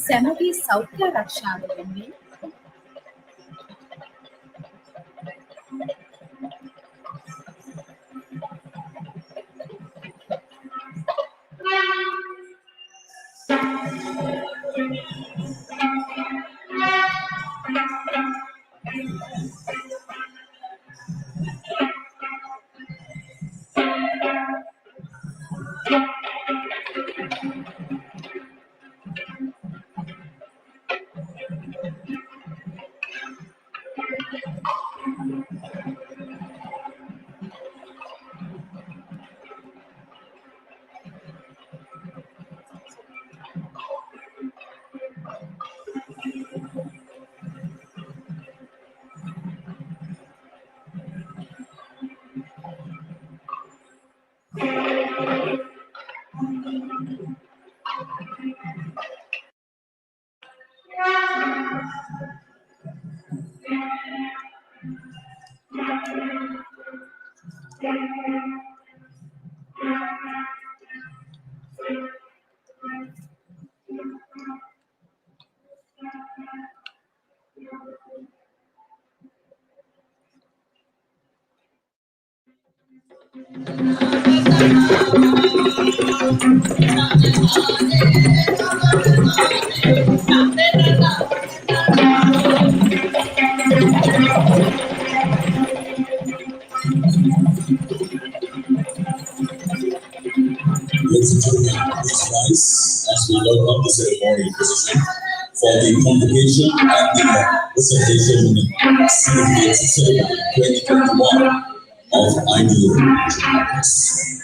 ಸೆಮಗಿ ಸೌಖ್ಯ ರಕ್ಷಾವೆಂಬಿ Ladies and gentlemen, please rise as we welcome the ceremonial procession for the convocation and the presentation certificate ceremony 2021 of IDM Convocation.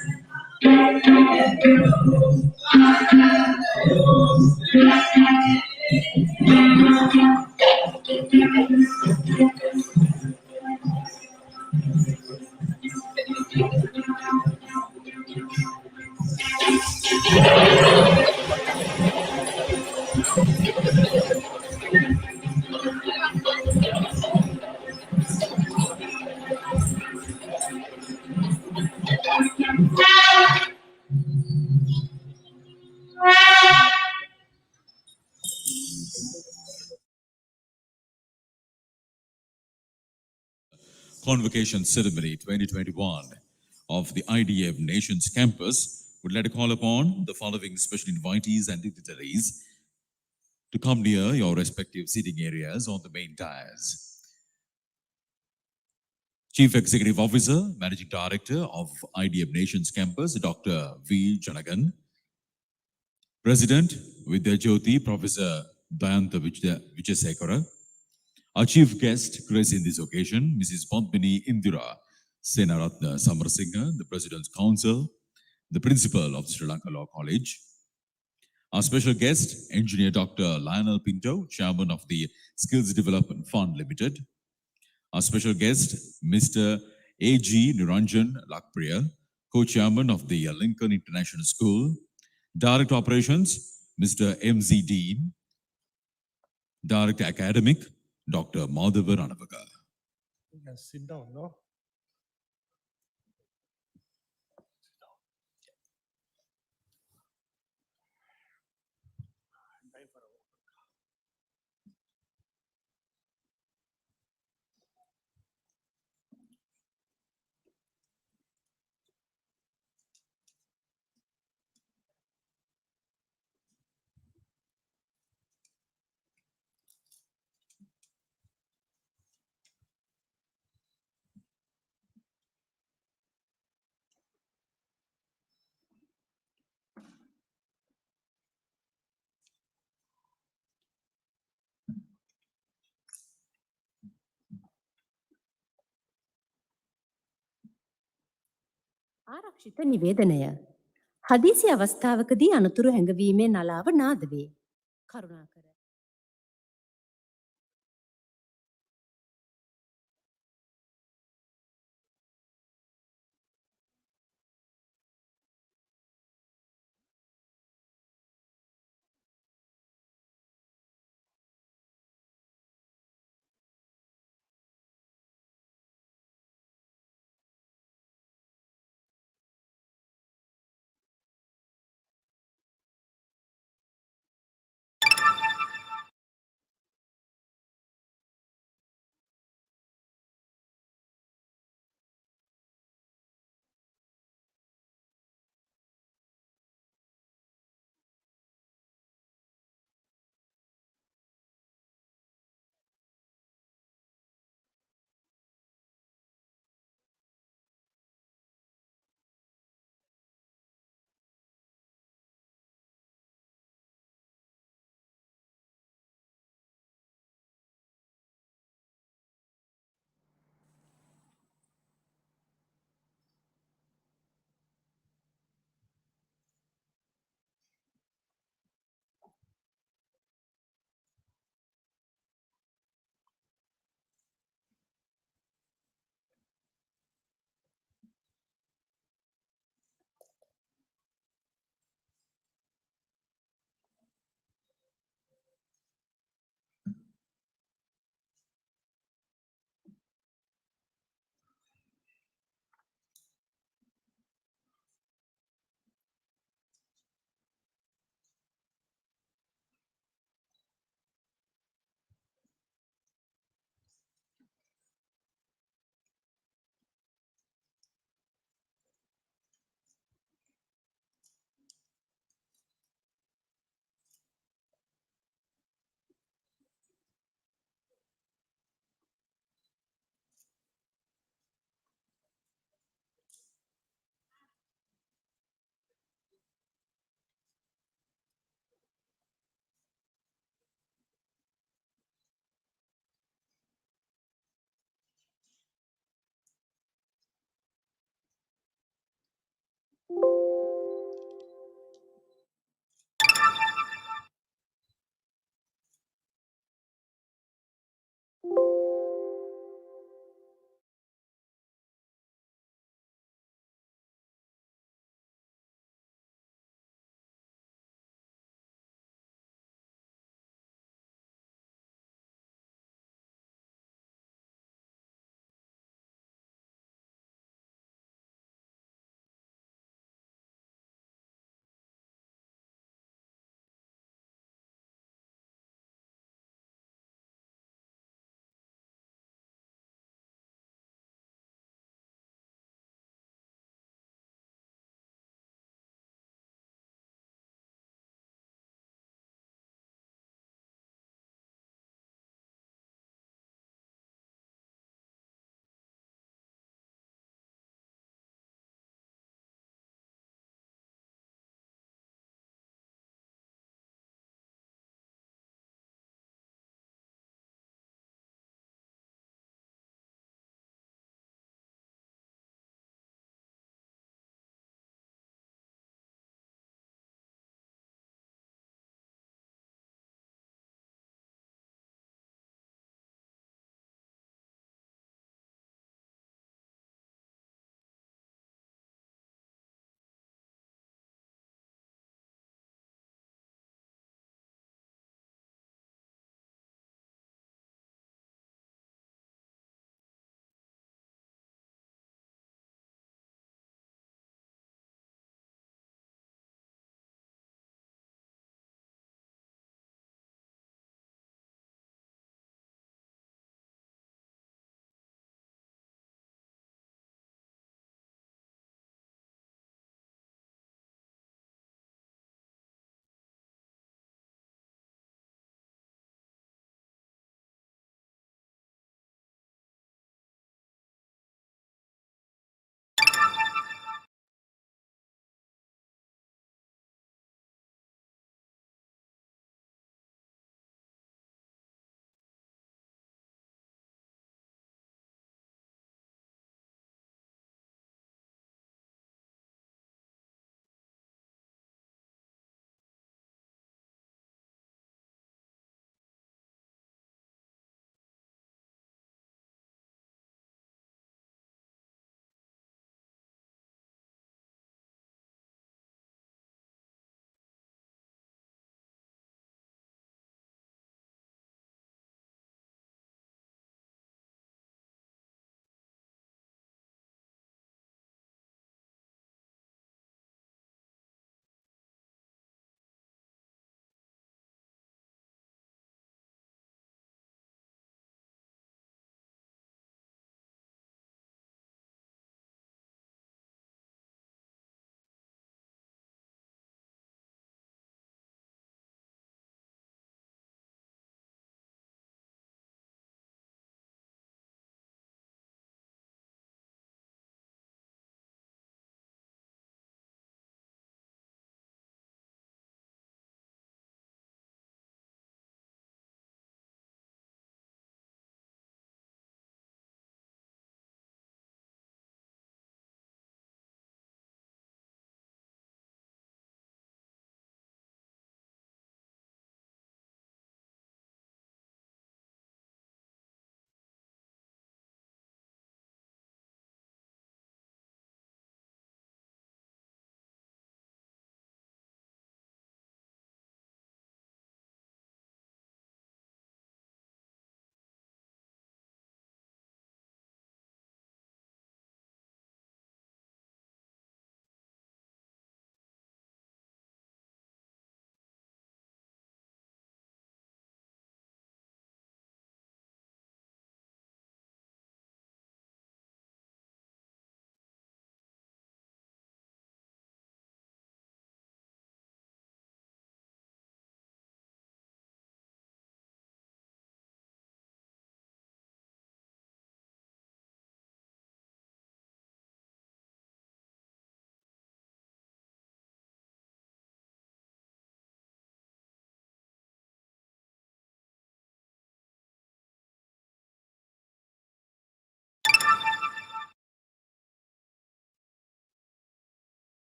Convocation Ceremony 2021 of the IDM Nations Campus, would like to call upon the following special invitees and dignitaries to come near your respective seating areas on the main dais. Chief Executive Officer, Managing Director of IDM Nations Campus, Dr. V. Janagan. President, Vidya Jyoti, Professor Dayanta Vijayasekara. Our chief guest, grace in this occasion, Mrs. Padmini Indira Senaratna Samarasinghe, the President's Council, the Principal of Sri Lanka Law College. Our special guest, Engineer Dr. Lionel Pinto, Chairman of the Skills Development Fund Limited. Our special guest, Mr. A.G. Niranjan Lakpriya, Co-Chairman of the Lincoln International School. Director Operations, Mr. M.Z. Dean. Director Academic, Dr. Madhava Ranavaga. You can sit down, no? ආරක්ෂිත නිවේදනය. හදිසි අවස්ථාවකදී අනතුරු හැඟවීමේ නලාව නාද වේ. කරුණාකර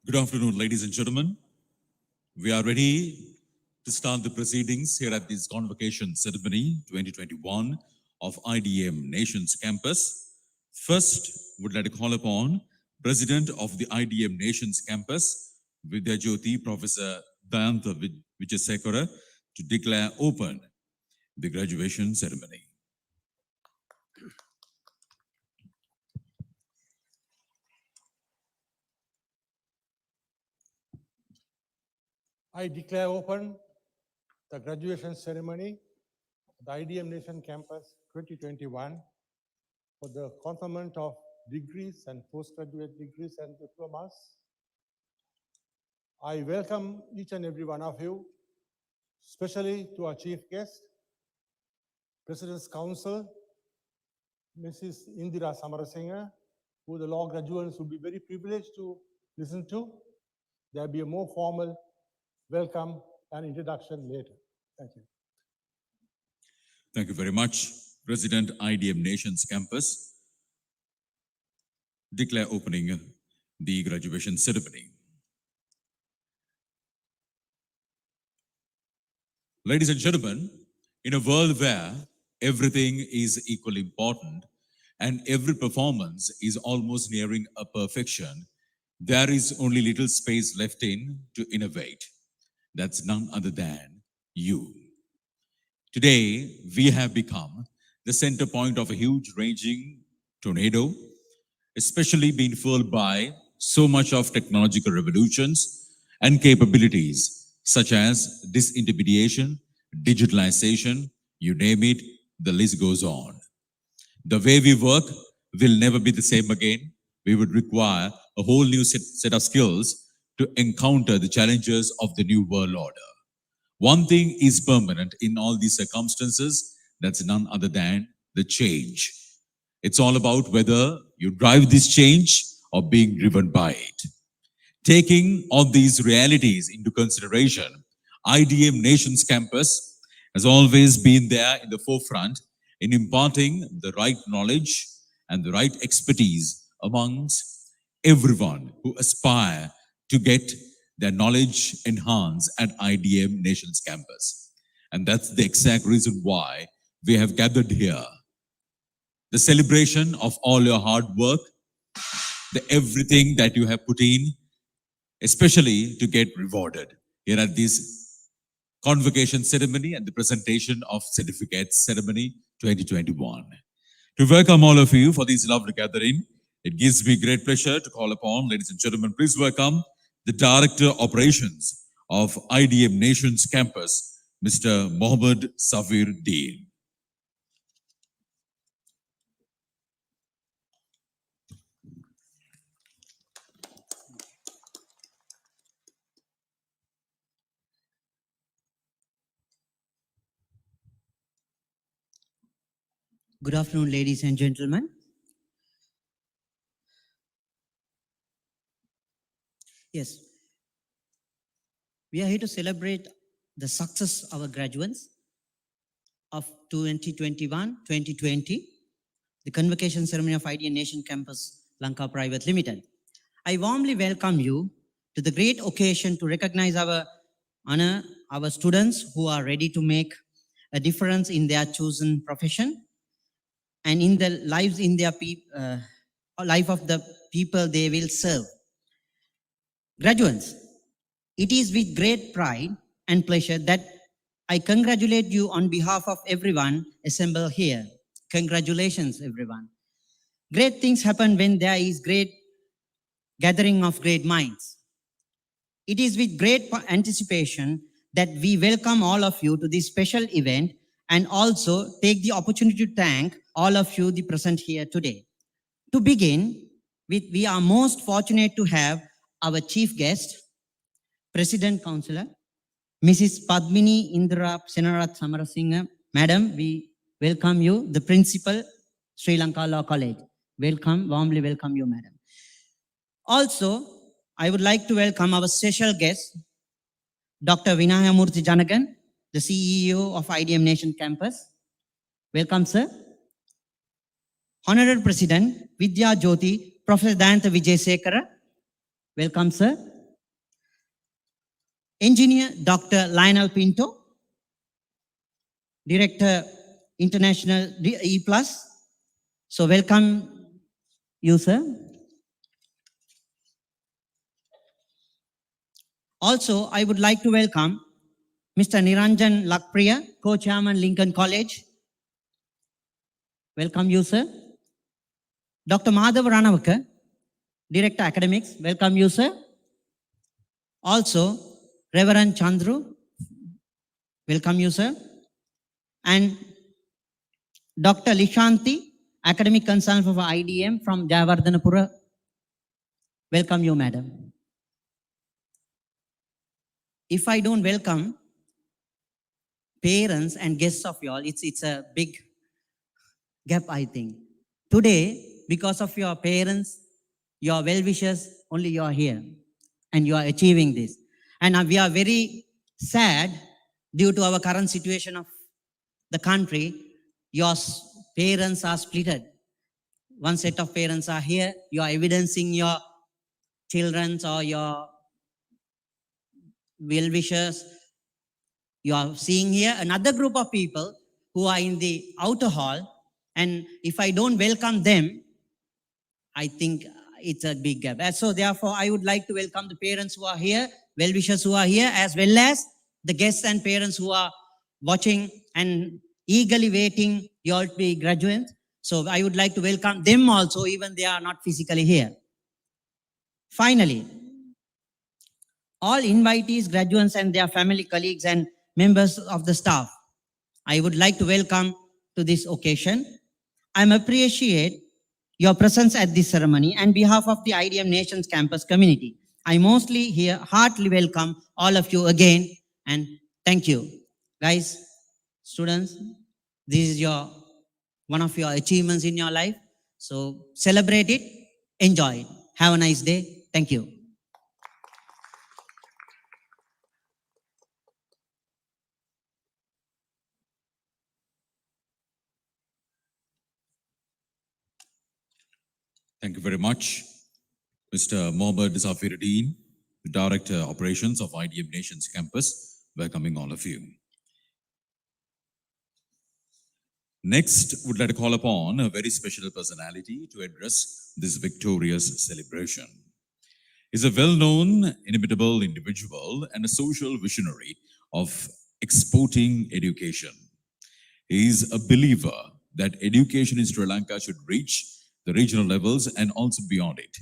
Good afternoon, ladies and gentlemen. We are ready to start the proceedings here at this Convocation Ceremony 2021 of IDM Nations Campus. First, would like to call upon President of the IDM Nations Campus, Vidya Jyoti, Professor Dayantha Vijayasekara, to declare open the graduation ceremony. I declare open the graduation ceremony at the IDM Nation Campus 2021 for the conferment of degrees and postgraduate degrees and diplomas. I welcome each and every one of you, especially to our chief guest, President's Council, Mrs. Indira Samarasinghe, who the law graduates will be very privileged to listen to. There will be a more formal welcome and introduction later. Thank you. Thank you very much. President IDM Nations Campus, declare opening the graduation ceremony. Ladies and gentlemen, in a world where everything is equally important and every performance is almost nearing a perfection, there is only little space left in to innovate. That's none other than you. Today, we have become the center point of a huge raging tornado, especially being fueled by so much of technological revolutions and capabilities such as disintermediation, digitalization, you name it, the list goes on. The way we work will never be the same again. We would require a whole new set of skills to encounter the challenges of the new world order. One thing is permanent in all these circumstances, that's none other than the change. It's all about whether you drive this change or being driven by it. Taking all these realities into consideration, IDM Nations Campus has always been there in the forefront in imparting the right knowledge and the right expertise amongst everyone who aspire to get their knowledge enhanced at IDM Nations Campus. And that's the exact reason why we have gathered here. The celebration of all your hard work, the everything that you have put in, especially to get rewarded here at this Convocation Ceremony and the presentation of Certificates Ceremony 2021. To welcome all of you for this lovely gathering, it gives me great pleasure to call upon, ladies and gentlemen, please welcome the Director Operations of IDM Nations Campus, Mr. Mohammed Safir Deen. Good afternoon, ladies and gentlemen. Yes, we are here to celebrate the success of our graduates of 2021-2020, the Convocation Ceremony of IDM Nation Campus, Lanka Private Limited. I warmly welcome you to the great occasion to recognize honor our students who are ready to make a difference in their chosen profession and in the lives in their life of the people they will serve. Graduates, it is with great pride and pleasure that I congratulate you on behalf of everyone assembled here. Congratulations, everyone. Great things happen when there is great gathering of great minds. It is with great anticipation that we welcome all of you to this special event and also take the opportunity to thank all of you the present here today. To begin with, we are most fortunate to have our chief guest, President Councillor, Mrs. Padmini Indira Senarath Samarasinghe. Madam, we welcome you, the Principal, Sri Lanka Law College. Welcome, warmly welcome you, Madam. Also, I would like to welcome our special guest, Dr. Vinayamurthy Janagan, the CEO of IDM Nation Campus. Welcome, sir. Honorable President Vidya Jyoti, Professor Dayantha Vijayasekara. Welcome, sir. Engineer Dr. Lionel Pinto, Director International E+. So welcome you, sir. Also, I would like to welcome Mr. Niranjan Lakpriya, Co-Chairman, Lincoln College. Welcome you, sir. Dr. Madhav Ranavaka, Director Academics. Welcome you, sir. Also, Reverend Chandru. Welcome you, sir. And Dr. Lishanti, Academic Consultant for IDM from Jayavardhanapura. Welcome you, madam. If I don't welcome parents and guests of y'all, it's a big gap, I think. Today, because of your parents, your well-wishers, only you are here and you are achieving this. And we are very sad due to our current situation of the country. Your parents are splitted. One set of parents are here. You are evidencing your children's or your well-wishers. You are seeing here another group of people who are in the outer hall. And if I don't welcome them, I think it's a big gap. And so therefore, I would like to welcome the parents who are here, well-wishers who are here, as well as the guests and parents who are watching and eagerly waiting you all to be graduates. So I would like to welcome them also, even they are not physically here. Finally, all invitees, graduates, and their family, colleagues, and members of the staff, I would like to welcome to this occasion. I appreciate your presence at this ceremony and behalf of the IDM Nations Campus community. I mostly here heartily welcome all of you again and thank you. Guys, students, this is one of your achievements in your life. So celebrate it, enjoy it. Have a nice day. Thank you. Thank you very much, Mr. Mohammad Zafiruddin, the Director Operations of IDM Nations Campus, welcoming all of you. Next, would like to call upon a very special personality to address this victorious celebration. He's a well-known, inimitable individual and a social visionary of exporting education. He is a believer that education in Sri Lanka should reach the regional levels and also beyond it.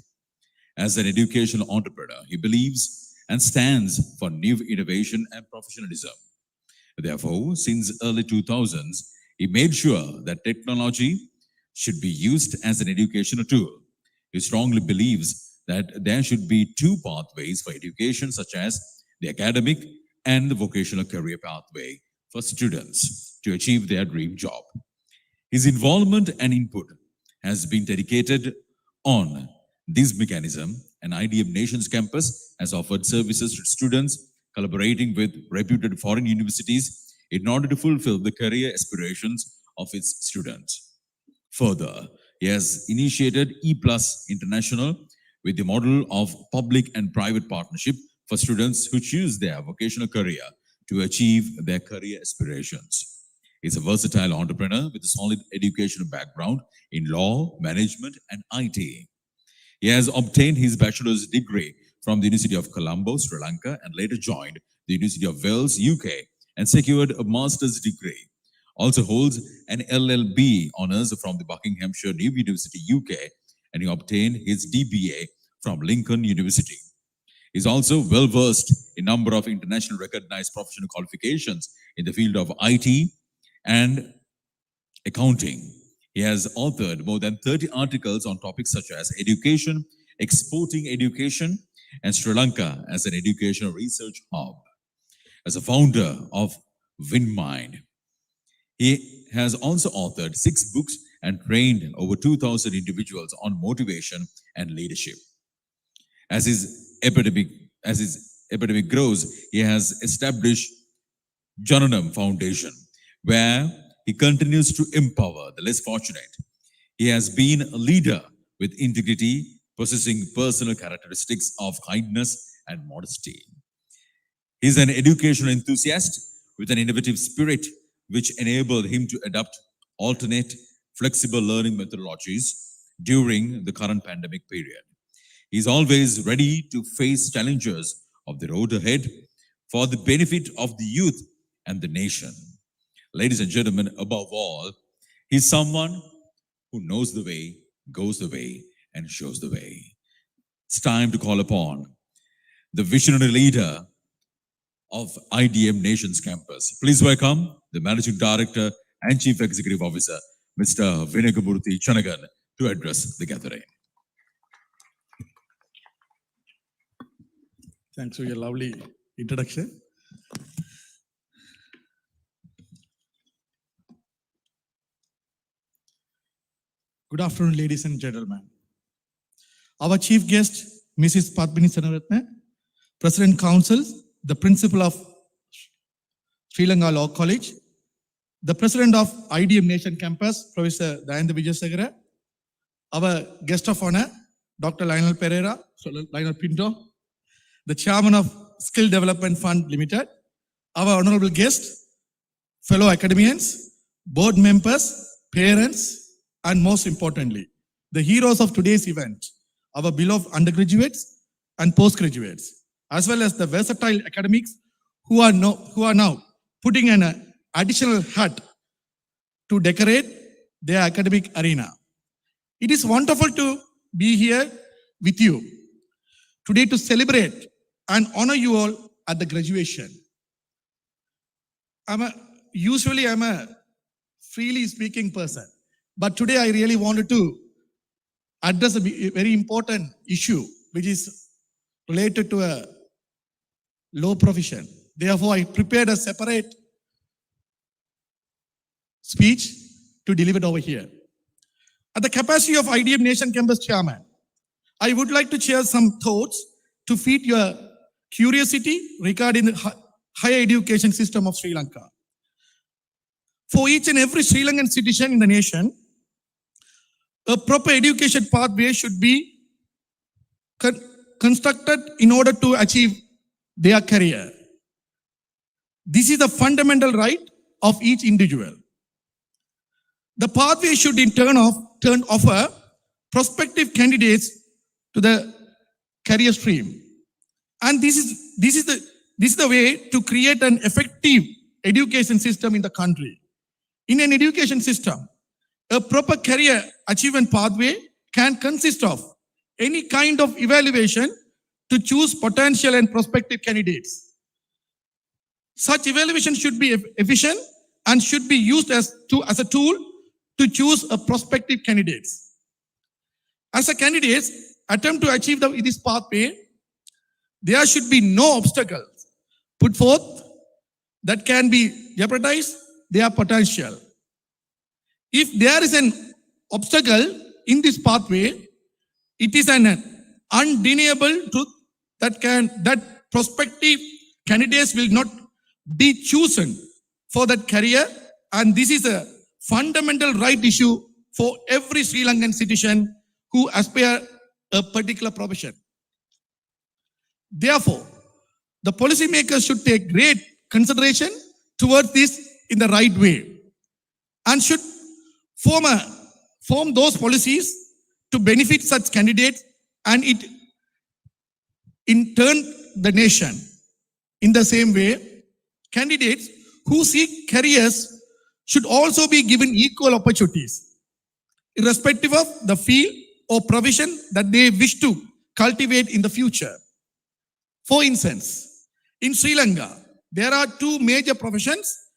As an educational entrepreneur, he believes and stands for new innovation and professionalism. Therefore, since early 2000s, he made sure that technology should be used as an educational tool. He strongly believes that there should be two pathways for education, such as the academic and the vocational career pathway for students to achieve their dream job. His involvement and input has been dedicated on this mechanism, and IDM Nations Campus has offered services to students collaborating with reputed foreign universities in order to fulfill the career aspirations of its students. Further, he has initiated E+ International with the model of public and private partnership for students who choose their vocational career to achieve their career aspirations. He's a versatile entrepreneur with a solid educational background in law, management, and IT. He has obtained his bachelor's degree from the University of Colombo, Sri Lanka, and later joined the University of Wales, UK, and secured a master's degree. Also holds an LLB honors from the Buckinghamshire New University, UK, and he obtained his DBA from Lincoln University. He's also well-versed in a number of internationally recognized professional qualifications in the field of IT and accounting. He has authored more than 30 articles on topics such as education, exporting education, and Sri Lanka as an educational research hub. As a founder of WinMind, he has also authored 6 books and trained over 2,000 individuals on motivation and leadership. As his epidemic grows, he has established Jananam Foundation, where he continues to empower the less fortunate. He has been a leader with integrity, possessing personal characteristics of kindness and modesty. He's an educational enthusiast with an innovative spirit which enabled him to adopt alternate, flexible learning methodologies during the current pandemic period. He's always ready to face challenges of the road ahead for the benefit of the youth and the nation. Ladies and gentlemen, above all, he's someone who knows the way, goes the way, and shows the way. It's time to call upon the visionary leader of IDM Nations Campus. Please welcome the Managing Director and Chief Executive Officer, Mr. Vinayagamurthy Chanagan, to address the gathering. Thanks for your lovely introduction. Good afternoon, ladies and gentlemen. Our chief guest, Mrs. Padmini Senaratne, President Council, the Principal of Sri Lanka Law College, the President of IDM Nation Campus, Professor Dayantha Wijesekara, our guest of honor, Dr. Lionel Pereira, Lionel Pinto, the Chairman of Skill Development Fund Limited, our honorable guest, fellow academians, board members, parents, and most importantly, the heroes of today's event, our beloved undergraduates and postgraduates, as well as the versatile academics who are now putting an additional hat to decorate their academic arena. It is wonderful to be here with you today to celebrate and honor you all at the graduation. Usually I'm a freely speaking person, but today I really wanted to address a very important issue which is related to a law profession. Therefore, I prepared a separate speech to deliver it over here. At the capacity of IDM Nation Campus Chairman, I would like to share some thoughts to feed your curiosity regarding the higher education system of Sri Lanka. For each and every Sri Lankan citizen in the nation, a proper education pathway should be constructed in order to achieve their career. This is the fundamental right of each individual. The pathway should in turn offer prospective candidates to the career stream. And this is the way to create an effective education system in the country. In an education system, a proper career achievement pathway can consist of any kind of evaluation to choose potential and prospective candidates. Such evaluation should be efficient and should be used as a tool to choose a prospective candidates. As a candidate attempt to achieve this pathway, there should be no obstacles put forth that can be jeopardize their potential. If there is an obstacle in this pathway, it is an undeniable truth that prospective candidates will not be chosen for that career, and this is a fundamental right issue for every Sri Lankan citizen who aspire a particular profession. Therefore, the policymakers should take great consideration towards this in the right way and should form those policies to benefit such candidates and it in turn the nation. In the same way, candidates who seek careers should also be given equal opportunities, irrespective of the field or profession that they wish to cultivate in the future. For instance, in Sri Lanka, there are two major professions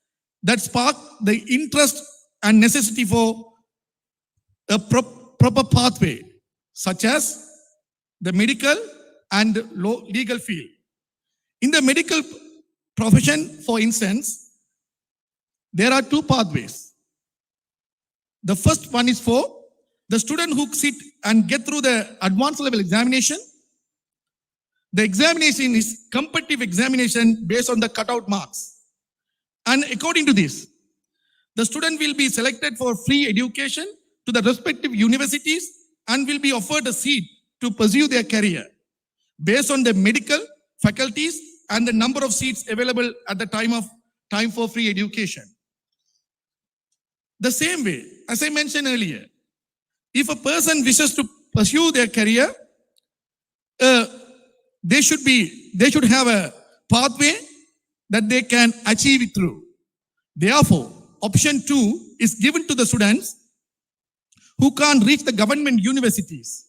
that spark the interest and necessity for a proper pathway, such as the medical and legal field. In the medical profession, for instance, there are two pathways. The first one is for the student who sit and get through the advanced level examination. The examination is competitive examination based on the cutout marks. And according to this, the student will be selected for free education to the respective universities and will be offered a seat to pursue their career based on the medical faculties and the number of seats available at the time for free education. The same way, as I mentioned earlier, if a person wishes to pursue their career, they should have a pathway that they can achieve it through. Therefore, option 2 is given to the students who can't reach the government universities.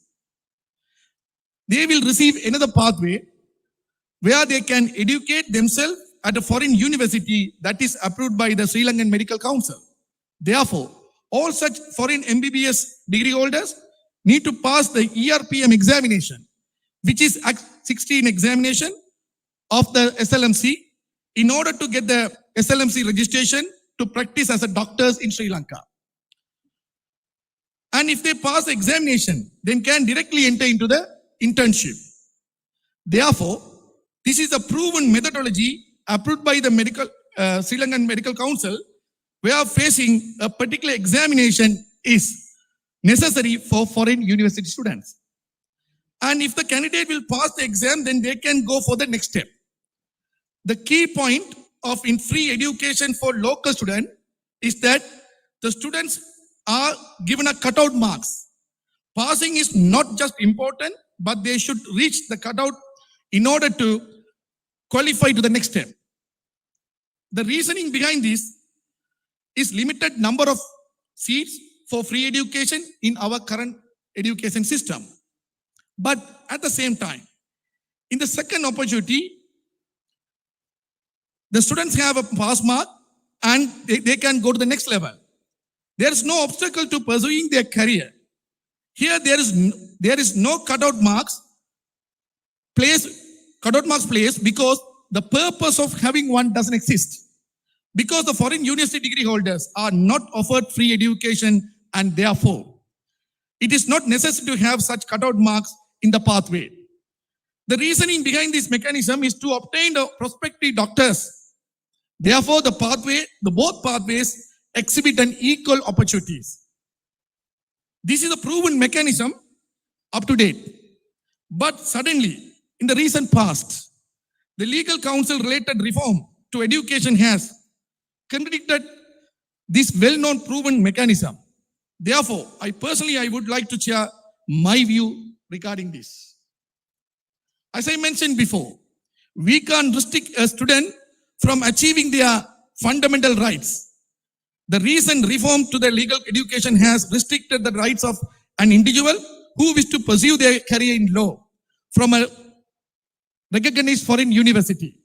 They will receive another pathway where they can educate themselves at a foreign university that is approved by the Sri Lankan Medical Council. Therefore, all such foreign MBBS degree holders need to pass the ERPM examination, which is Act 16 examination of the SLMC, in order to get the SLMC registration to practice as a doctors in Sri Lanka. And if they pass the examination, then can directly enter into the internship. Therefore, this is a proven methodology approved by the Sri Lankan Medical Council, where facing a particular examination is necessary for foreign university students. And if the candidate will pass the exam, then they can go for the next step. The key point of in free education for local students is that the students are given a cutout marks. Passing is not just important, but they should reach the cutout in order to qualify to the next step. The reasoning behind this is limited number of seats for free education in our current education system. But at the same time, in the second opportunity, the students have a pass mark and they can go to the next level. There is no obstacle to pursuing their career. Here there is no cutout marks placed because the purpose of having one doesn't exist. Because the foreign university degree holders are not offered free education, and therefore it is not necessary to have such cutout marks in the pathway. The reasoning behind this mechanism is to obtain the prospective doctors. Therefore, both pathways exhibit an equal opportunities. This is a proven mechanism up to date. But suddenly, in the recent past, the legal counsel related reform to education has contradicted this well-known proven mechanism. Therefore, I would like to share my view regarding this. As I mentioned before, we can't restrict a student from achieving their fundamental rights. The recent reform to the legal education has restricted the rights of an individual who wish to pursue their career in law from a recognized foreign university.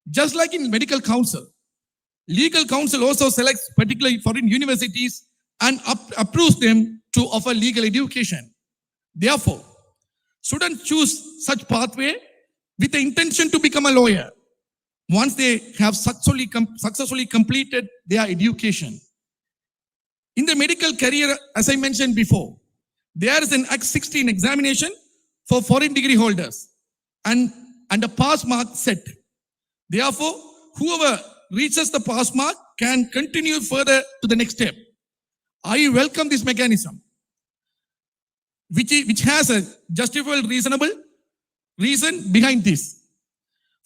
Just like in medical council, legal counsel also selects particular foreign universities and approves them to offer legal education. Therefore, students choose such pathway with the intention to become a lawyer once they have successfully completed their education. In the medical career, as I mentioned before, there is an Act 16 examination for foreign degree holders and a pass mark set. Therefore, whoever reaches the pass mark can continue further to the next step. I welcome this mechanism, which has a justifiable, reasonable reason behind this.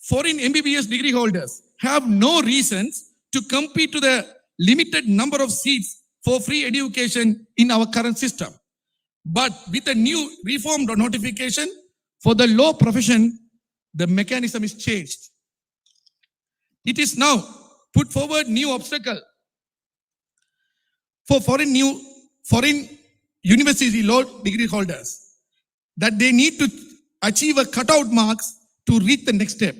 Foreign MBBS degree holders have no reasons to compete to the limited number of seats for free education in our current system. But with a new reformed notification for the law profession, the mechanism is changed. It is now put forward new obstacle for foreign university law degree holders that they need to achieve a cutout marks to reach the next step.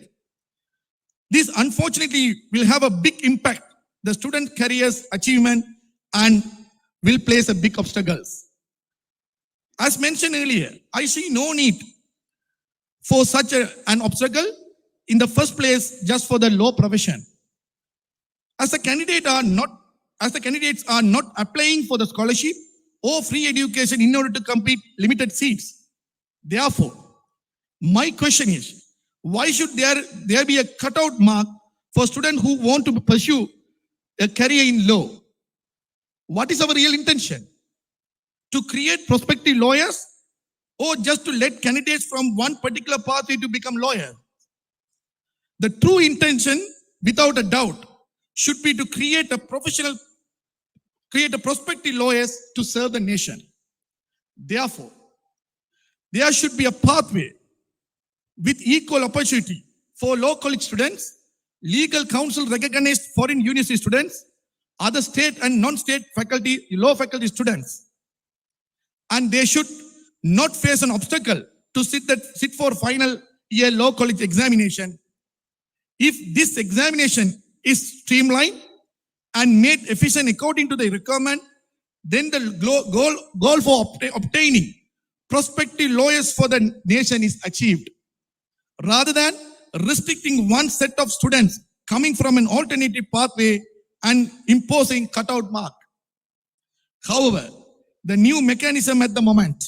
This unfortunately will have a big impact the student career's achievement and will place a big obstacles. As mentioned earlier, I see no need for such an obstacle in the first place just for the law profession. As the candidates are not applying for the scholarship or free education in order to complete limited seats. Therefore, my question is, why should there be a cutout mark for students who want to pursue a career in law? What is our real intention? To create prospective lawyers or just to let candidates from one particular pathway to become lawyers? The true intention, without a doubt, should be to create a prospective lawyers to serve the nation. Therefore, there should be a pathway with equal opportunity for law college students, legal counsel recognized foreign university students, other state and non-state faculty, law faculty students. And they should not face an obstacle to sit for final year law college examination. If this examination is streamlined and made efficient according to the requirement, then the goal for obtaining prospective lawyers for the nation is achieved. Rather than restricting one set of students coming from an alternative pathway and imposing cutout mark. However, the new mechanism at the moment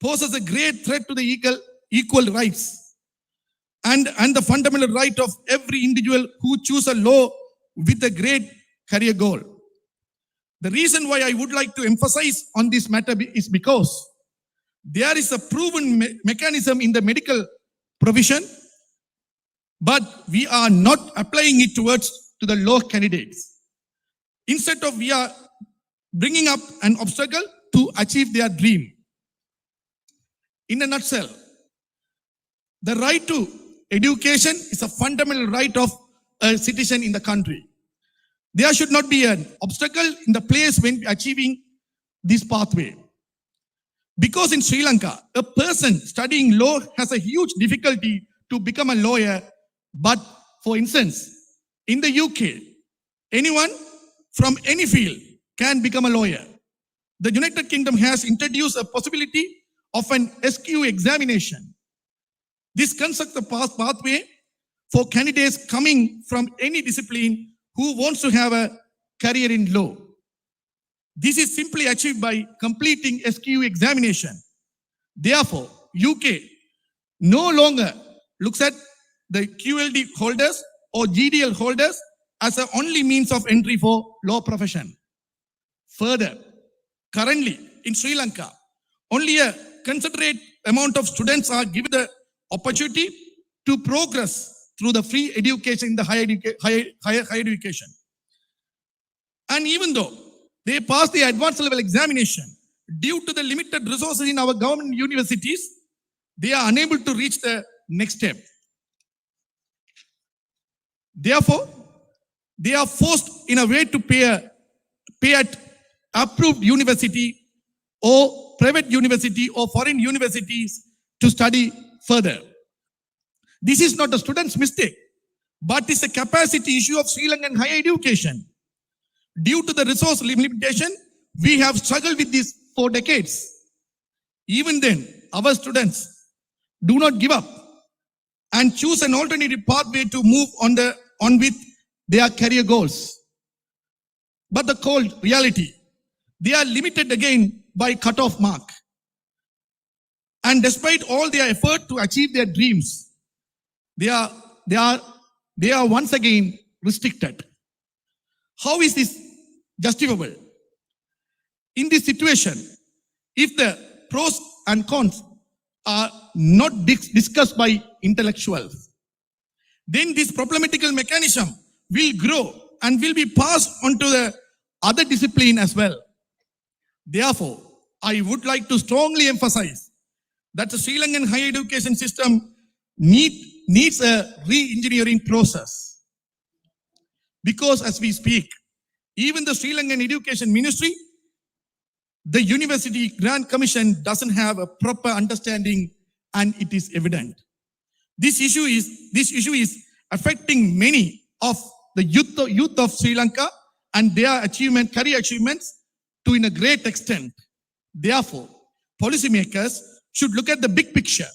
poses a great threat to the equal rights and the fundamental right of every individual who choose a law with a great career goal. The reason why I would like to emphasize on this matter is because there is a proven mechanism in the medical provision, but we are not applying it to the law candidates. Instead of we are bringing up an obstacle to achieve their dream. In a nutshell, the right to education is a fundamental right of a citizen in the country. There should not be an obstacle in the place when achieving this pathway. Because in Sri Lanka, a person studying law has a huge difficulty to become a lawyer. But for instance, in the UK, anyone from any field can become a lawyer. The United Kingdom has introduced a possibility of an SQ examination. This constructs a pathway for candidates coming from any discipline who wants to have a career in law. This is simply achieved by completing SQ examination. Therefore, UK no longer looks at the QLD holders or GDL holders as the only means of entry for law profession. Further, currently in Sri Lanka, only a considerate amount of students are given the opportunity to progress through the free education in the higher education. And even though they pass the advanced level examination, due to the limited resources in our government universities, they are unable to reach the next step. Therefore, they are forced in a way to pay at approved university or private university or foreign universities to study further. This is not a student's mistake, but it's a capacity issue of Sri Lankan higher education. Due to the resource limitation, we have struggled with this for decades. Even then, our students do not give up and choose an alternative pathway to move on with their career goals. But the cold reality, they are limited again by cutoff mark. And despite all their effort to achieve their dreams, they are once again restricted. How is this justifiable? In this situation, if the pros and cons are not discussed by intellectuals, then this problematical mechanism will grow and will be passed on to the other discipline as well. Therefore, I would like to strongly emphasize that the Sri Lankan higher education system needs a re-engineering process. Because as we speak, even the Sri Lankan Education Ministry, the University Grant Commission doesn't have a proper understanding, and it is evident. This issue is affecting many of the youth of Sri Lanka and their career achievements to in a great extent. Therefore, policymakers should look at the big picture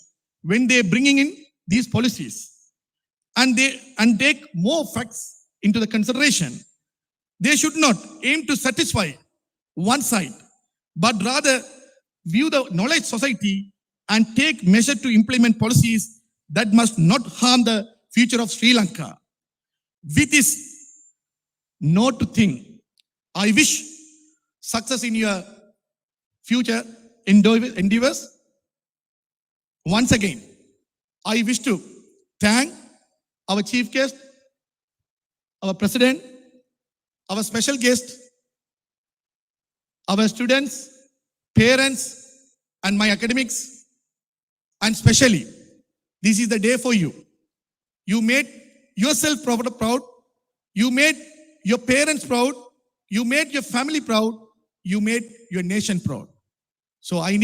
when they're bringing in these policies and take more facts into the consideration. They should not aim to satisfy one side, but rather view the knowledge society and take measure to implement policies that must not harm the future of Sri Lanka. With this note to think, I wish success in your future endeavors. Once again, I wish to thank our chief guest, our president, our special guest, our students, parents, and my academics, and especially, this is the day for you. You made yourself proud, you made your parents proud, you made your family proud, you made your nation proud. So I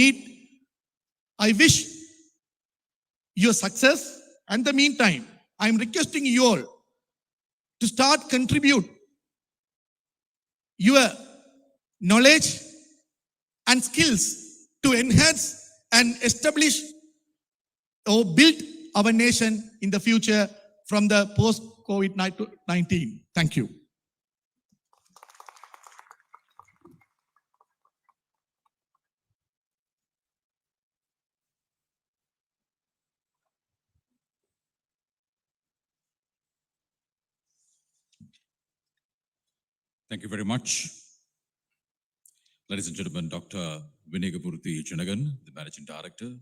wish your success. And in the meantime, I am requesting you all to start contribute your knowledge and skills to enhance and establish or build our nation in the future from the post-COVID-19. Thank you. Thank you very much. Ladies and gentlemen, Dr. Vinegapurthi Chanagan, the Managing Director,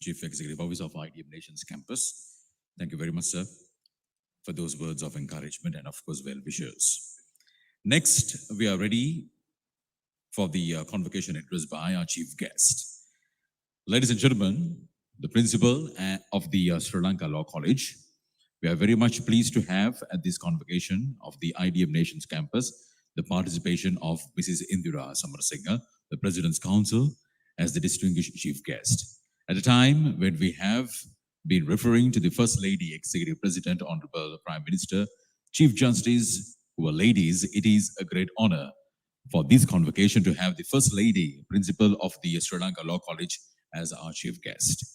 Chief Executive Officer of IDM Nations Campus. Thank you very much, sir, for those words of encouragement and, of course, well wishes. Next, we are ready for the convocation addressed by our chief guest. Ladies and gentlemen, the principal of the Sri Lanka Law College, we are very much pleased to have at this convocation of the IDM Nations Campus the participation of Mrs. Indira Samarasinghe, the President's Counsel, as the distinguished chief guest. At a time when we have been referring to the First Lady, Executive President, Honorable Prime Minister, Chief Justice, who are ladies, it is a great honor for this convocation to have the First Lady, Principal of the Sri Lanka Law College, as our chief guest.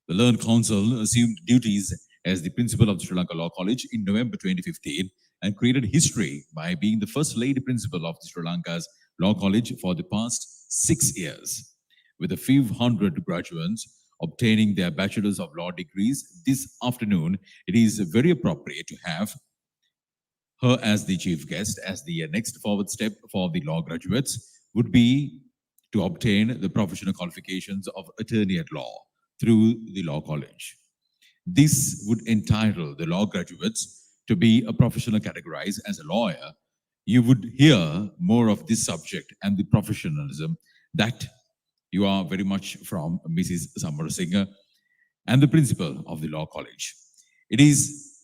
The Learned Counsel assumed duties as the Principal of the Sri Lanka Law College in November 2015 and created history by being the First Lady Principal of the Sri Lanka's Law College for the past 6 years. With a few hundred graduates obtaining their Bachelors of Law degrees this afternoon, it is very appropriate to have her as the chief guest, as the next forward step for the law graduates would be to obtain the professional qualifications of attorney at law through the law college. This would entitle the law graduates to be a professional categorized as a lawyer. You would hear more of this subject and the professionalism that you are very much from Mrs. Samarasinghe and the principal of the law college. It is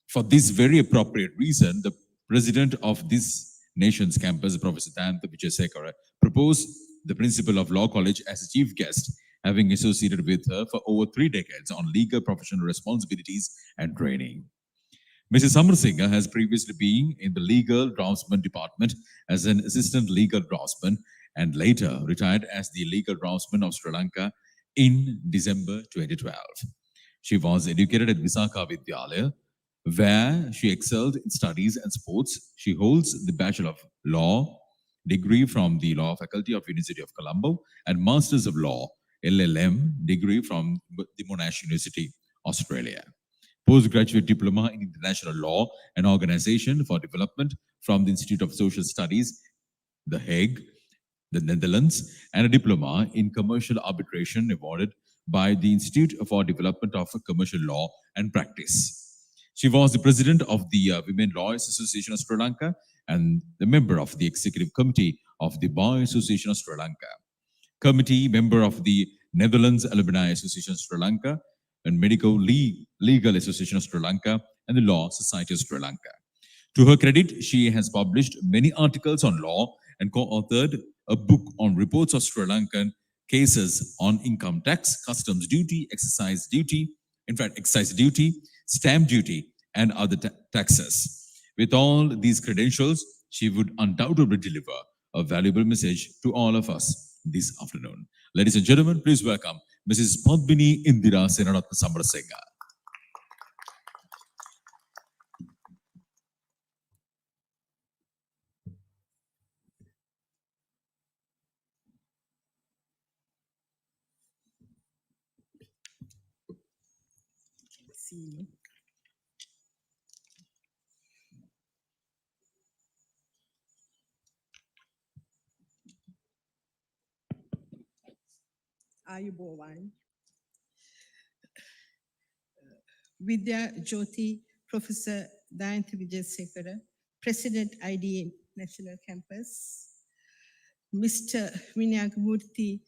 for this very appropriate reason, the president of this nation's campus, Professor Dayantha Vijayasekara, proposed the principal of law college as a chief guest, having associated with her for over 3 decades on legal professional responsibilities and training. Mrs. Samarasinghe has previously been in the legal draftsman department as an assistant legal draftsman and later retired as the legal draftsman of Sri Lanka in December 2012. She was educated at Visakha Vidyalaya, where she excelled in studies and sports. She holds the Bachelor of Law degree from the Law Faculty of University of Colombo and Masters of Law, LLM degree from the Monash University, Australia. Postgraduate Diploma in International Law and Organization for Development from the Institute of Social Studies, The Hague, the Netherlands, and a Diploma in Commercial Arbitration awarded by the Institute for Development of Commercial Law and Practice. She was the president of the Women Lawyers Association of Sri Lanka and the member of the Executive Committee of the Bar Association of Sri Lanka, committee member of the Netherlands Alumni Association of Sri Lanka, and Medical Legal Association of Sri Lanka, and the Law Society of Sri Lanka. To her credit, she has published many articles on law and co-authored a book on reports of Sri Lankan cases on income tax, customs duty, excise duty, stamp duty, and other taxes. With all these credentials, she would undoubtedly deliver a valuable message to all of us this afternoon. Ladies and gentlemen, please welcome Mrs. Padmini Indira Senaratna Samarasinghe. See. ආයුබෝවන් විද්‍යා ජෝති Professor Dayantha Wijesekara, President IDM National Campus, Mr. Vinayakamurthy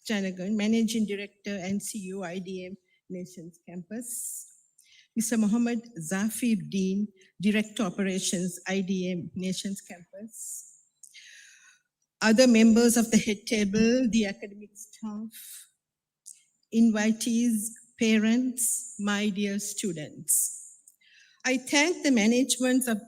Janagan, Managing Director and CEO IDM Nations Campus, Mr. Mohammed Zafir Dean, Director Operations IDM Nations Campus, other members of the head table, the academic staff, invitees, parents, my dear students. I thank the management of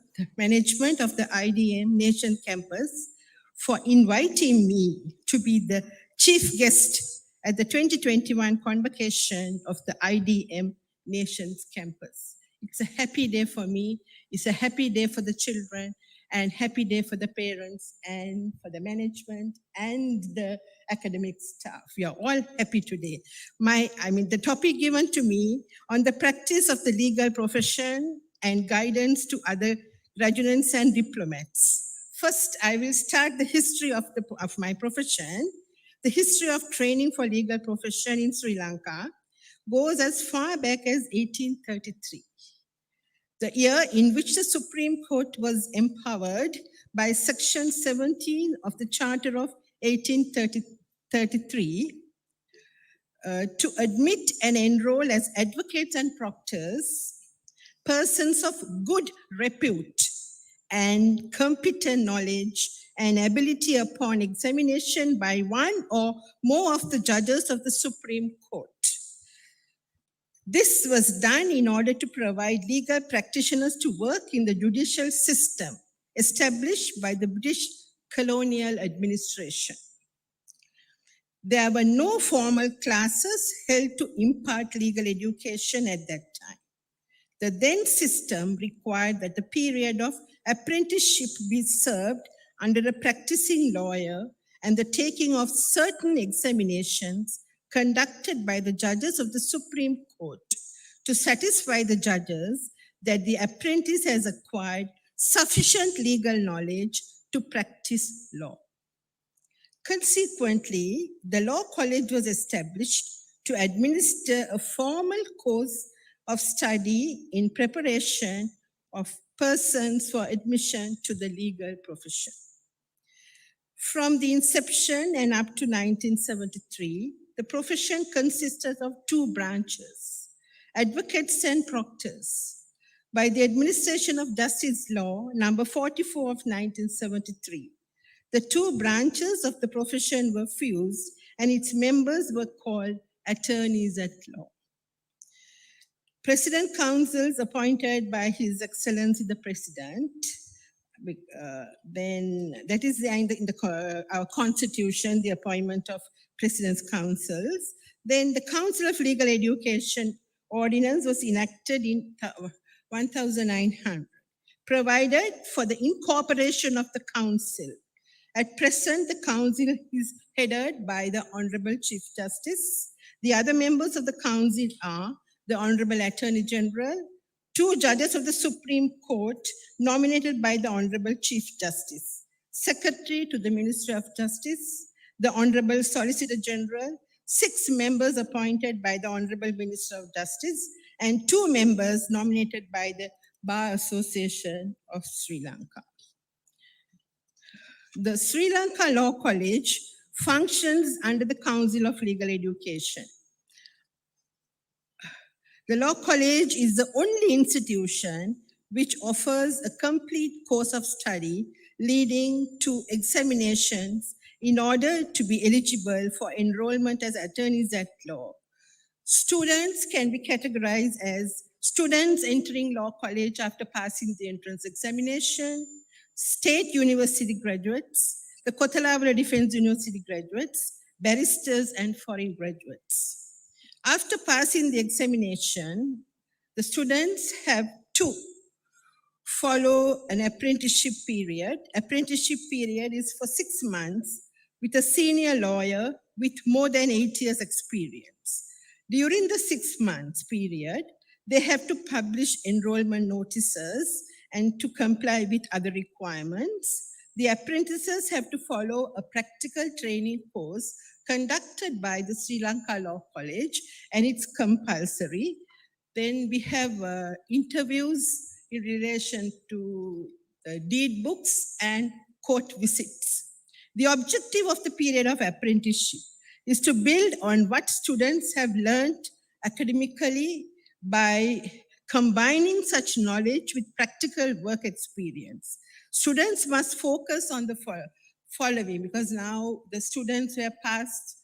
the IDM Nation Campus for inviting me to be the chief guest at the 2021 convocation of the IDM Nations Campus. It's a happy day for me. It's a happy day for the children and happy day for the parents and for the management and the academic staff. We are all happy today. The topic given to me on the practice of the legal profession and guidance to other graduates and diplomats. First, I will start the history of my profession. The history of training for legal profession in Sri Lanka goes as far back as 1833, the year in which the Supreme Court was empowered by Section 17 of the Charter of 1833 to admit and enroll as advocates and proctors persons of good repute and competent knowledge and ability upon examination by one or more of the judges of the Supreme Court. This was done in order to provide legal practitioners to work in the judicial system established by the British colonial administration. There were no formal classes held to impart legal education at that time. The then system required that the period of apprenticeship be served under a practicing lawyer and the taking of certain examinations conducted by the judges of the Supreme Court to satisfy the judges that the apprentice has acquired sufficient legal knowledge to practice law. Consequently, the Law College was established to administer a formal course of study in preparation of persons for admission to the legal profession. From the inception and up to 1973, the profession consisted of two branches, advocates and proctors. By the administration of Justice Law, number 44 of 1973, the two branches of the profession were fused and its members were called attorneys at law. President councils appointed by His Excellency the President, then that is in our constitution, the appointment of President's councils. Then the Council of Legal Education Ordinance was enacted in 1900, provided for the incorporation of the council. At present, the council is headed by the Honorable Chief Justice. The other members of the council are the Honorable Attorney General, two judges of the Supreme Court nominated by the Honorable Chief Justice, Secretary to the Ministry of Justice, the Honorable Solicitor General, 6 members appointed by the Honorable Minister of Justice, and 2 members nominated by the Bar Association of Sri Lanka. The Sri Lanka Law College functions under the Council of Legal Education. The Law College is the only institution which offers a complete course of study leading to examinations in order to be eligible for enrollment as attorneys at law. Students can be categorized as students entering Law College after passing the entrance examination, state university graduates, the Kotalawala Defense University graduates, barristers, and foreign graduates. After passing the examination, the students have to follow an apprenticeship period. Apprenticeship period is for 6 months with a senior lawyer with more than 8 years experience. During the 6 months period, they have to publish enrollment notices and to comply with other requirements. The apprentices have to follow a practical training course conducted by the Sri Lanka Law College, and it's compulsory. Then we have interviews in relation to deed books and court visits. The objective of the period of apprenticeship is to build on what students have learned academically by combining such knowledge with practical work experience. Students must focus on the following, because now the students who have passed,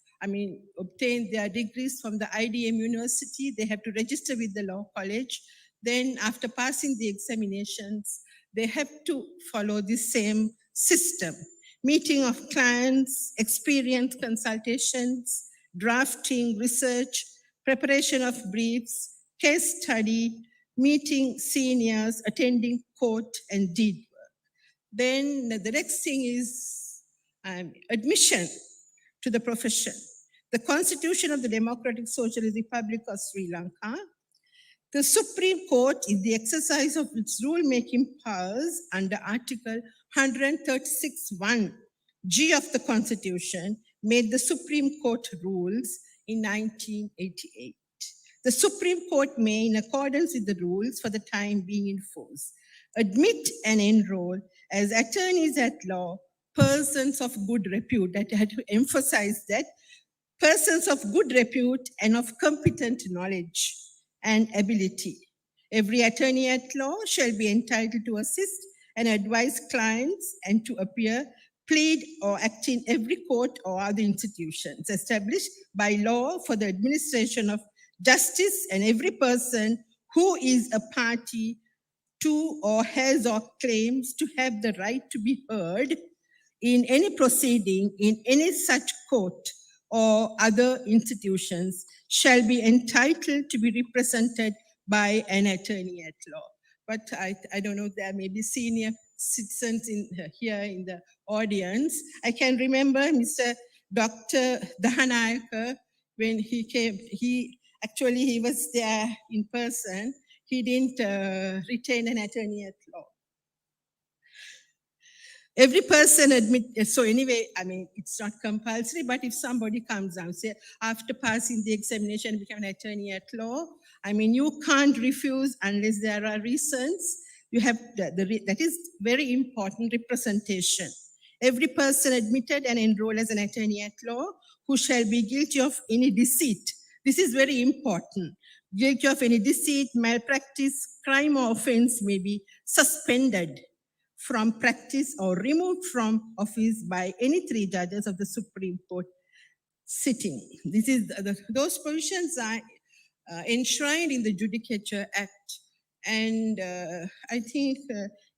obtained their degrees from the IDM University, they have to register with the law college. Then after passing the examinations, they have to follow the same system. Meeting of clients, experience consultations, drafting, research, preparation of briefs, case study, meeting seniors, attending court and deed work. Then the next thing is admission to the profession. The Constitution of the Democratic Socialist Republic of Sri Lanka. The Supreme Court, in the exercise of its rule-making powers under Article 136(1) G of the Constitution, made the Supreme Court rules in 1988. The Supreme Court may, in accordance with the rules for the time being in force, admit and enroll as attorneys at law persons of good repute. That I had to emphasize that persons of good repute and of competent knowledge and ability. Every attorney at law shall be entitled to assist and advise clients and to appear, plead, or act in every court or other institutions established by law for the administration of justice, and every person who is a party to or has or claims to have the right to be heard in any proceeding in any such court or other institutions shall be entitled to be represented by an attorney at law. But I don't know, there may be senior citizens here in the audience. I can remember Mr. Dr. Dahanayaka, when he came, he was there in person. He didn't retain an attorney at law. Every person so anyway, it's not compulsory, but if somebody comes down, say, after passing the examination, become an attorney at law, you can't refuse unless there are reasons. You have, that is very important, representation. Every person admitted and enrolled as an attorney at law who shall be guilty of any deceit. This is very important. Guilty of any deceit, malpractice, crime or offense may be suspended from practice or removed from office by any 3 judges of the Supreme Court sitting. This is those provisions are enshrined in the Judicature Act, and I think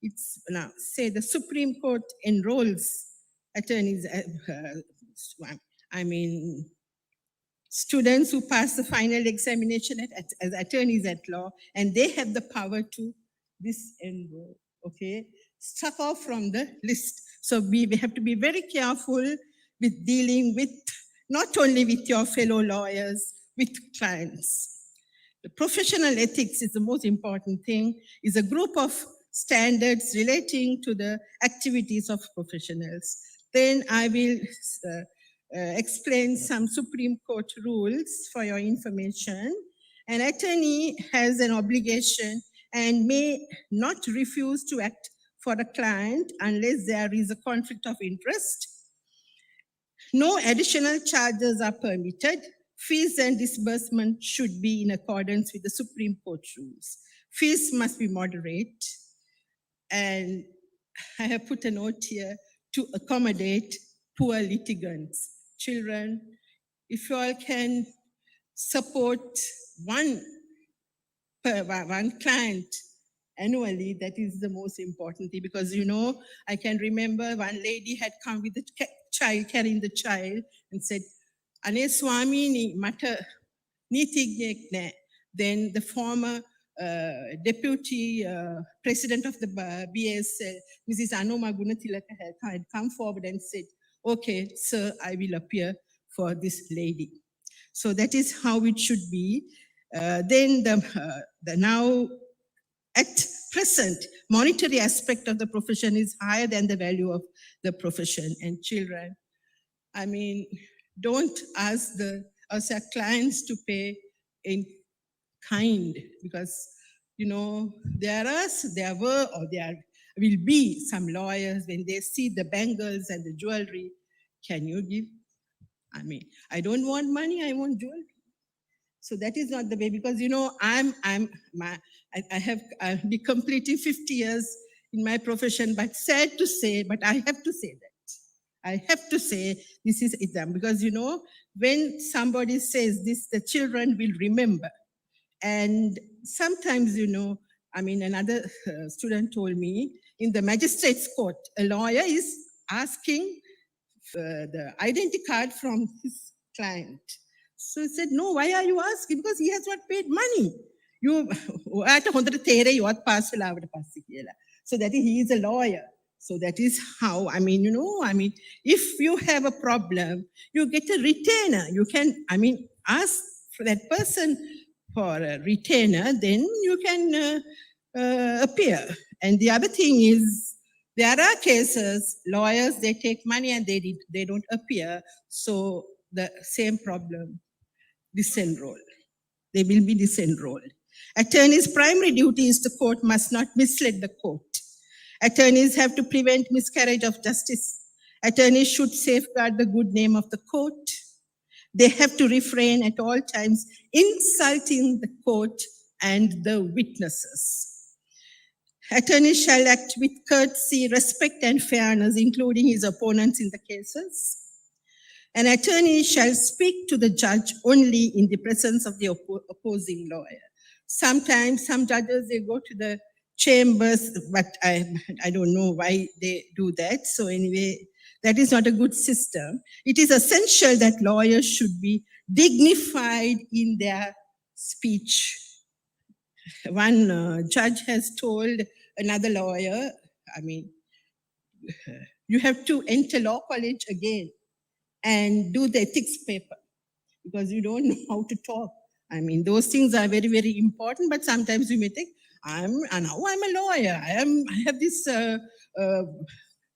it's now say the Supreme Court enrolls attorneys. Students who pass the final examination as attorneys at law, and they have the power to disenroll. Okay, struck off from the list. So we have to be very careful with dealing with not only with your fellow lawyers, with clients. The professional ethics is the most important thing, is a group of standards relating to the activities of professionals. Then I will explain some Supreme Court rules for your information. An attorney has an obligation and may not refuse to act for a client unless there is a conflict of interest. No additional charges are permitted. Fees and disbursement should be in accordance with the Supreme Court rules. Fees must be moderate. And I have put a note here to accommodate poor litigants. Children, if you all can support one client annually, that is the most important thing, because I can remember one lady had come with the child, carrying the child, and said, "Ane Swamini mata nitignek ne." Then the former deputy president of the BSL, Mrs. Anoma Gunatilaka, had come forward and said, "Okay, sir, I will appear for this lady." So that is how it should be. Then the now at present, monetary aspect of the profession is higher than the value of the profession. And children, don't ask our clients to pay in kind, because, there were, or there will be some lawyers when they see the bangles and the jewelry. Can you give? I mean, I don't want money, I want jewelry. So that is not the way, because I'll be completing 50 years in my profession, but sad to say, but I have to say that. I have to say this is exam, because when somebody says this, the children will remember. And sometimes, another student told me, in the magistrate's court, a lawyer is asking the identity card from his client. So he said, no, why are you asking? Because he has not paid money. So that he is a lawyer. So that is how, if you have a problem, you get a retainer. You can, ask for that person for a retainer, then you can appear. And the other thing is, there are cases, lawyers, they take money and they don't appear. So the same problem, disenroll. They will be disenrolled. Attorney's primary duty is the court must not mislead the court. Attorneys have to prevent miscarriage of justice. Attorneys should safeguard the good name of the court. They have to refrain at all times insulting the court and the witnesses. Attorneys shall act with courtesy, respect, and fairness, including his opponents in the cases. An attorney shall speak to the judge only in the presence of the opposing lawyer. Sometimes some judges, they go to the chambers, but I don't know why they do that. So anyway, that is not a good system. It is essential that lawyers should be dignified in their speech. One judge has told another lawyer, you have to enter law college again and do the ethics paper because you don't know how to talk. Those things are very, very important, but sometimes you may think, I'm a lawyer. I have this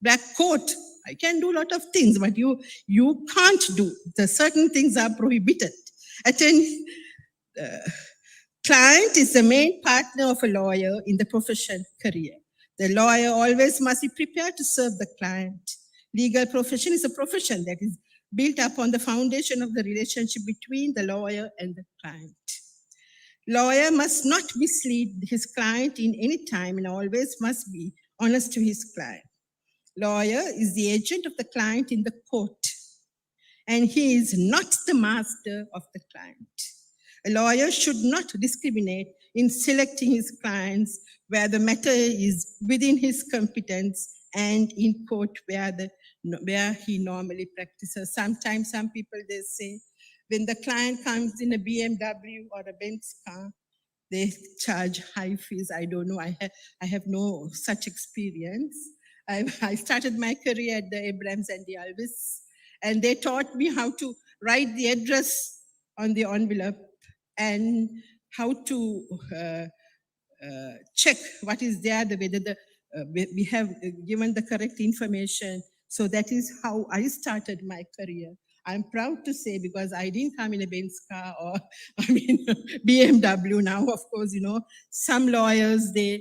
black coat. I can do a lot of things, but you can't do. The certain things are prohibited. Client is the main partner of a lawyer in the profession career. The lawyer always must be prepared to serve the client. Legal profession is a profession that is built upon the foundation of the relationship between the lawyer and the client. Lawyer must not mislead his client in any time and always must be honest to his client. Lawyer is the agent of the client in the court, and he is not the master of the client. A lawyer should not discriminate in selecting his clients where the matter is within his competence and in court where he normally practices. Sometimes some people, they say, when the client comes in a BMW or a Benz car, they charge high fees. I don't know. I have no such experience. I started my career at the Abrams and the Alvis, and they taught me how to write the address on the envelope and how to check what is there, whether we have given the correct information. So that is how I started my career. I'm proud to say, because I didn't come in a Benz car or BMW. Now, of course, some lawyers, they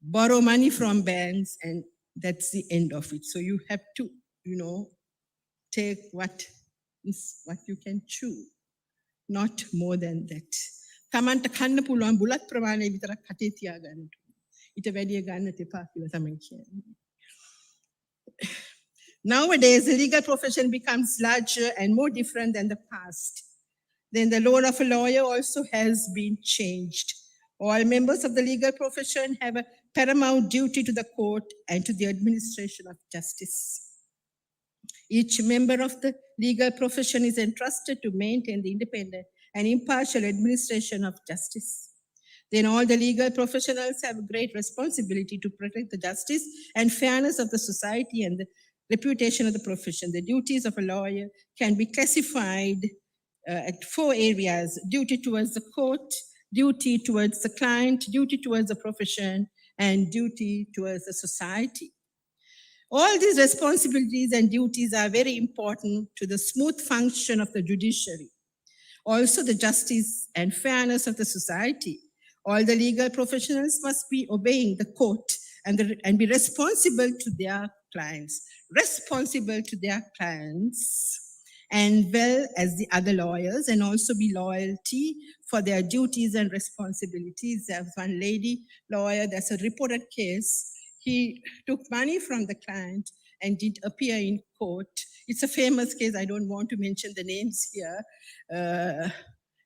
borrow money from banks and that's the end of it. So you have to, take what you can chew, not more than that. තමන්ට කන්න පුළුවන් බුලත් ප්‍රමාණය විතරක් කටේ තියාගන්න. ඊට වැඩිය ගන්නට එපා කියලා තමයි කියන්නේ. Nowadays, the legal profession becomes larger and more different than the past. Then the role of a lawyer also has been changed. All members of the legal profession have a paramount duty to the court and to the administration of justice. Each member of the legal profession is entrusted to maintain the independent and impartial administration of justice. Then all the legal professionals have a great responsibility to protect the justice and fairness of the society and the reputation of the profession. The duties of a lawyer can be classified at 4 areas: duty towards the court, duty towards the client, duty towards the profession, and duty towards the society. All these responsibilities and duties are very important to the smooth function of the judiciary. also the justice and fairness of the society. All the legal professionals must be obeying the court and be responsible to their clients, and well as the other lawyers, and also be loyalty for their duties and responsibilities. There's one lady lawyer, there's a reported case. He took money from the client and did appear in court. It's a famous case. I don't want to mention the names here.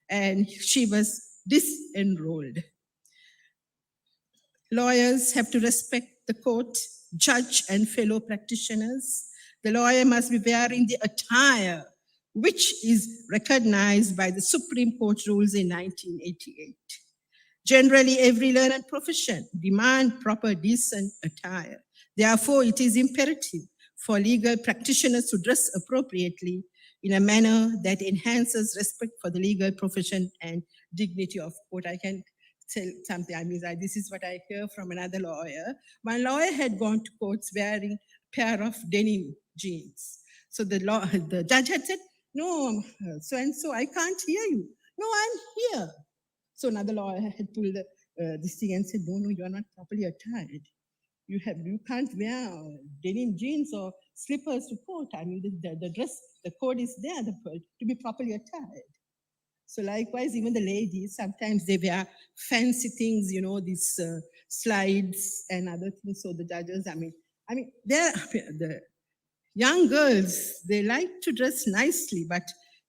And she was disenrolled. Lawyers have to respect the court, judge, and fellow practitioners. The lawyer must be wearing the attire which is recognized by the Supreme Court rules in 1988. Generally, every learned profession demand proper, decent attire. Therefore, it is imperative for legal practitioners to dress appropriately in a manner that enhances respect for the legal profession and dignity of court. I can tell something. I mean, this is what I hear from another lawyer. My lawyer had gone to courts wearing a pair of denim jeans. So the judge had said, "No, so-and-so, I can't hear you." "No, I'm here." So another lawyer had pulled this thing and said, "No, you're not properly attired. You can't wear denim jeans or slippers to court. I mean, the dress, the code is there to be properly attired." So likewise, even the ladies, sometimes they wear fancy things, these slides and other things. So the judges, the young girls, they like to dress nicely, but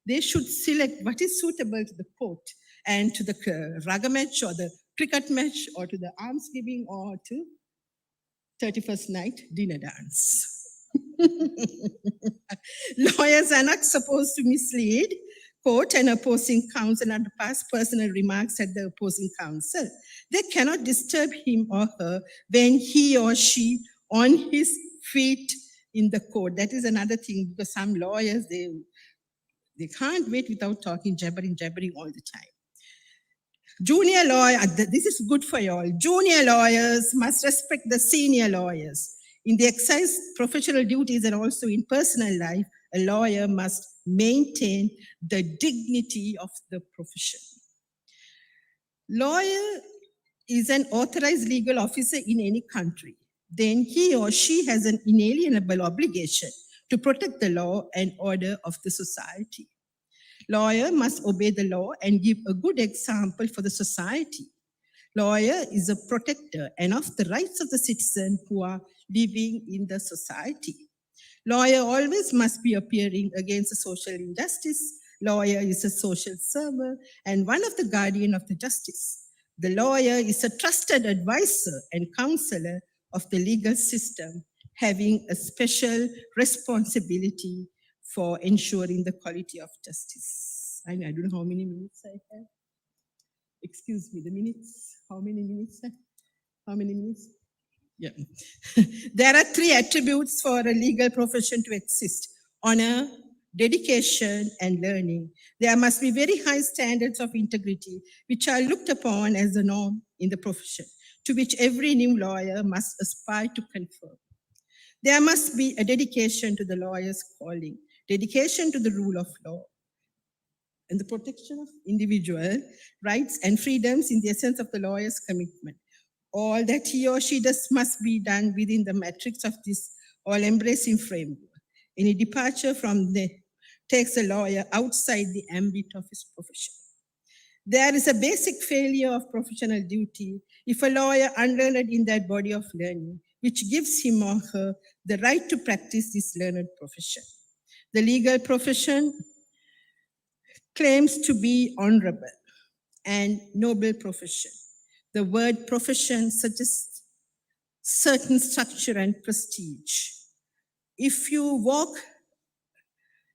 they should select what is suitable to the court and to the rugger match or the cricket match or to the almsgiving or to 31st night dinner dance. Lawyers are not supposed to mislead court and opposing counsel and pass personal remarks at the opposing counsel. They cannot disturb him or her when he or she on his feet in the court. That is another thing, because some lawyers, they can't wait without talking, jabbering all the time. Junior lawyer, this is good for you all. Junior lawyers must respect the senior lawyers. In the exercise professional duties and also in personal life, a lawyer must maintain the dignity of the profession. Lawyer is an authorized legal officer in any country. Then he or she has an inalienable obligation to protect the law and order of the society. Lawyer must obey the law and give a good example for the society. Lawyer is a protector and of the rights of the citizen who are living in the society. Lawyer always must be appearing against the social injustice. Lawyer is a social server and one of the guardian of the justice. The lawyer is a trusted advisor and counselor of the legal system, having a special responsibility for ensuring the quality of justice. I don't know how many minutes I have. Excuse me, the minutes. How many minutes? How many minutes? Yeah. There are 3 attributes for a legal profession to exist: honor, dedication, and learning. There must be very high standards of integrity, which are looked upon as the norm in the profession, to which every new lawyer must aspire to conform. There must be a dedication to the lawyer's calling, dedication to the rule of law, and the protection of individual rights and freedoms in the essence of the lawyer's commitment. All that he or she does must be done within the matrix of this all-embracing framework. Any departure from the takes a lawyer outside the ambit of his profession. There is a basic failure of professional duty if a lawyer unlearned in that body of learning, which gives him or her the right to practice this learned profession. The legal profession claims to be honorable and noble profession. The word profession suggests certain structure and prestige. If you walk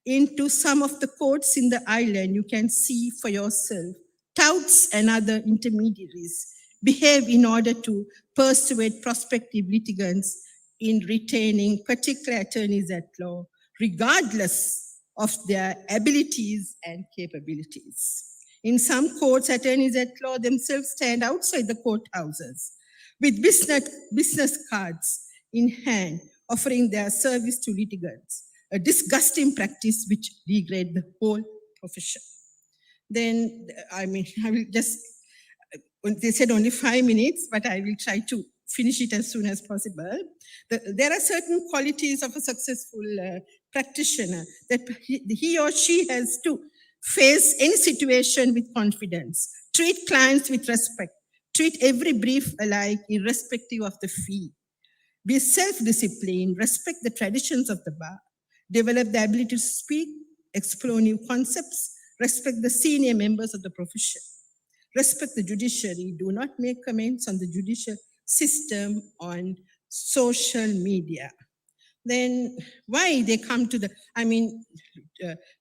into some of the courts in the island, you can see for yourself touts and other intermediaries behave in order to persuade prospective litigants in retaining particular attorneys at law, regardless of their abilities and capabilities. In some courts, attorneys at law themselves stand outside the courthouses with business cards in hand, offering their service to litigants, a disgusting practice which degrades the whole profession. Then, I mean, I will just, they said only 5 minutes, but I will try to finish it as soon as possible. There are certain qualities of a successful practitioner that he or she has to face any situation with confidence, treat clients with respect, treat every brief alike irrespective of the fee, be self-disciplined, respect the traditions of the bar, develop the ability to speak, explore new concepts, respect the senior members of the profession, respect the judiciary, do not make comments on the judicial system on social media. Then why they come to the,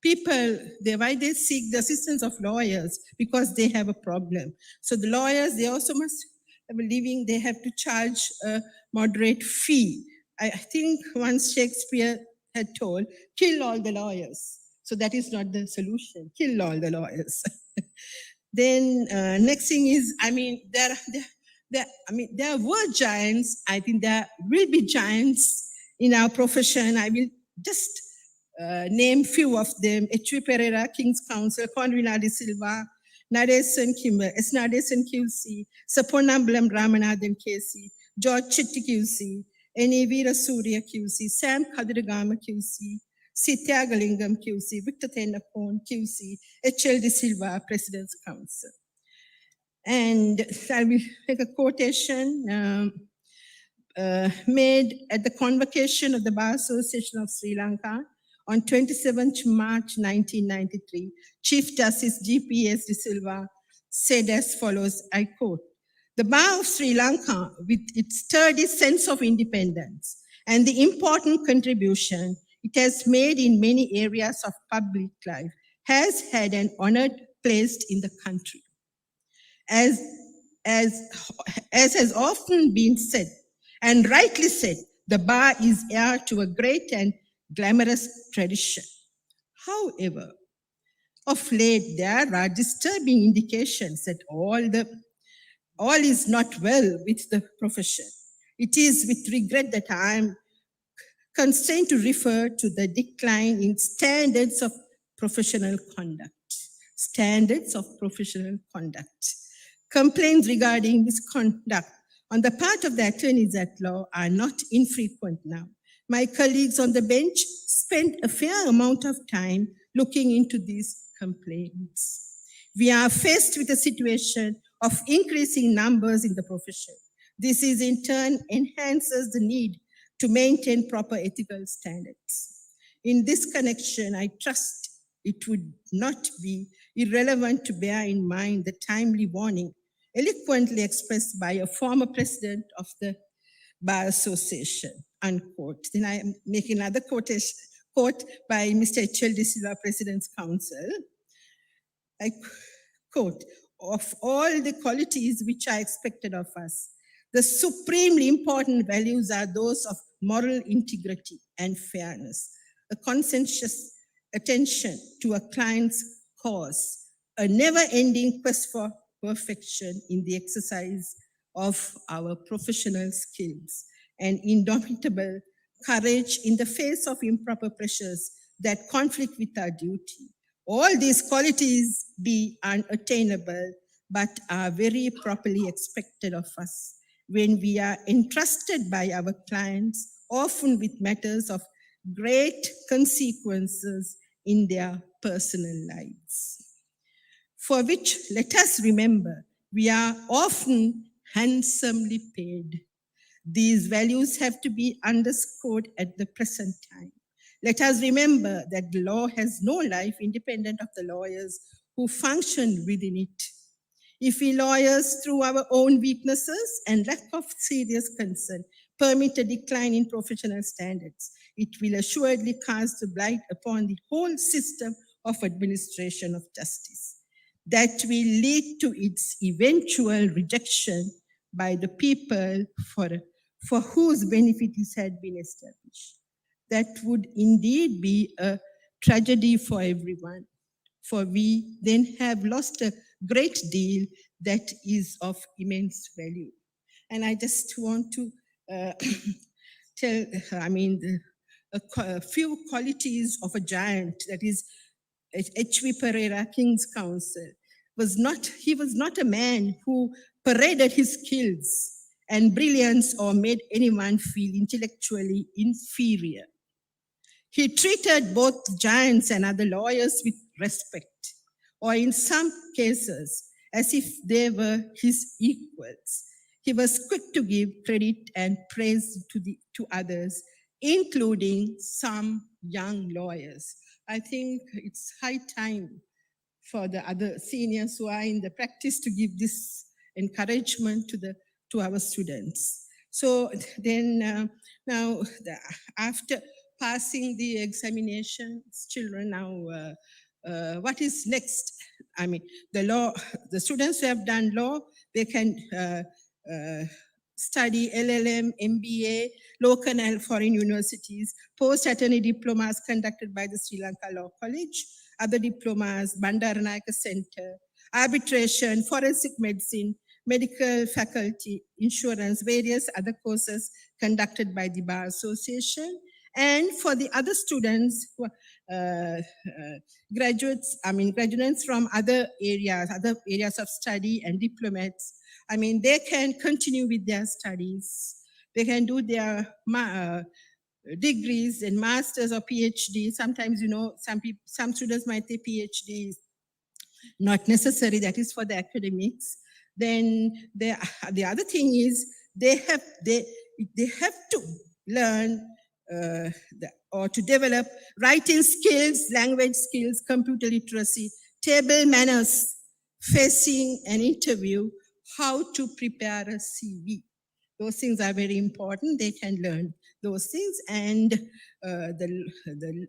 people, why they seek the assistance of lawyers? Because they have a problem. So the lawyers, they also must have a living, they have to charge a moderate fee. I think once Shakespeare had told, kill all the lawyers. So that is not the solution, kill all the lawyers. Then next thing is, there were giants. I think there will be giants in our profession. I will just name few of them: H.V. Pereira, King's Counsel, Convina de Silva, Nadesan Kimber, S. Nadesan QC, Saponambulam Ramanathan KC, George Chitti QC, N.E. Veera Surya QC, Sam Kadiragama QC, Sityagalingam QC, Victor Thenapon QC, H.L. De Silva, President's Council. And I will make a quotation made at the convocation of the Bar Association of Sri Lanka on 27th March 1993. Chief Justice G.P.S. De Silva said as follows, I quote, "The Bar of Sri Lanka, with its sturdy sense of independence and the important contribution it has made in many areas of public life, has had an honored place in the country. As has often been said, and rightly said, the bar is heir to a great and glamorous tradition. However, of late, there are disturbing indications that all is not well with the profession. It is with regret that I am constrained to refer to the decline in standards of professional conduct. Standards of professional conduct. Complaints regarding misconduct on the part of the attorneys at law are not infrequent now. My colleagues on the bench spent a fair amount of time looking into these complaints. We are faced with a situation of increasing numbers in the profession. This is in turn enhances the need to maintain proper ethical standards. In this connection, I trust it would not be irrelevant to bear in mind the timely warning eloquently expressed by a former president of the Bar Association, unquote. Then I am making another quote by Mr. H.L. De Silva, President's Counsel. I quote, "Of all the qualities which are expected of us, the supremely important values are those of moral integrity and fairness, a conscientious attention to a client's cause, a never-ending quest for perfection in the exercise of our professional skills, and indomitable courage in the face of improper pressures that conflict with our duty. All these qualities be unattainable, but are very properly expected of us when we are entrusted by our clients, often with matters of great consequences in their personal lives. For which, let us remember, we are often handsomely paid. These values have to be underscored at the present time. Let us remember that the law has no life independent of the lawyers who function within it. If we lawyers, through our own weaknesses and lack of serious concern, permit a decline in professional standards, it will assuredly cast a blight upon the whole system of administration of justice. That will lead to its eventual rejection by the people for whose benefit it had been established. That would indeed be a tragedy for everyone, for we then have lost a great deal that is of immense value. And I just want to tell, a few qualities of a giant, that is H.V. Pereira, King's Counsel, he was not a man who paraded his skills and brilliance or made anyone feel intellectually inferior. He treated both giants and other lawyers with respect, or in some cases, as if they were his equals. He was quick to give credit and praise to others, including some young lawyers. I think it's high time for the other seniors who are in the practice to give this encouragement to our students. So then after passing the examinations, children now, what is next? I mean, the students who have done law, they can study LLM, MBA, local and foreign universities, post-attorney diplomas conducted by the Sri Lanka Law College, other diplomas, Bandaranayake Center, arbitration, forensic medicine, medical faculty, insurance, various other courses conducted by the Bar Association. And for the other students, graduates from other areas of study and diplomats, I mean, they can continue with their studies. They can do their degrees and masters or PhD. Sometimes, some students might say PhD is not necessary, that is for the academics. Then the other thing is they have to learn or to develop writing skills, language skills, computer literacy, table manners, facing an interview, how to prepare a CV. Those things are very important. They can learn those things. And the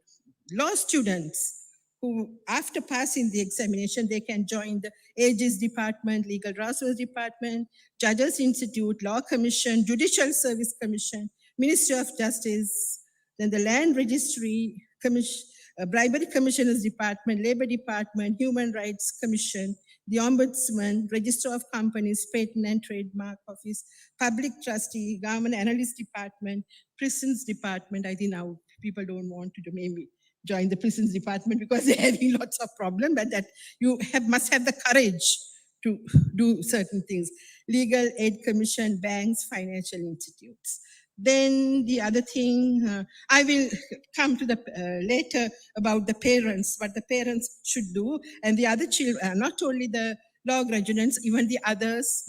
law students who, after passing the examination, they can join the Aegis Department, Legal Resource Department, Judges Institute, Law Commission, Judicial Service Commission, Ministry of Justice, then the Land Registry Commission, Bribery Commissioners Department, Labor Department, Human Rights Commission, the Ombudsman, Register of Companies, Patent and Trademark Office, Public Trustee, Government Analyst Department, Prisons Department. I think now people don't want to maybe join the Prisons Department because they're having lots of problems, but that you must have the courage to do certain things. Legal Aid Commission, banks, financial institutes. Then the other thing, I will come to the later about the parents, what the parents should do, and the other children, not only the law graduates, even the others,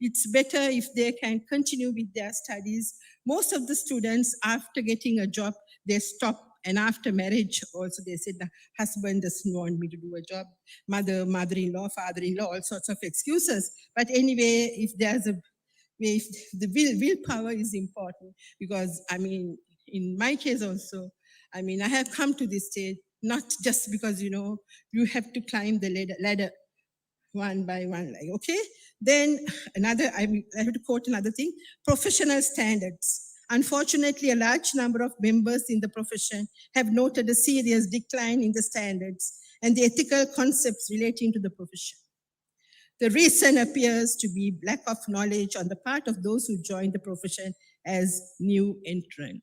it's better if they can continue with their studies. Most of the students, after getting a job, they stop. And after marriage, also they said the husband doesn't want me to do a job, mother-in-law, father-in-law, all sorts of excuses. But anyway, if there's if the willpower is important, because I mean, in my case also, I mean, I have come to this stage, not just because, you have to climb the ladder one by one, like, okay? Then I have to quote another thing, professional standards. Unfortunately, a large number of members in the profession have noted a serious decline in the standards and the ethical concepts relating to the profession. The reason appears to be lack of knowledge on the part of those who join the profession as new entrants.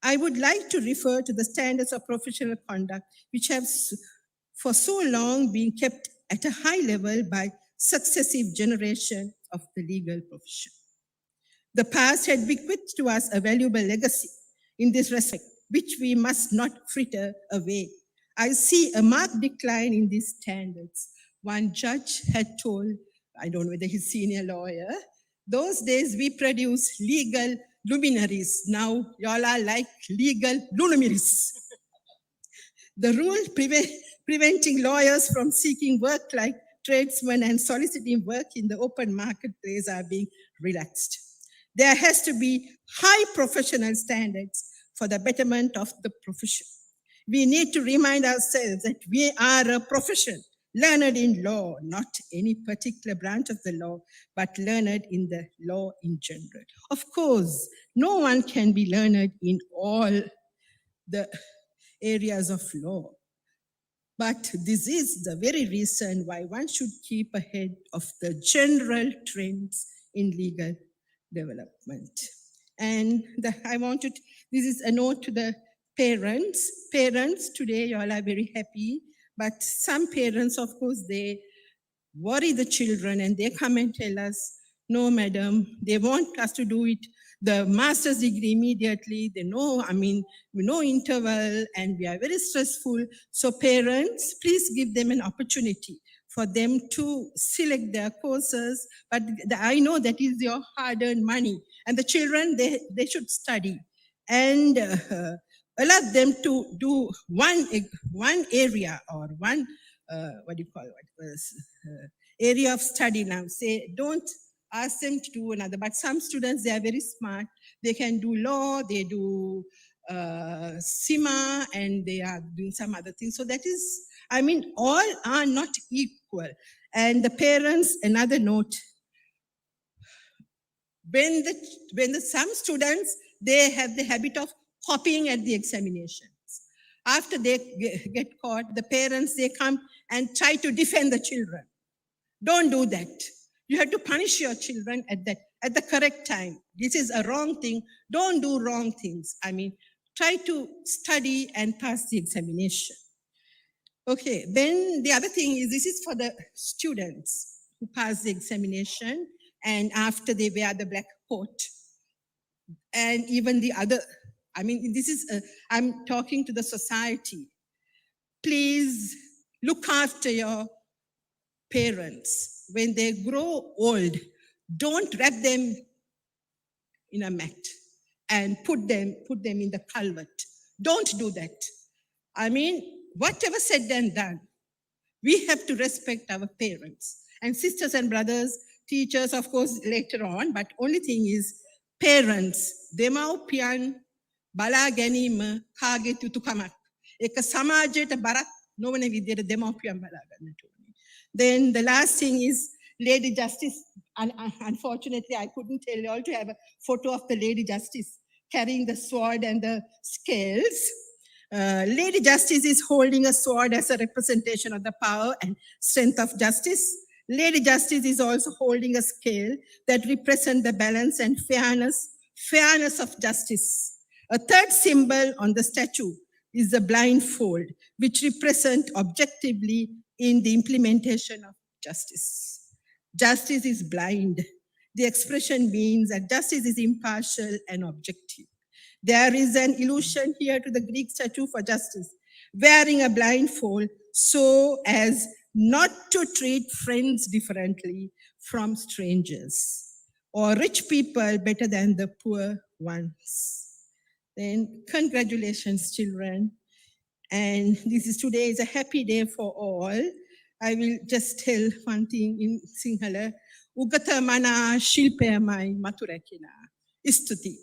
I would like to refer to the standards of professional conduct, which have for so long been kept at a high level by successive generations of the legal profession. The past had bequeathed to us a valuable legacy in this respect, which we must not fritter away. I see a marked decline in these standards. One judge had told, I don't know whether he's senior lawyer, those days we produce legal luminaries. Now y'all are like legal luminaries. The rule preventing lawyers from seeking work like tradesmen and soliciting work in the open marketplace are being relaxed. There has to be high professional standards for the betterment of the profession. We need to remind ourselves that we are a profession, learned in law, not any particular branch of the law, but learned in the law in general. Of course, no one can be learned in all the areas of law. But this is the very reason why one should keep ahead of the general trends in legal development. And this is a note to the Parents, today you all are very happy, but some parents, of course, they worry the children and they come and tell us, no, madam, they want us to do it, the master's degree immediately. They know, no interval, and we are very stressful. So parents, please give them an opportunity for them to select their courses. But I know that is your hard-earned money. And the children, they should study. And allow them to do one area or one, area of study now. Say, don't ask them to do another. But some students, they are very smart. They can do law, they do SIMA, and they are doing some other things. So that is, all are not equal. And the parents, another note, when some students, they have the habit of copying at the examinations. After they get caught, the parents, they come and try to defend the children. Don't do that. You have to punish your children at the correct time. This is a wrong thing. Don't do wrong things. Try to study and pass the examination. Okay, then the other thing is, this is for the students who pass the examination and after they wear the black coat. And even the other, I'm talking to the society. Please look after your parents. When they grow old, don't wrap them in a mat and put them in the culvert. Don't do that. Whatever said and done, we have to respect our parents and sisters and brothers, teachers, of course, later on. But only thing is, parents, demaupiyan bala ganima kage tutukamak. Eka samajeta barak novana videra demaupiyan bala ganatu. Then the last thing is Lady Justice. Unfortunately, I couldn't tell you all to have a photo of the Lady Justice carrying the sword and the scales. Lady Justice is holding a sword as a representation of the power and strength of justice. Lady Justice is also holding a scale that represents the balance and fairness of justice. A third symbol on the statue is the blindfold, which represents objectively in the implementation of justice. Justice is blind. The expression means that justice is impartial and objective. There is an illusion here to the Greek statue for justice, wearing a blindfold so as not to treat friends differently from strangers, or rich people better than the poor ones. Then congratulations, children. And today is a happy day for all. I will just tell one thing in Sinhala. Ugata mana shilpe mai maturakina. Istuti.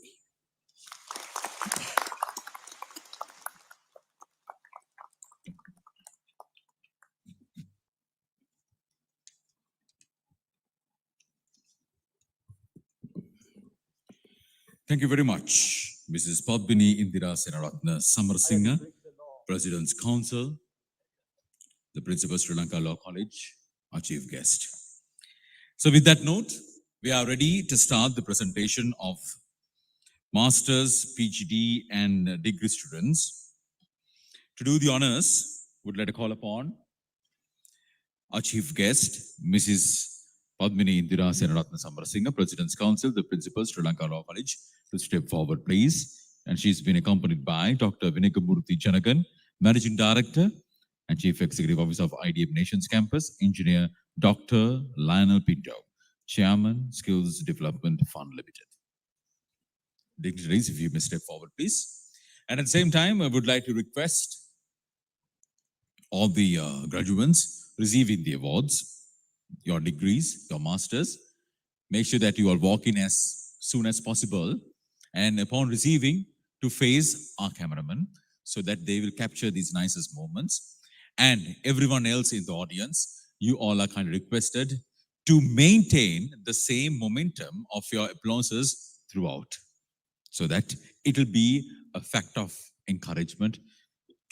Thank you very much, Mrs. Padmini Indira Senaratna Samarasinghe, President's Council, the Principal Sri Lanka Law College, our chief guest. So with that note, we are ready to start the presentation of Masters, PhD and degree students. To do the honors, would like to call upon our chief guest, Mrs. Padmini Indira Senaratna Samarasinghe, President's Council, the Principal Sri Lanka Law College, to step forward, please. And she's been accompanied by Dr. Vinakamurthy Janagan, Managing Director and Chief Executive Officer of IDM Nations Campus, Engineer Dr. Lionel Pinto, Chairman, Skills Development Fund Limited. Dignitaries, if you may step forward, please. And at the same time, I would like to request all the graduates receiving the awards, your degrees, your masters, make sure that you all walk in as soon as possible, and upon receiving, to face our cameraman so that they will capture these nicest moments. And everyone else in the audience, you all are kind of requested to maintain the same momentum of your applauses throughout, so that it will be a fact of encouragement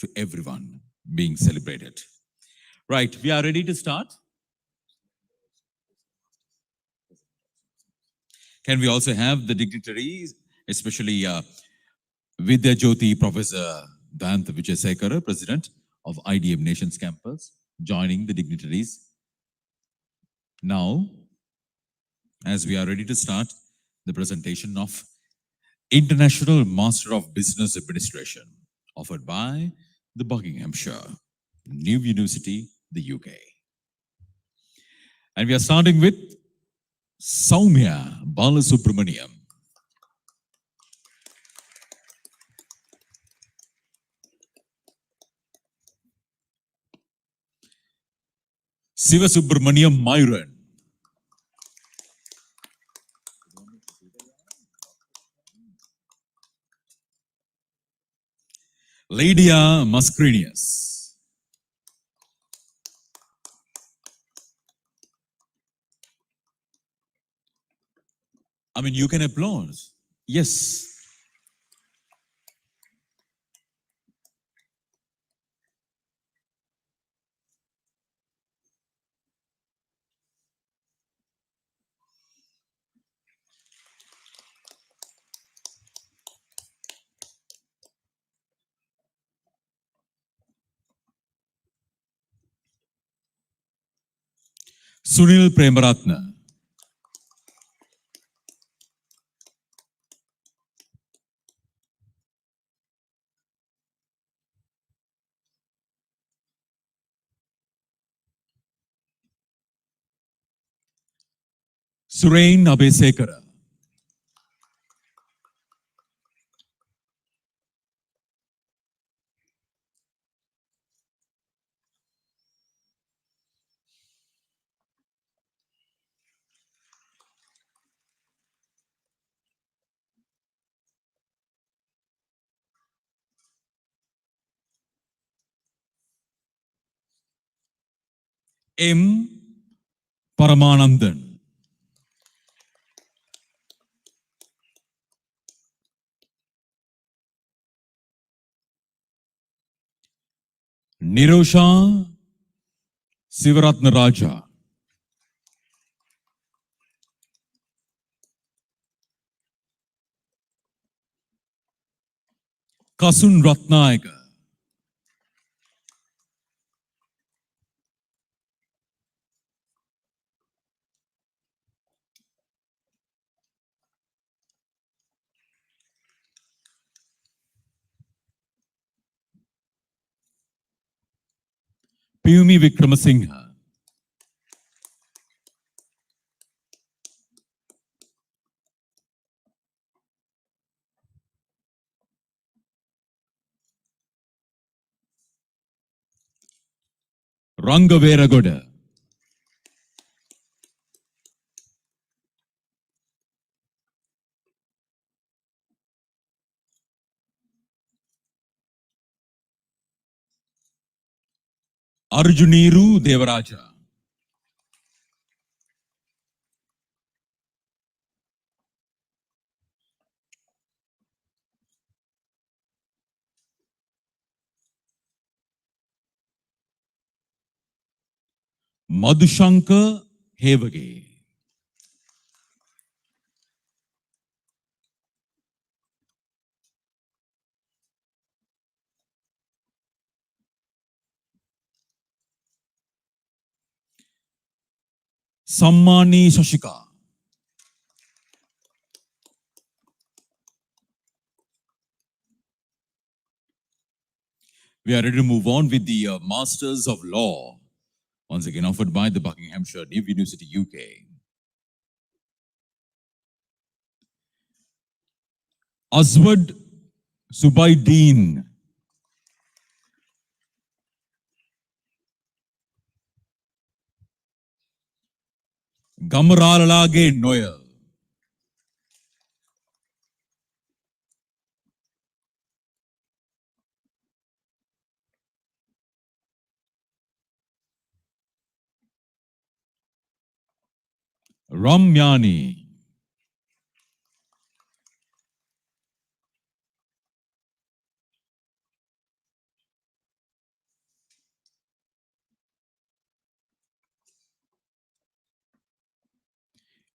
to everyone being celebrated. Right, we are ready to start. Can we also have the dignitaries, especially Vidya Jyoti Professor Dayantha Vijayasekara, President of IDM Nations Campus, joining the dignitaries. Now, as we are ready to start the presentation of International Master of Business Administration, offered by the Buckinghamshire New University, the UK. And we are starting with Soumya Balasubramaniam. Sivasubramaniam Myron. Lydia Mascrinius. I mean, you can applaud. Yes. Sunil Premaratna. Surain Abesekara. M. Paramanandan. Nirosha Sivaratna Raja. Kasun Ratnayaka. Piyumi Vikramasinghe. Rangaveragoda. Arjuniru Devaraja. Madhushankar Hevage. Sammani Shashika. We are ready to move on with the Masters of Law, once again offered by the Buckinghamshire New University, UK. Aswad Subaideen. Gamaralage Noel. Ramyani.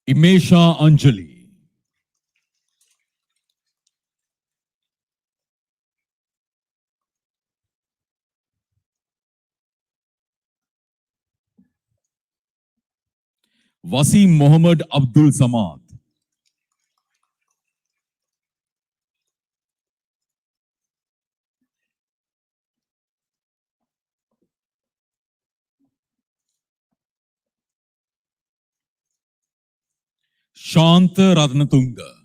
Imesha Anjali. Wasim Mohammed Abdul Samad. Shanta Ratnatunga.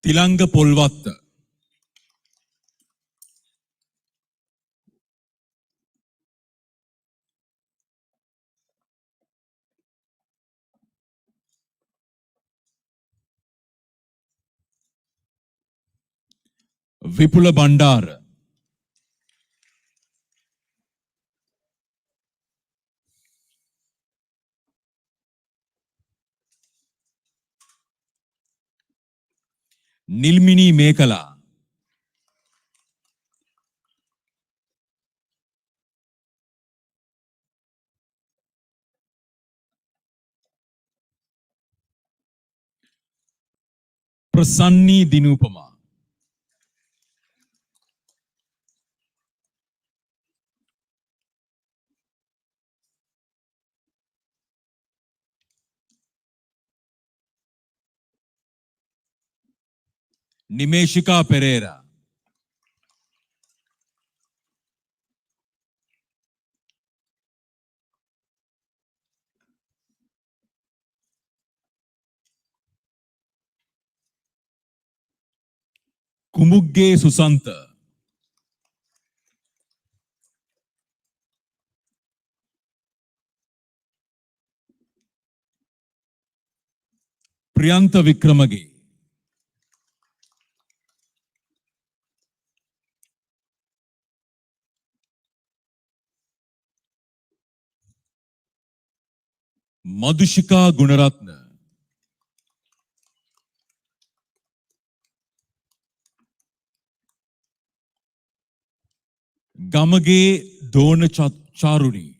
Tilanga Polwatta. Vipula Bandara. Nilmini Mekala. Prasanni Dinupama. Nimeshika Pereira. Kumugge Susanta. Priyanta Vikramage. Madhushika Gunaratna. Gamage Dona Charuni.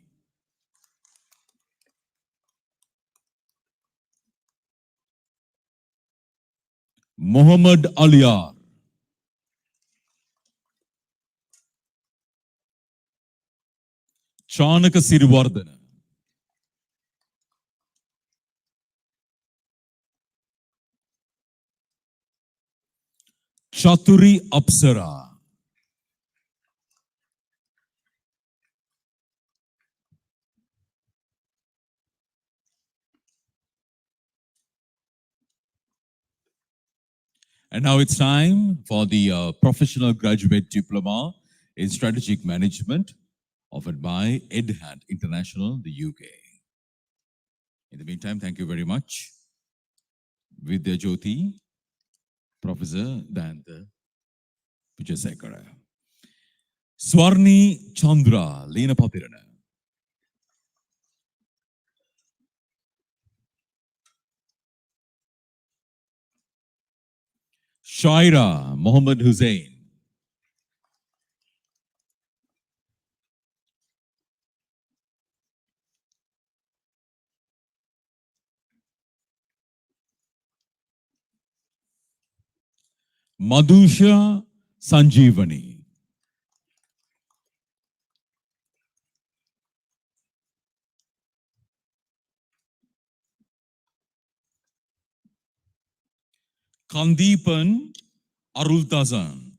Muhammad Aliyar. Chanaka Sirivardhana. Chaturi Apsara. And now it's time for the Professional Graduate Diploma in Strategic Management offered by EdHat International, the UK. In the meantime, thank you very much. Vidya Jyoti, Professor Dayanta Vijayasekara. Swarni Chandra Lena Patirana. Shaira Mohammed Hussain. Madhusha Sanjeevani. Kandipan Arultazan.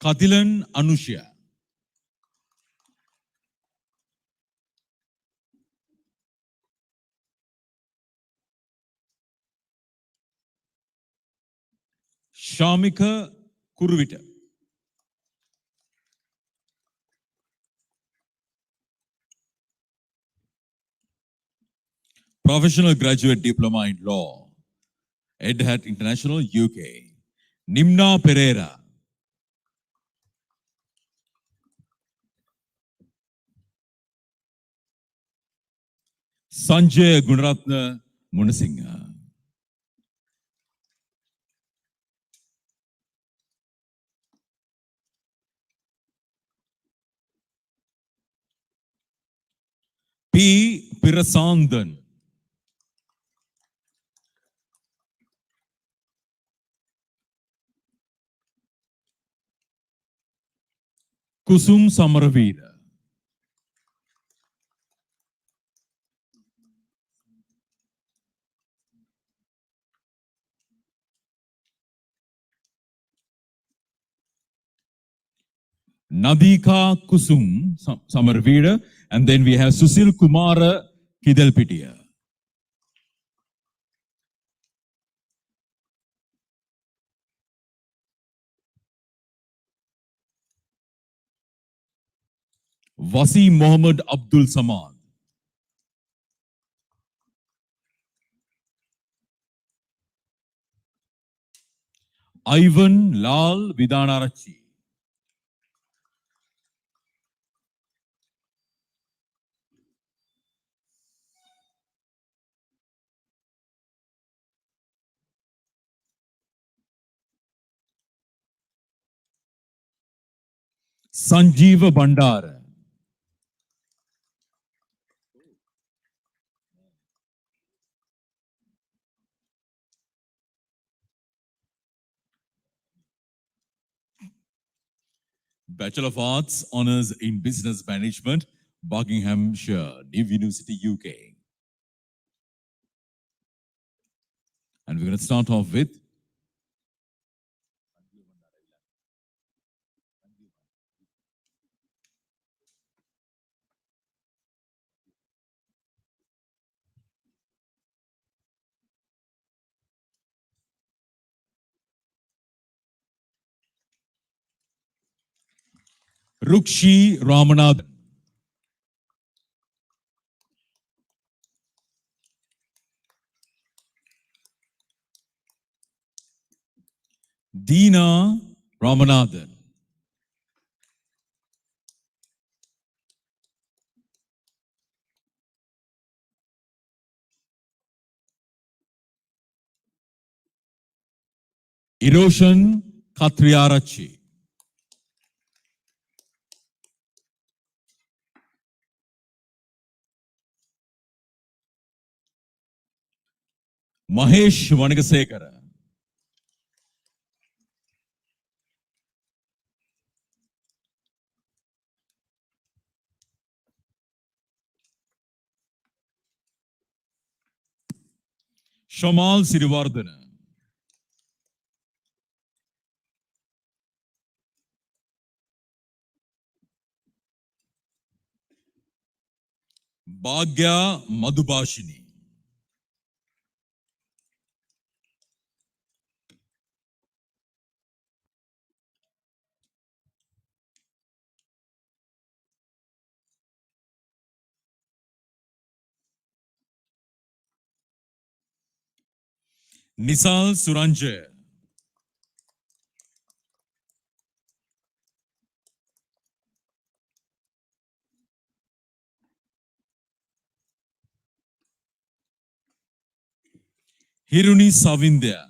Katilan Anushya. Shamika Kurvita. Professional Graduate Diploma in Law, EdHat International, UK. Nimna Pereira. Sanjay Gunaratna Munasingha. P. Pirasandan. Kusum Samaravira. Nadika Kusum Samarvira, and then we have Susil Kumara Kidalpitia. Wasi Mohammed Abdul Samad. Ivan Lal Vidanarachi. Sanjeeva Bandara. Bachelor of Arts, Honours in Business Management, Buckinghamshire, New University, UK. And we're going to start off with Rukshi Ramanathan. Deena Ramanathan. Eroshan Katriarachi. Mahesh Vanagasekara. Shamal Sirivardhana. Bhagya Madhubashini. Nisal Suranjay. Hiruni Savindya.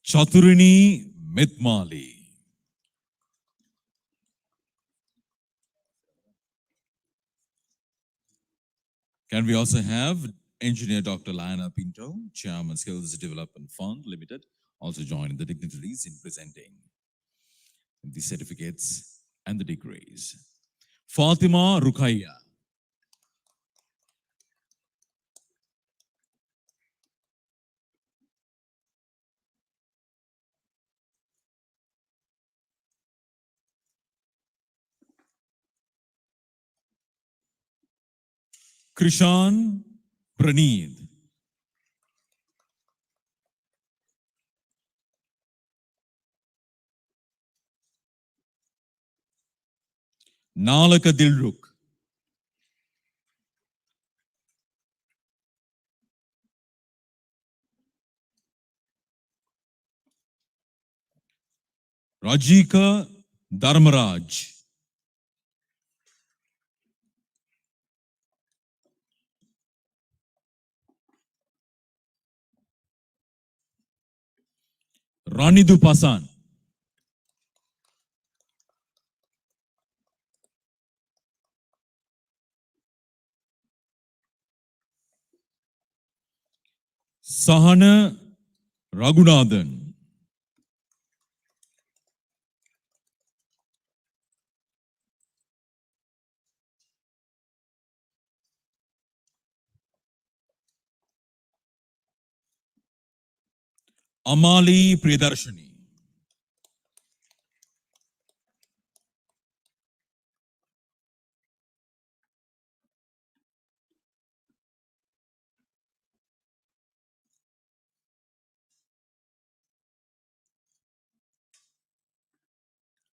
Chaturini Mitmali. Can we also have Engineer Dr. Lana Pinto, Chairman Skills Development Fund Limited, also joining the dignitaries in presenting the certificates and the degrees. Fatima Rukhaya. Krishan Praneed. Nalaka Dilruk. Rajika Dharmaraj. Ranidu Pasan. Sahana Raghunathan. Amali Priyadarshini.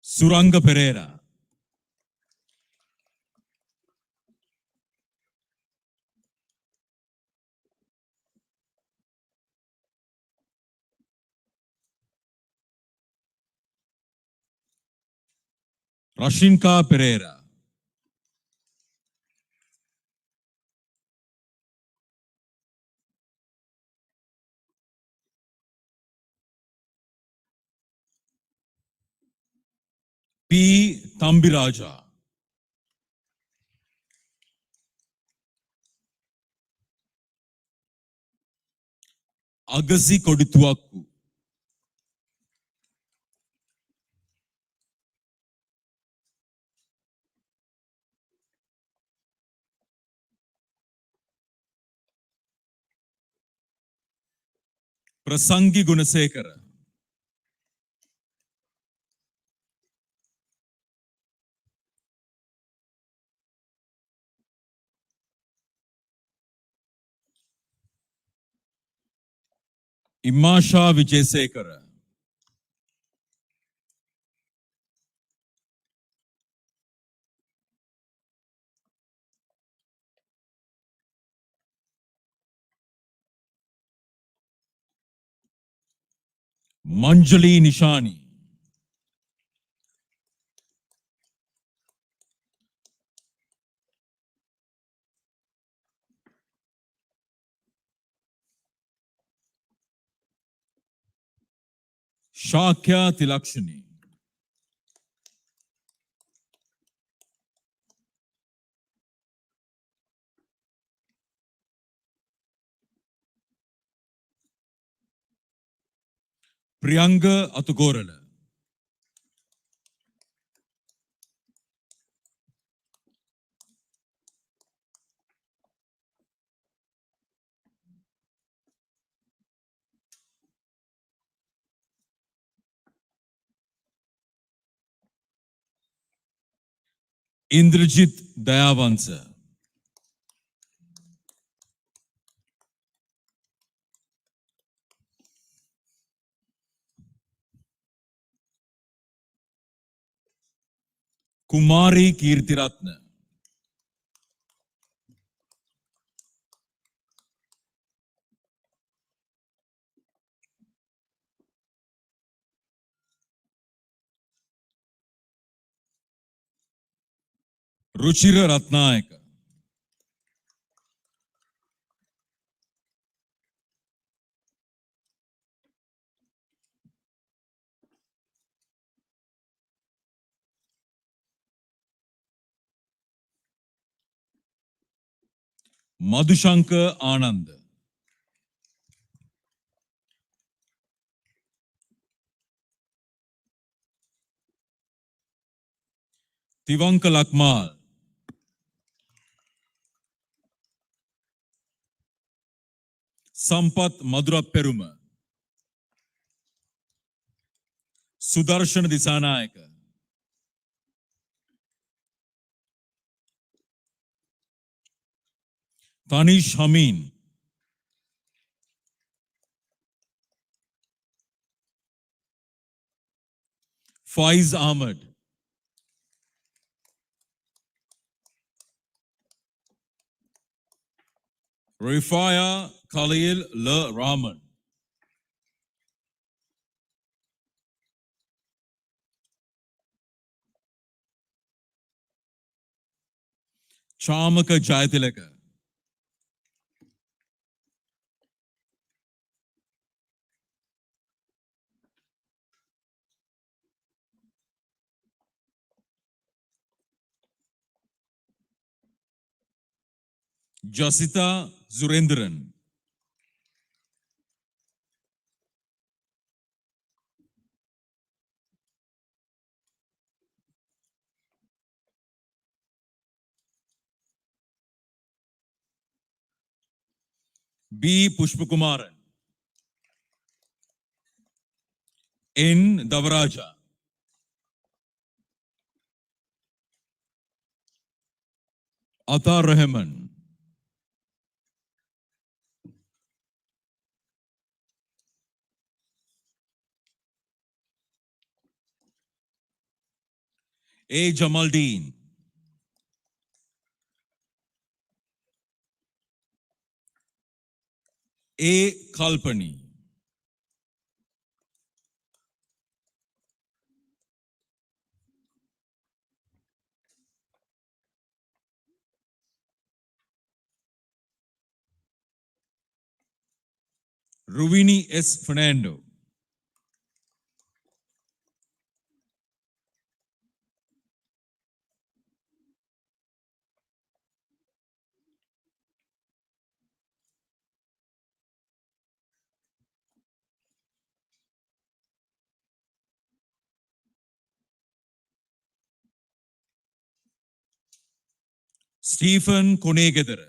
Suranga Pereira. Rashinka Pereira. P. Thambiraja. Agasi Kodituaku. Prasangi Gunasekara. Imasha Vijayasekara. Manjali Nishani. Shakya Tilakshini. Priyanka Atugorala. Indrajit Dayavansa. Kumari Kirtiratna. Ruchira Ratnayaka. Madhushankar Anand. Tivanka Lakmal. Sampath Madhura Peruma. Sudarshan Disanayaka. Tanish Hameen. Faiz Ahmed. Rifaya Khalil Le Rahman. Chamaka Jayatilaka. Jasita Zurendran. B. Pushpakumaran. N. Davaraja. Atar Rahman. A. Jamaldeen. A. Kalpani. Ruvini S. Fernando. Stephen Konegedara.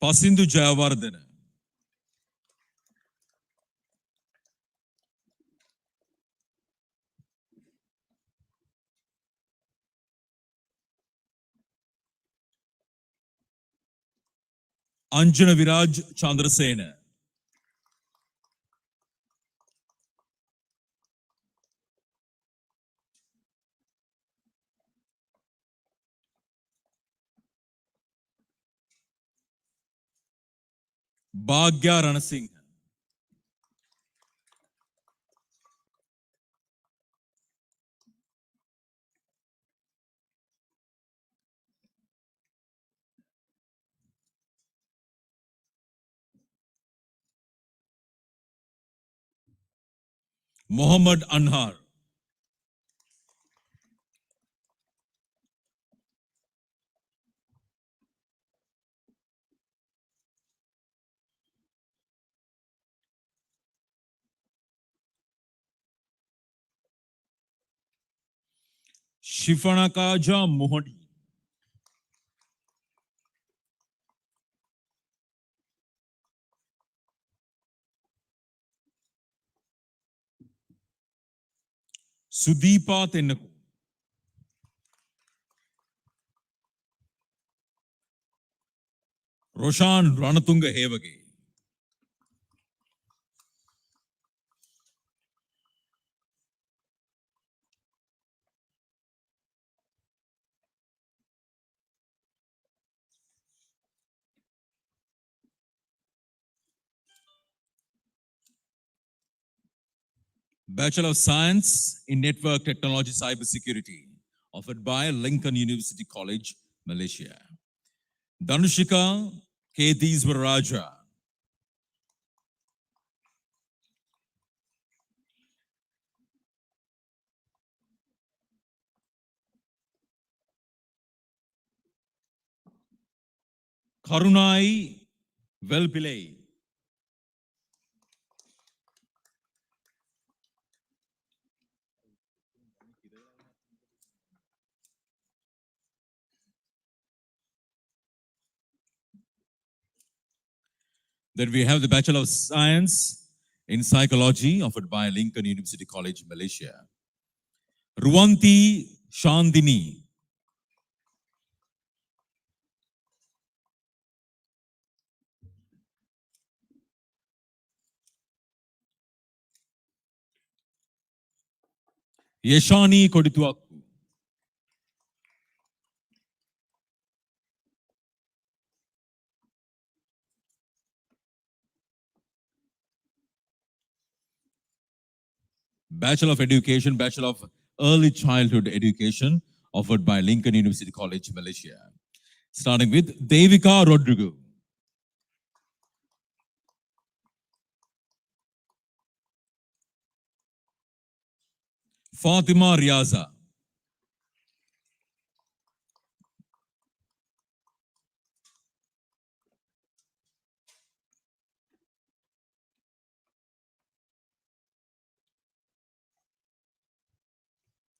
Pasindu Jayawardena. Anjana Viraj Chandrasena. Bhagya Ranasinghe. Muhammad Anhar. Shifanakaja Mohodi. Sudeepa Tennaku. Roshan Ranatunga Hevage. Bachelor of Science in Network Technology Cybersecurity, offered by Lincoln University College, Malaysia. Dhanushika Kediswaraja. Karunai Velpillai. Then we have the Bachelor of Science in Psychology, offered by Lincoln University College, Malaysia. Ruwanti Shandini. Yeshani Kodituaku. Bachelor of Education, Bachelor of Early Childhood Education, offered by Lincoln University College, Malaysia. Starting with Devika Rodrigo. Fatima Riaza.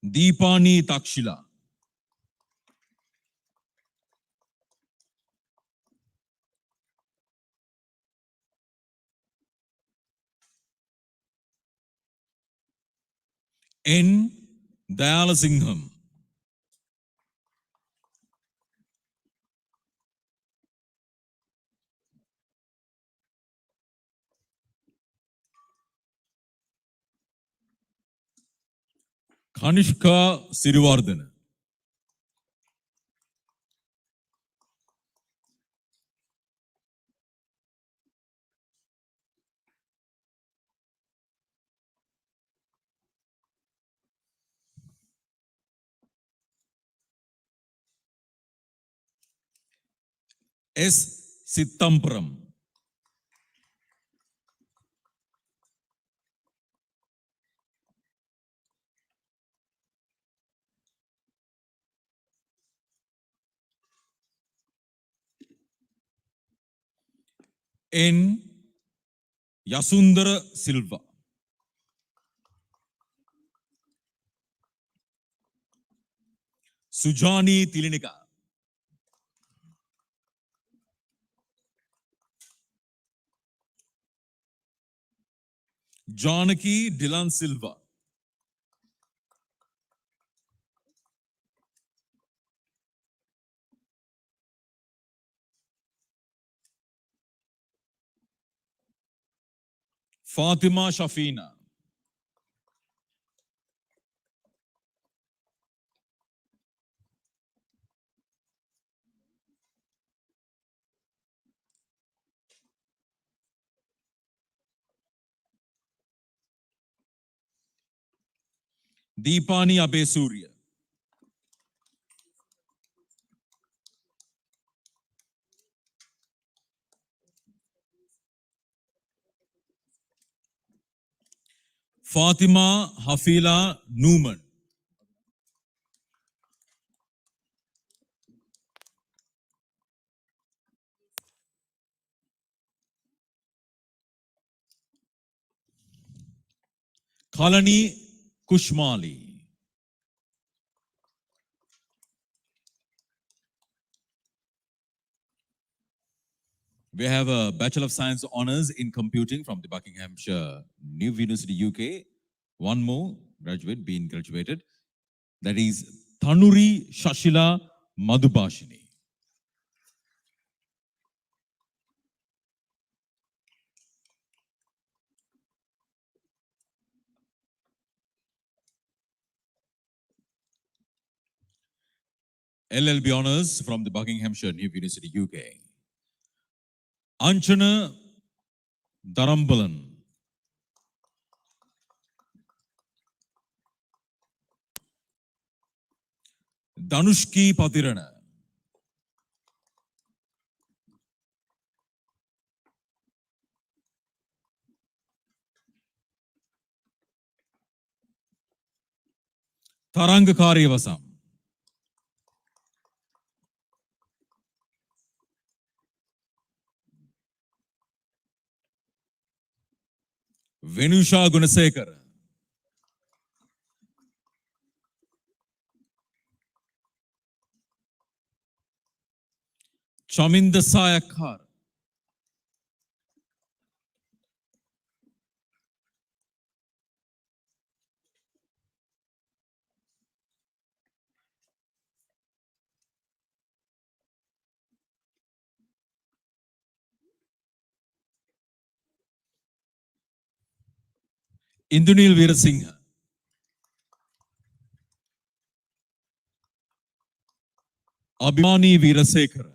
Deepani Takshila. N. Dayalasingham. Kanishka Sirivardhana. S. Sittampuram. N. Yasundara Silva. Sujani Tilinika. Janaki Dylan Silva. Fatima Shafina. Deepani Abesurya. Fatima Hafila Newman. Kalani Kushmali. We have a Bachelor of Science Honours in Computing from the Buckinghamshire New University, UK. One more graduate being graduated. That is Thanuri Shashila Madhubashini. LLB Honours from the Buckinghamshire New University, UK. Anchana Dharambalan. Dhanushki Patirana. Tarang Karyavasam. Venusha Gunasekar. Chaminda Sayakar. Indunil Veerasinghe. Abhimani Veerasekar.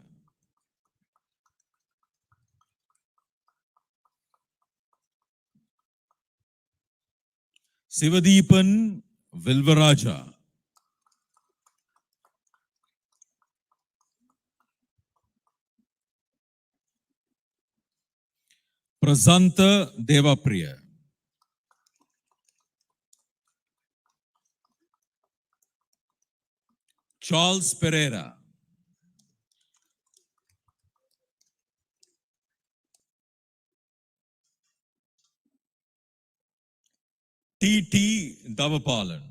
Sivadeepan Vilvaraja. Prasanta Devapriya. Charles Pereira. T.T. Davapalan.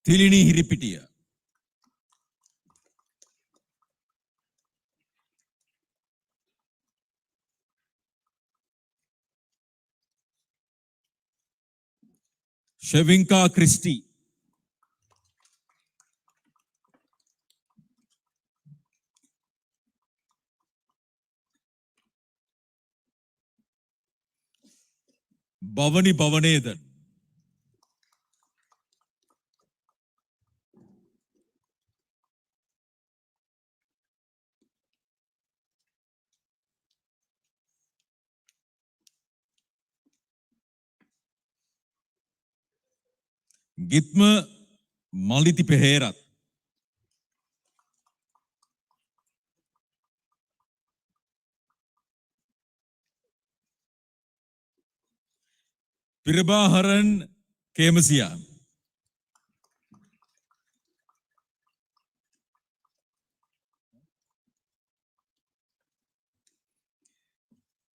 Tilini Hiripitia. Shevinka Christie. Bhavani Bhavanethan. Gitma Maliti Peherat. Pirabaharan Kemasia.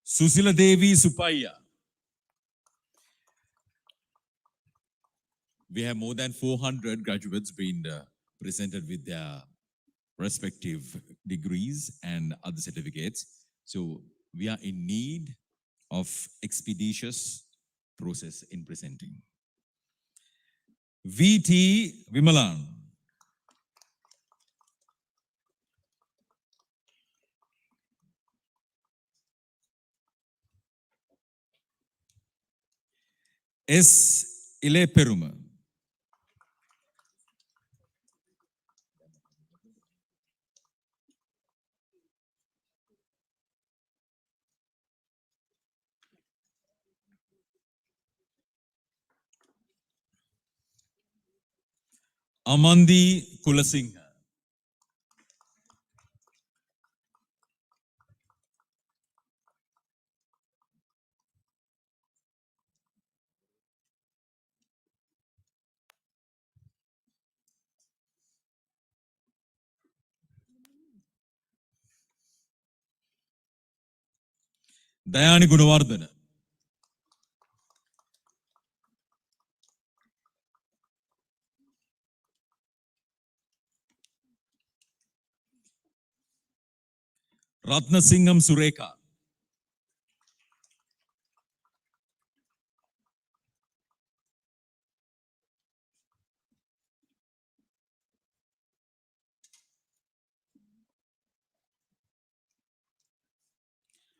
Susila Devi Supaya. We have more than 400 graduates being presented with their respective degrees and other certificates. So we are in need of expeditious process in presenting. V.T. Vimalan. S. Ile Peruma. Amandi Kulasinghe. Dayani Gunawardana. Ratna Singham Sureka.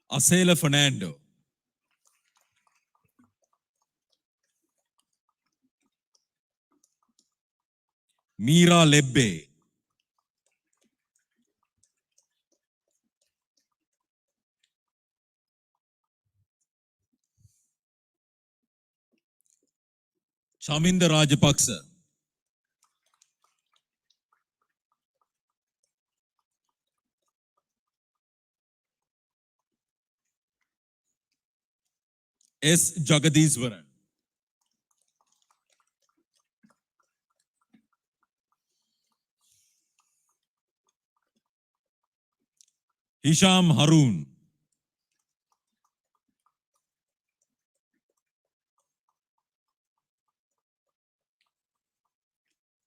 Asela Fernando. Meera Lebbe. Chaminda Rajapaksa. S. Jagadiswaran. Hisham Harun.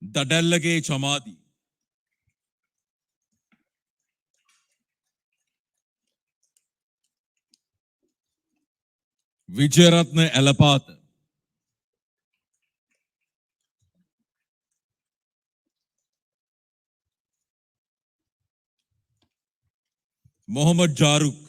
Dadallage Chamadi. Vijayaratna Elapatha. Mohammad Jaruk.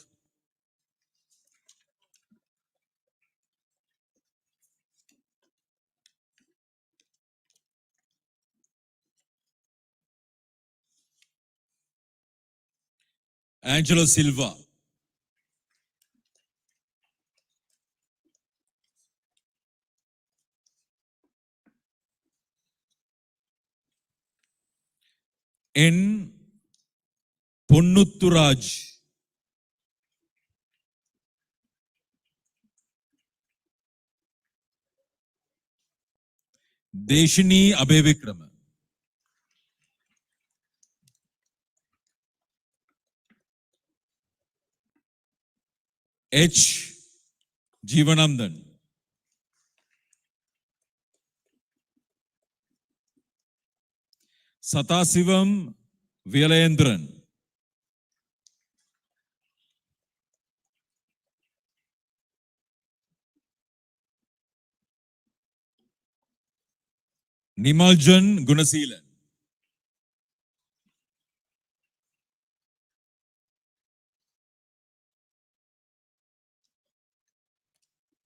Angelo Silva. N. Ponnutturaj. Deshini Abevikrama. H. Jeevanandan. Satasivam Velayendran. Nimaljan Gunaseelan.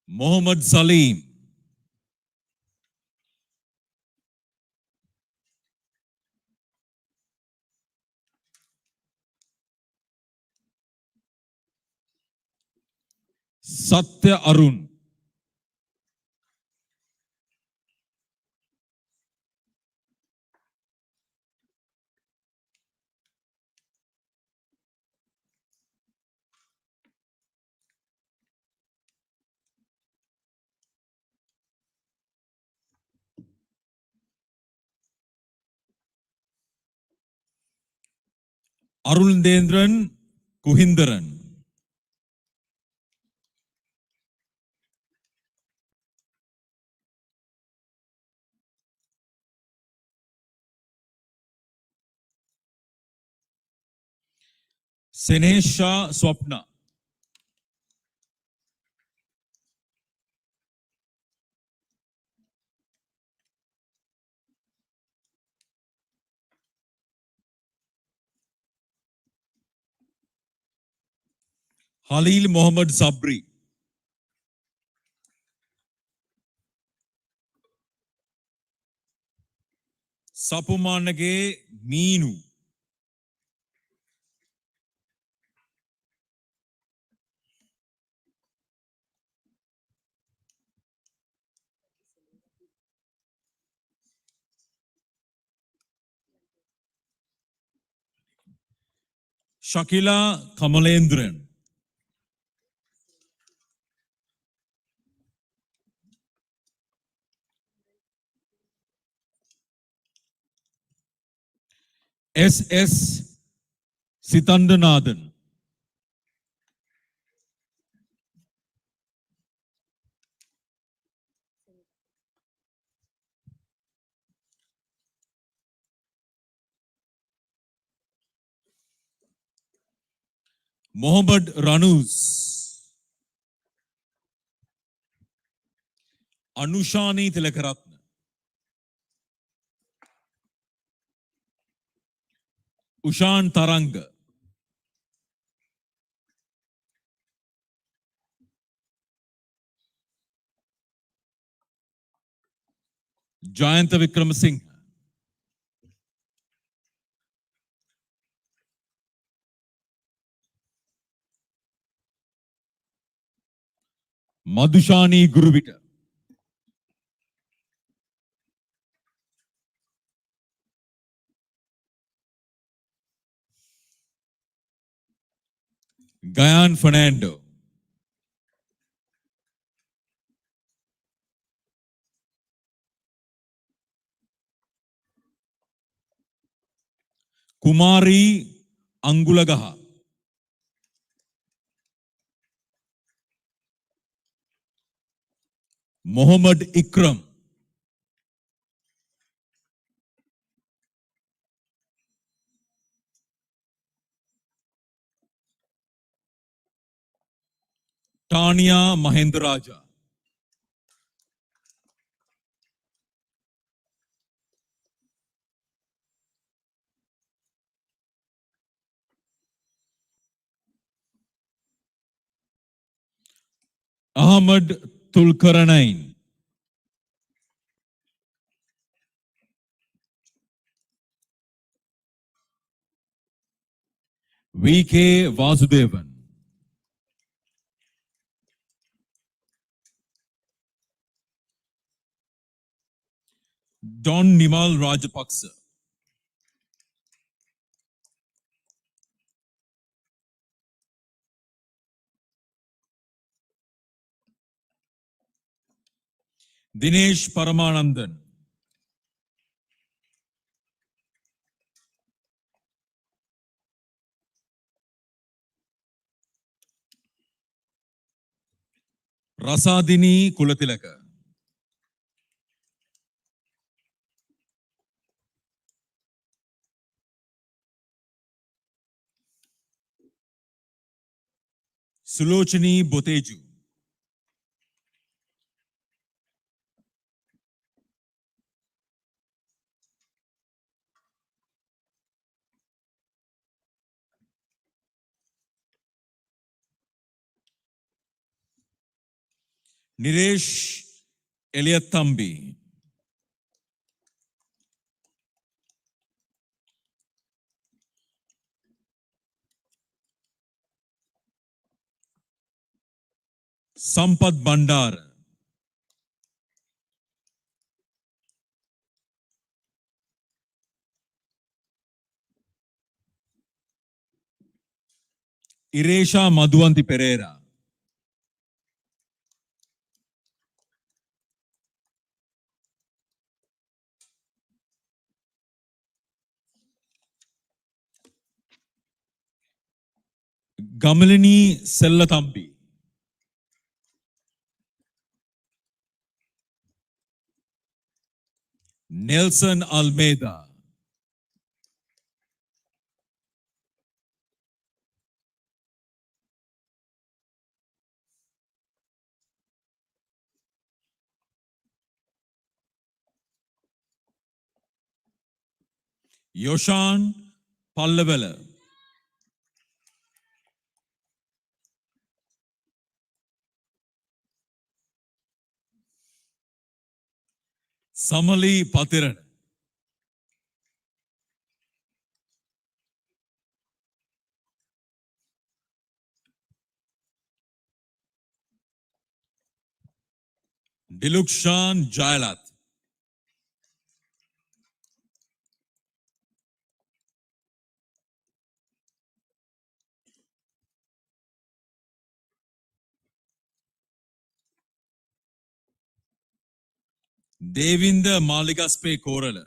Mohammad Salim. Satya Arun. Arundendran Kuhindaran. Senesha Swapna. Halil Mohammad Sabri. Sapumanage Meenu. Shakila Kamalendran. S.S. Sitandanathan. Mohammad Ranus. Anushani Tilakaratna. Ushan Taranga. Jayanta Vikramasinghe. Madhushani Guruvita. Gayan Fernando. Kumari Angulagaha. Mohammad Ikram. Tanya Mahendraja. Ahmad Tulkaranain. VK Vasudevan, Don Nimal Rajapaksa, Dinesh Paramanandan, Rasadini Kulatilaka, Sulochani Boteju, Niresh Eliathambi, Sampath Bandar, Iresha Madhuvanti Pereira, Gamalini Sellathambi, Nelson Almeida, Yoshan Pallavela, Samali Pathiran, Dilukshan Jailat, Devinda Maligaspe Korala,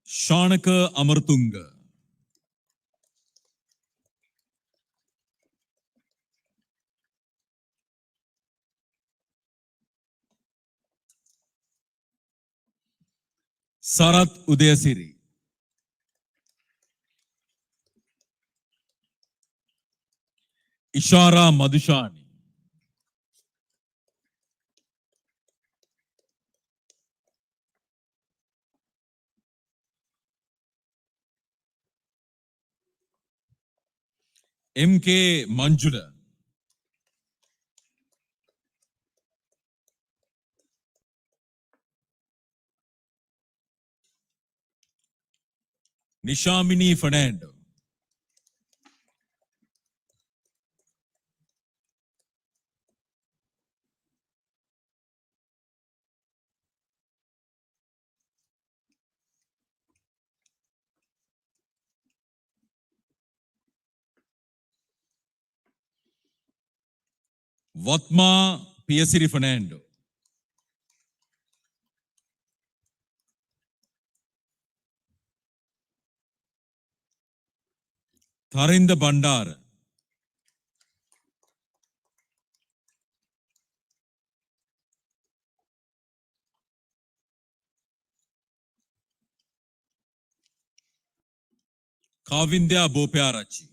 Shanaka Amartunga, Sarat Udayasiri, Ishara Madhushani, MK Manjula, Nishamini Fernando, Vatma Piasiri Fernando, Tharinda Bandar, Kavindya Bopyarachi,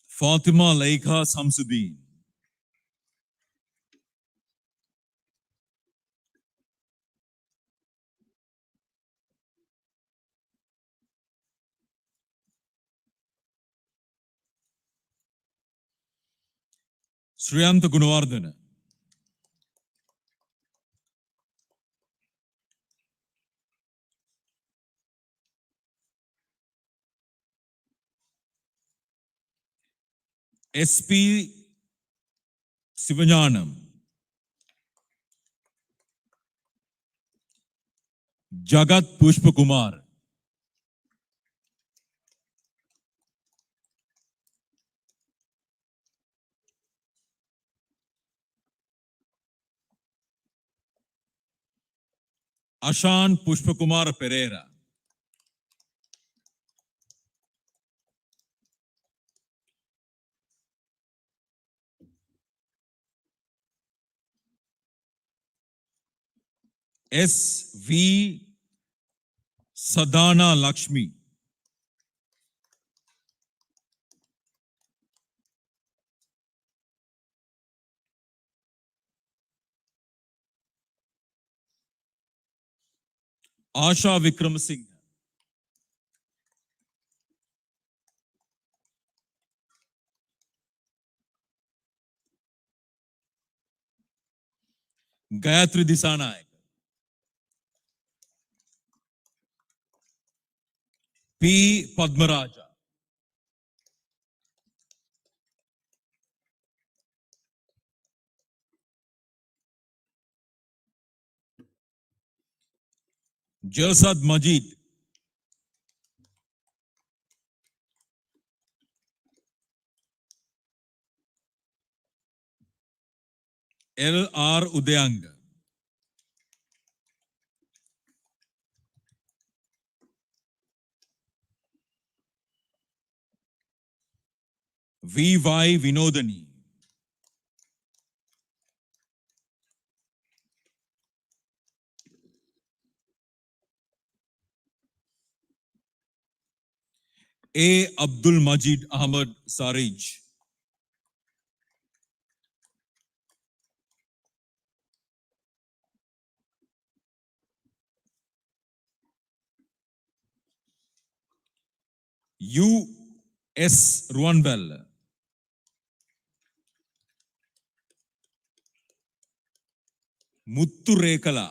Fatima Leikha Samsudin, Sriyanta Gunawardana, SP Sivanyanam, Jagat Pushpakumar, Ashan Pushpakumar Pereira, SV Sadhana Lakshmi, Asha Vikram Singh, Gayatri Disanayak, P. Padmaraja, Jalsad Majid, L.R. Udayang, V.Y. Vinodani, A. Abdul Majid Ahmad Sarij, U. S. Ruanbel, Muttu Rekala,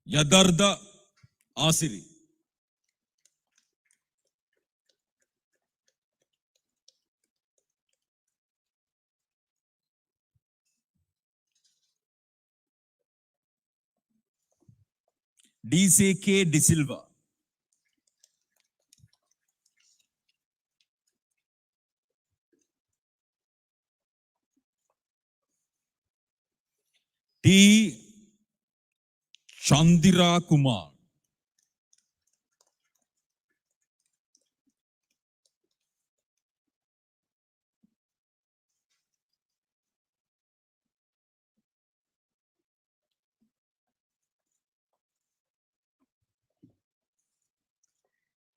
Yadarda Asiri, D.C.K. De Silva, T. Chandira Kumar,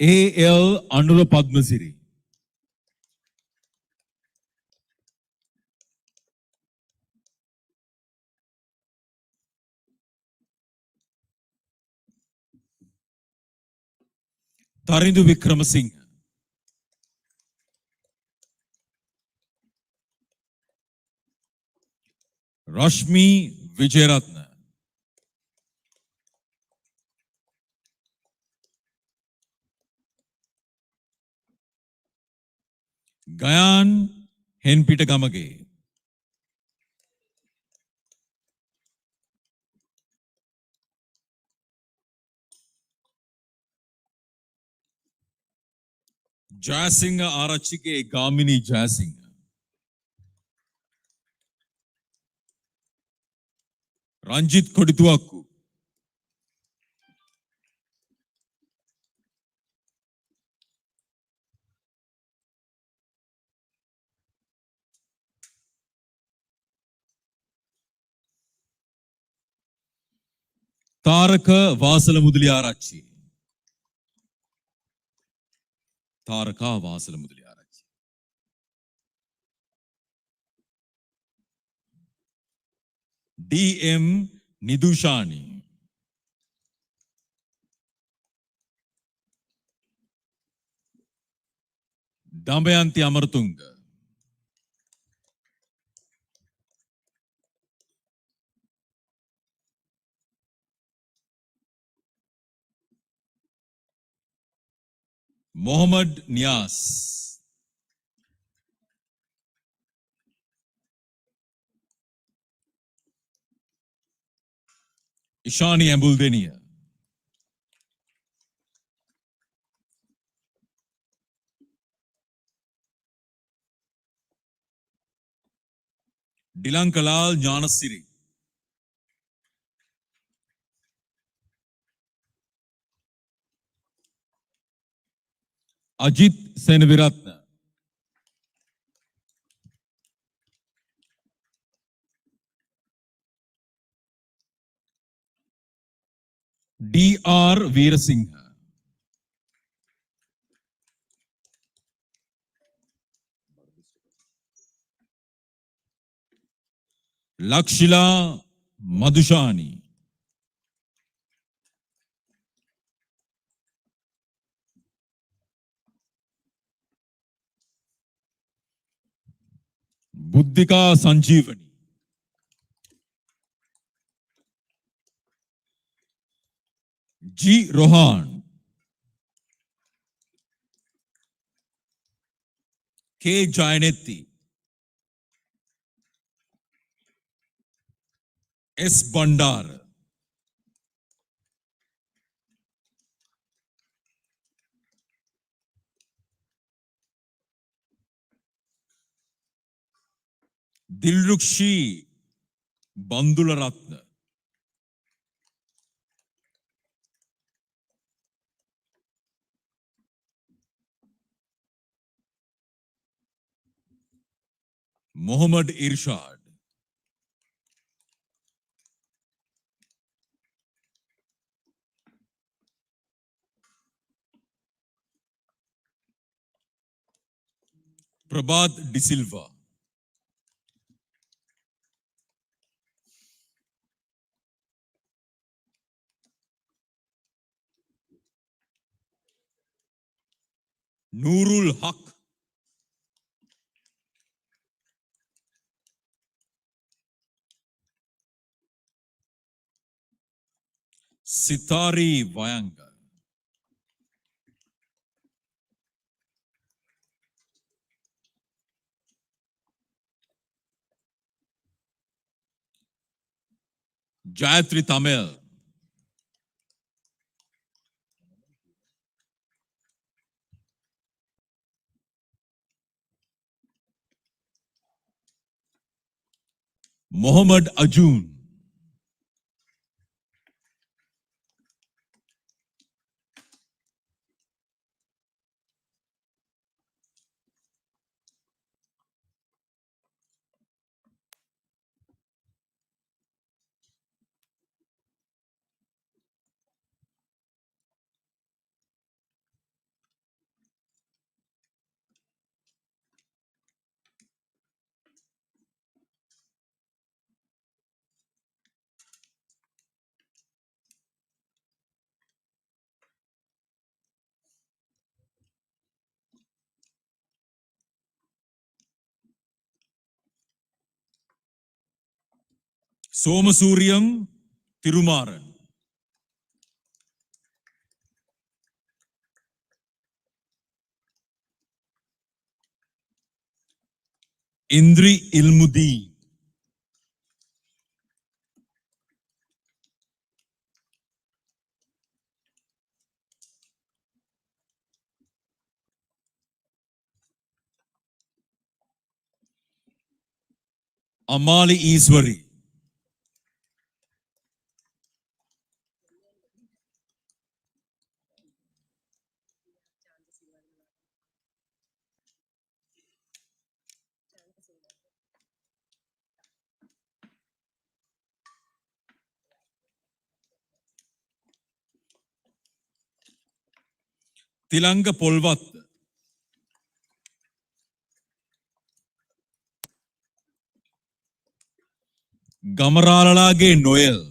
A. L. Anura Padmasiri, Tarindu Vikramasinghe, Rashmi Vijayaratna, Gayan Henpita Gamage, Jayasinga Arachike Gamini Jayasinga, Ranjit Kodituaku, Taraka Vasalamudli Arachi, Taraka Vasalamudli Arachi, D.M. Nidushani, Damayanti Amartunga, Mohammad Nias, Ishani Ambuldenia, Dilankalal Jnanasiri, Ajit Senviratna, D.R. Veerasinghe, Lakshila Madhushani, Buddhika Sanjeevani, G. Rohan, K. Jayanetti, S. Bandar, Dilrukshi Bandularatna, Muhammad Irshad, Prabhat De Silva, Nurul Haq, Sitari Vayanga, Jayatri Tamil, Muhammad Ajun, Somasuriam Tirumaran, Indri Ilmudi, Amali Iswari, Tilanga Polvat, Gamaralage Noel,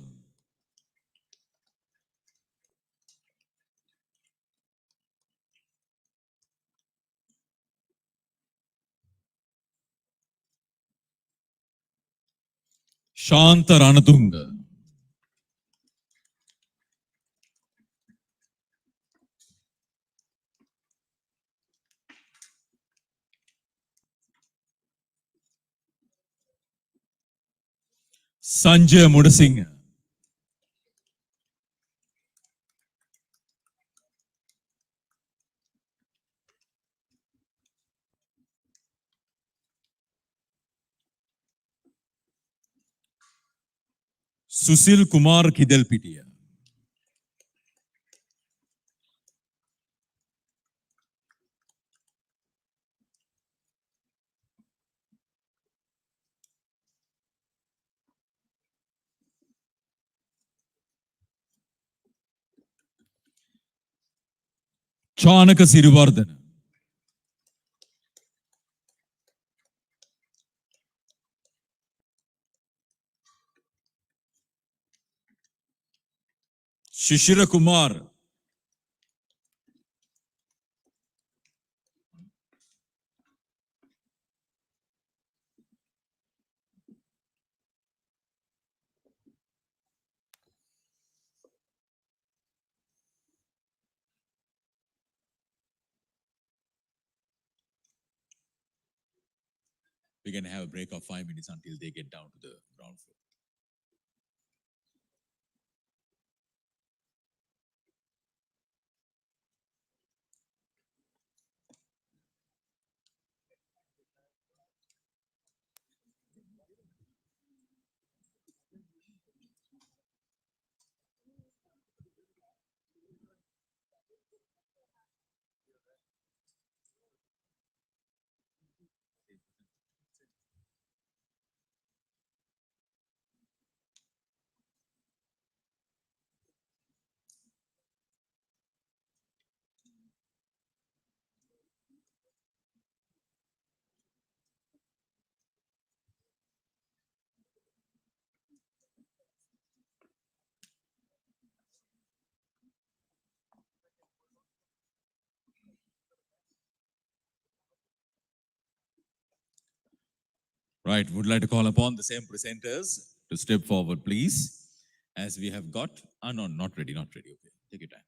Shanta Ranatunga, Sanjay Mudasinghe. Susil Kumar Kidalpitia. Chanaka Sirivardhana. Shishira Kumar. We can have a break of 5 minutes until they get down to the ground floor. Right, would like to call upon the same presenters to step forward, please, as we have got. No, not ready, not ready. Okay, take your time.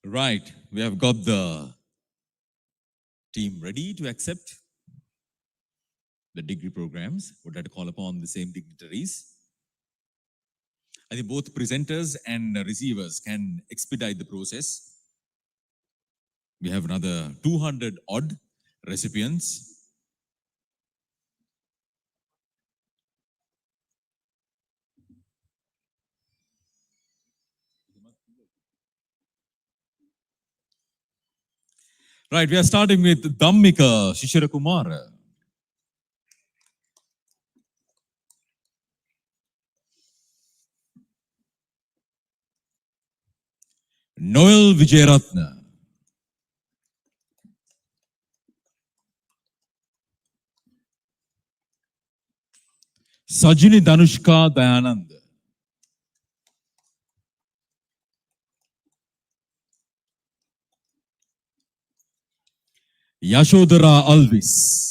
Right, we have got the team ready to accept the degree programs. Would like to call upon the same dignitaries I think both presenters and receivers can expedite the process. We have another 200 odd recipients. Right, we are starting with Dhammika Shishira Kumara. Noel Vijayaratna. Sajini Danushka Dayanand. Yashodhara Alvis.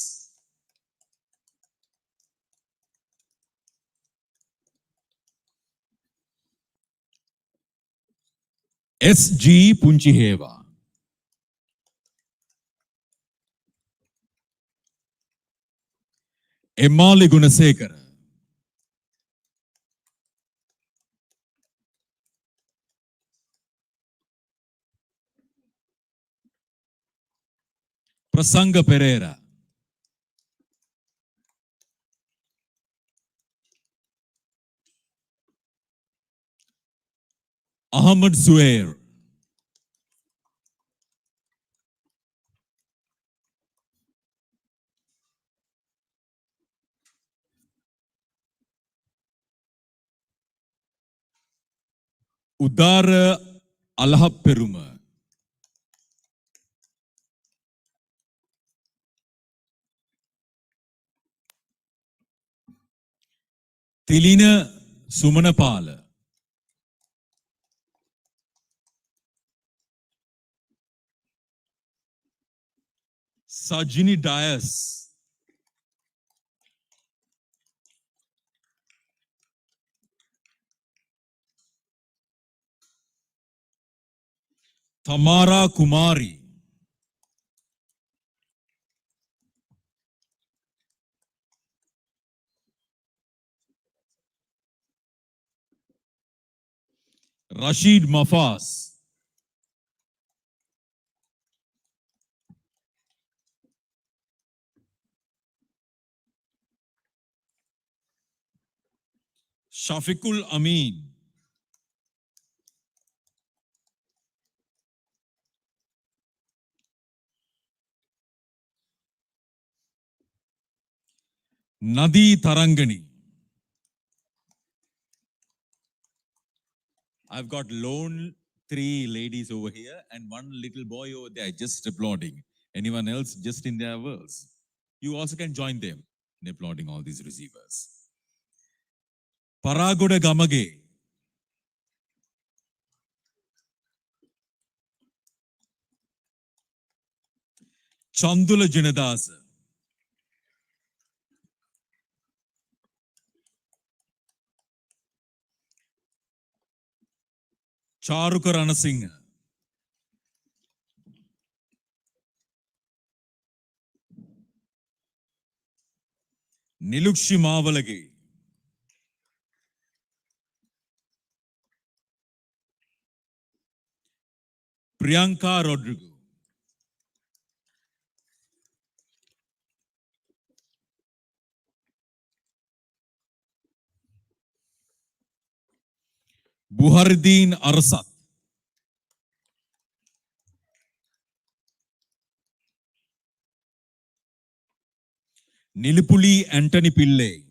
S.G. Punchiheva. Emali Gunasekara. Prasanga Pereira. Ahmad Suair. Udara Alahapperuma. Tilina Sumanapala. Sajini Dias. Tamara Kumari. Rashid Mafas. Shafiqul Amin. Nadi Tarangani. I've got lone 3 ladies over here and 1 little boy over there just applauding. Anyone else just in their worlds? You also can join them in applauding all these receivers. Paragoda Gamage. Chandula Jinadasa. Charukar Anasinghe. Nilukshi Mavalage. Priyanka Rodrigo. Buhardeen Arsat. Nilipuli Anthony Pillai.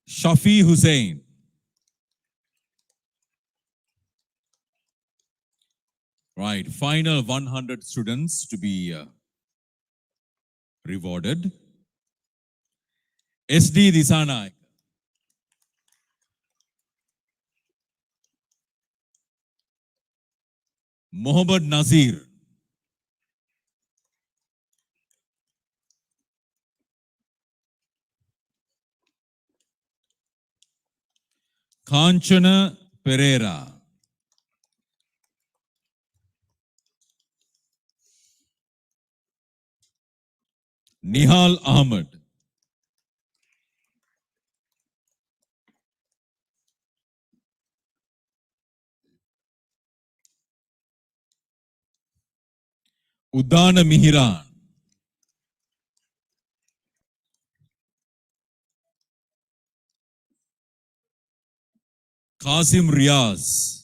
Shafi Hussain. Right, final 100 students to be rewarded. SD Disanaik. Mohammad Nazir. Kanchana Pereira. Nihal Ahmed, Udana Mihiran, Qasim Riaz,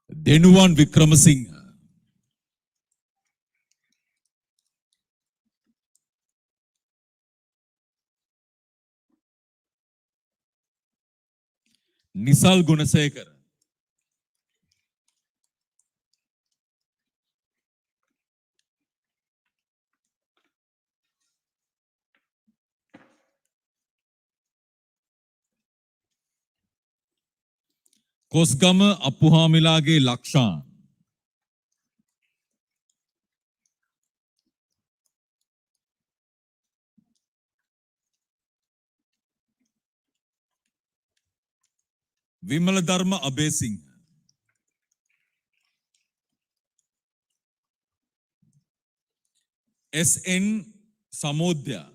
Denuwan Vikramasinghe, Nisal Gunasekar, Kosgama Appuhamilage Lakshan, Vimaladarma Abesinghe, SN Samodhya,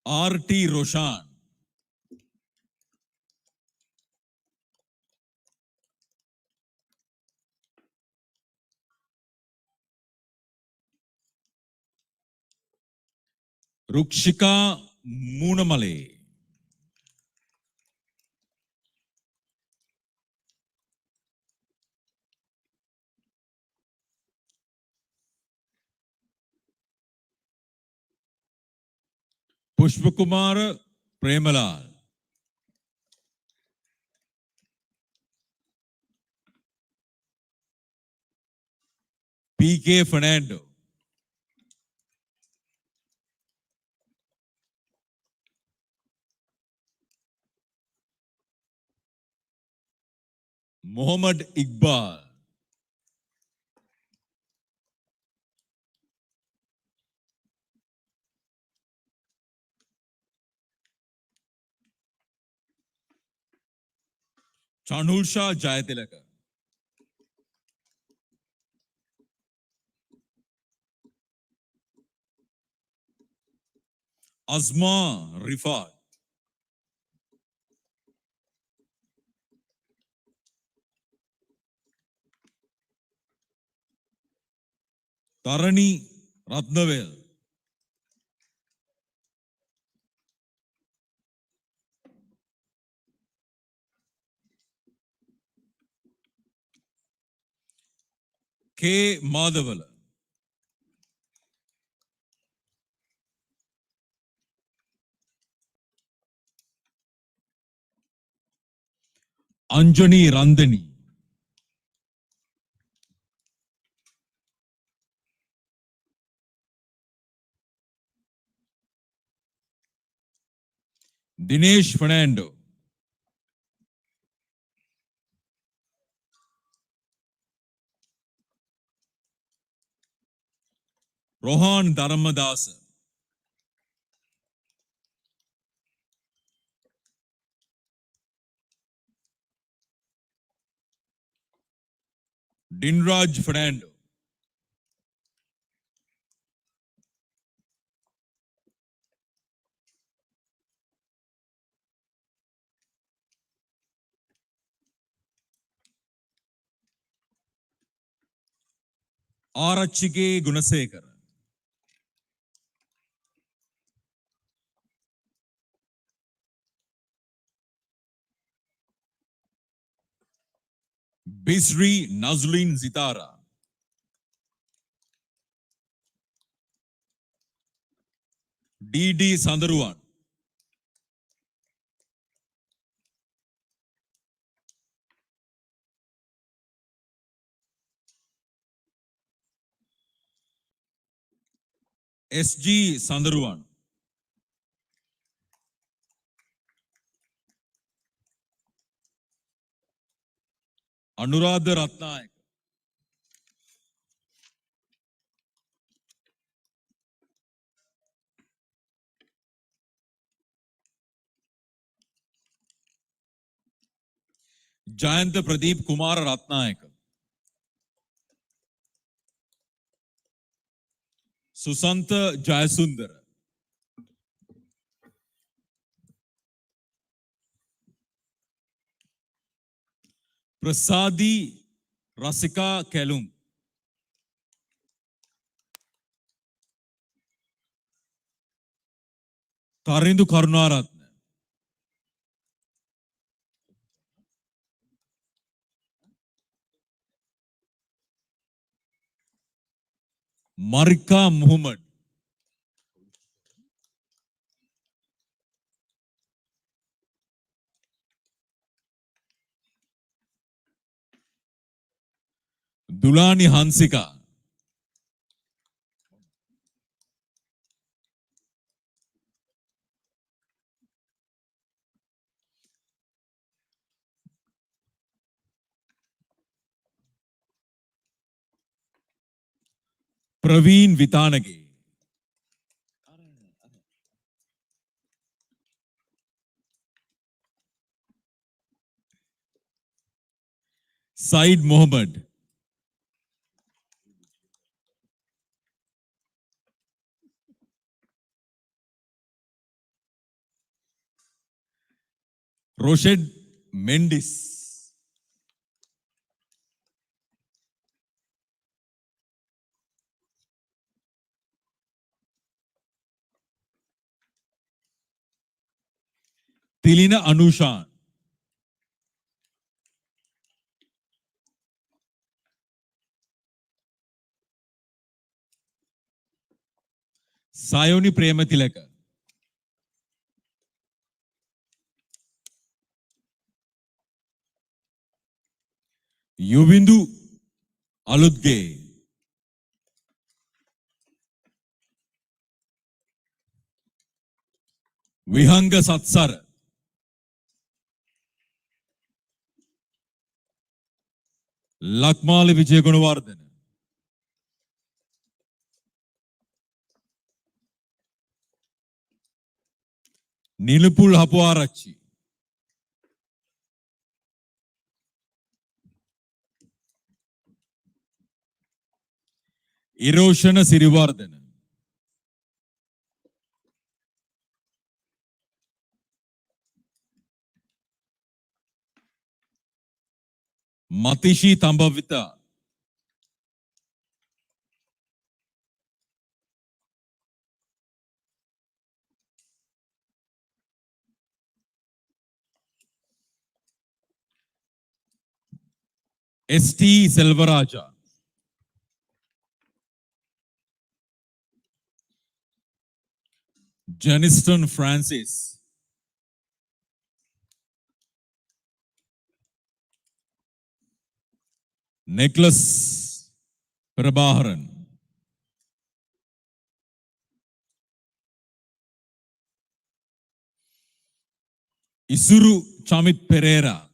RT Roshan, Rukshika Munamale, Pushpakumar Premalal, PK Fernando, Muhammad Iqbal, Chanulsha Jayatilaka, Azma Rifat, Tarani Ratnavel, K. Madhavala, Anjani Randani, Dinesh Fernando, Rohan Dharmadasa, Dinraj Fernando, Arachike Gunasekar, Bisri Nazlin Zitara, DD Sandaruan, SG Sandaruan, Anuradha Ratnayak, Jayanta Pradeep Kumar Ratnayaka. Susanta Jayasundara. Prasadi Rasika Kelum. Karindu Karunaratna. Marika Muhammad. Dulani Hansika. Praveen Vitanagi. Said Mohammed. Roshed Mendis. Tilina Anushan. Sayoni Prematilaka. Yuvindu Aludge. Vihanga Satsara. Lakmali Vijayagunawardhana. Nilupul Hapuarachi. Iroshana Sirivardhana. Matishi Tambavita. S.T. Selvaraja. Janiston Francis. Nicholas Prabharan. Isuru Chamit Pereira.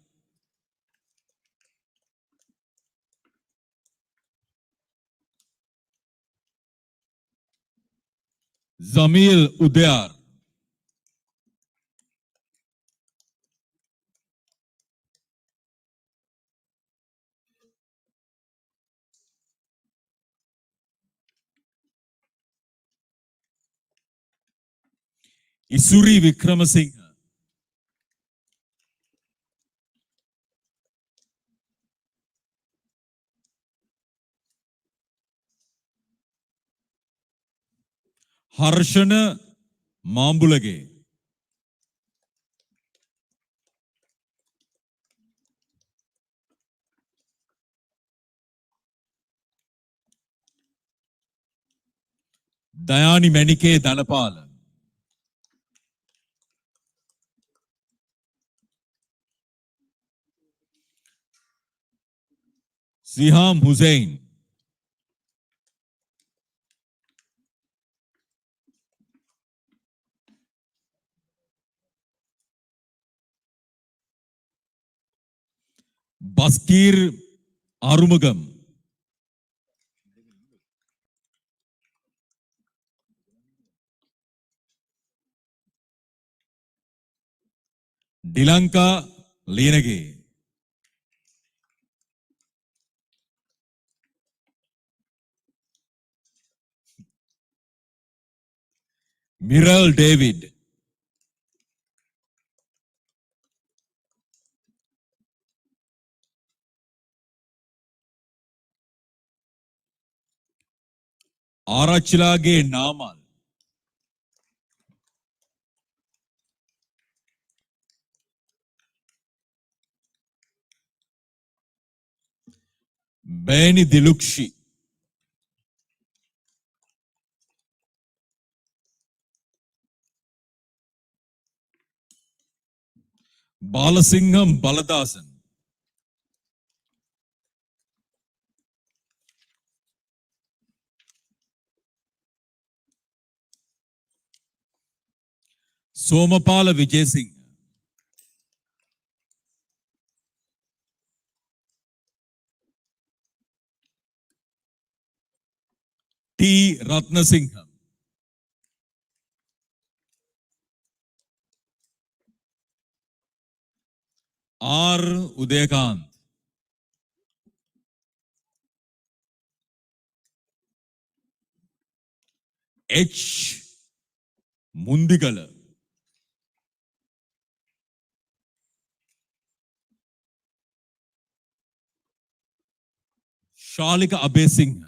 Zamil Udayar. Isuri Vikramasinghe. Harshana Mambulage. Dayani Menike Danapal. Siham Hussain. Baskir Arumugam. Dilanka Lenage. Miral David. Arachilage Namal. Beni Dilukshi. Balasingham Baladasan. Somapala Vijay Singh. T. Ratnasingham. R. Udayakant. H. Mundigala. Shalika Abhay Singh.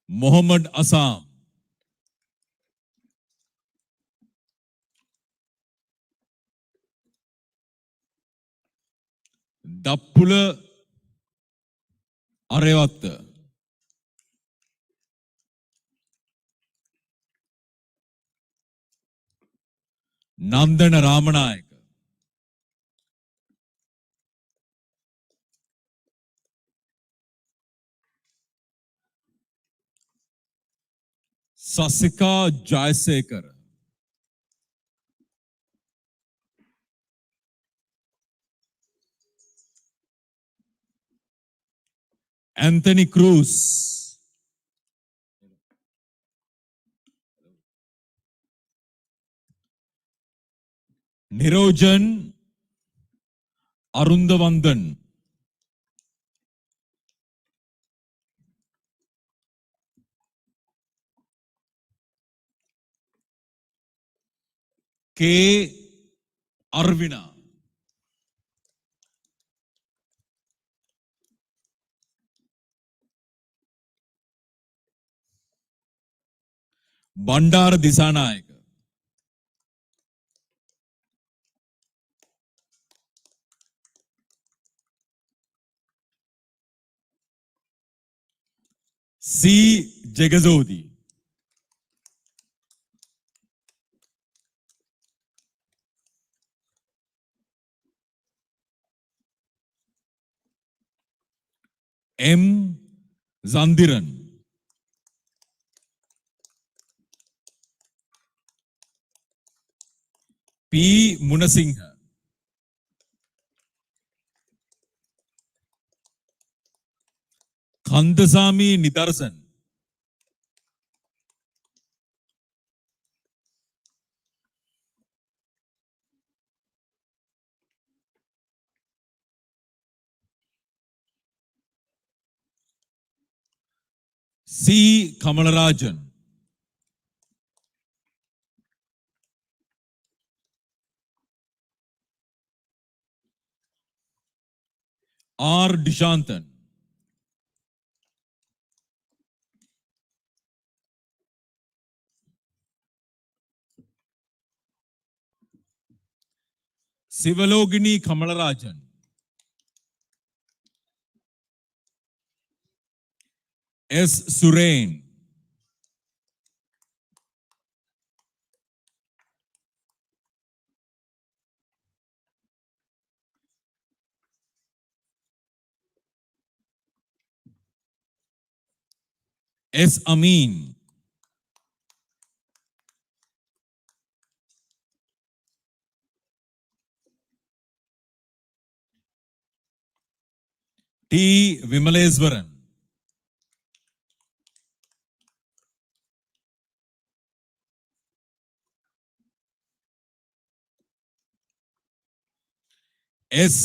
Muhammad Assam. Dappula Arevatta. Nandana Ramanayaka. Sasika Jayasekar. Anthony Cruz. Nirojan Arundavandan. K. Arvina. Bandar Disanayaka. C. Jagazodi. M. Zandiran. P. Munasingha. Kandasamy Nidarsan. C. Kamalarajan. R. Dishantan. Sivalogini Kamalarajan. S. Surain. S. Amin. T. Vimaleswaran. S.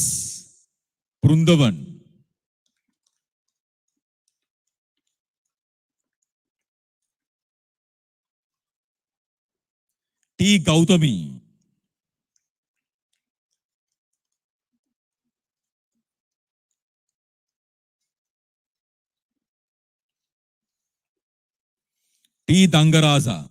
Prundavan. T. Gautami. T. Dangaraza.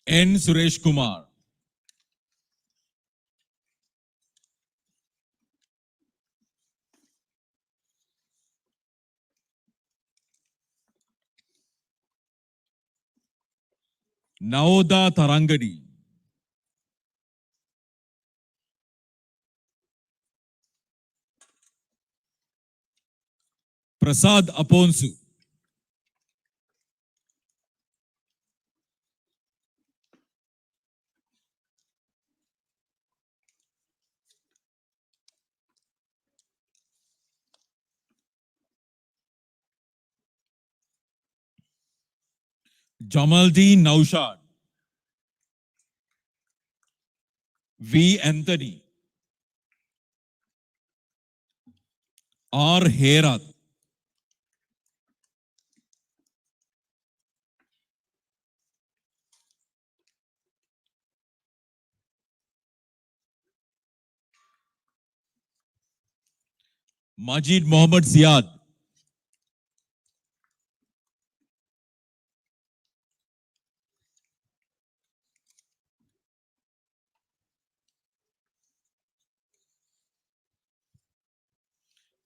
N. Suresh Kumar. Naoda Tarangadi. Prasad Aponsu. Jamaldeen Naushad. V. Anthony. R. Herat. Majid Mohammed Ziad.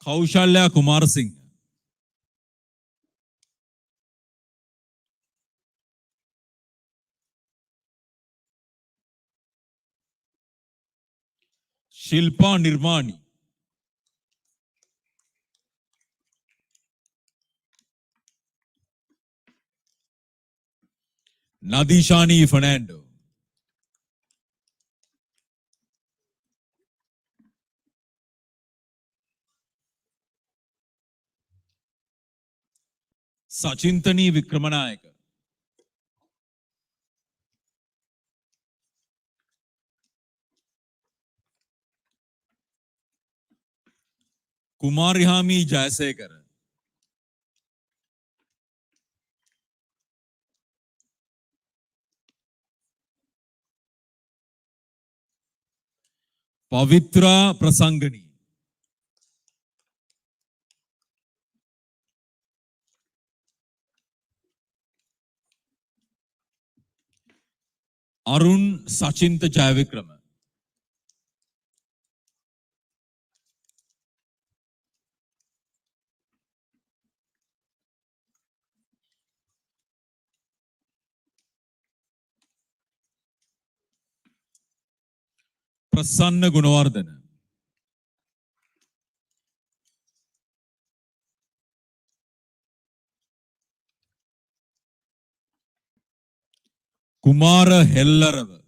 Kaushalya Kumar Singh. Shilpa Nirmani. Nadishani Fernando. Sachintani Vikramanayaka. Kumarihami Jayasekar. Pavitra Prasangani. Arun Sachinta Jayavikrama. Prasanna Gunawardana. Kumara Hellarava.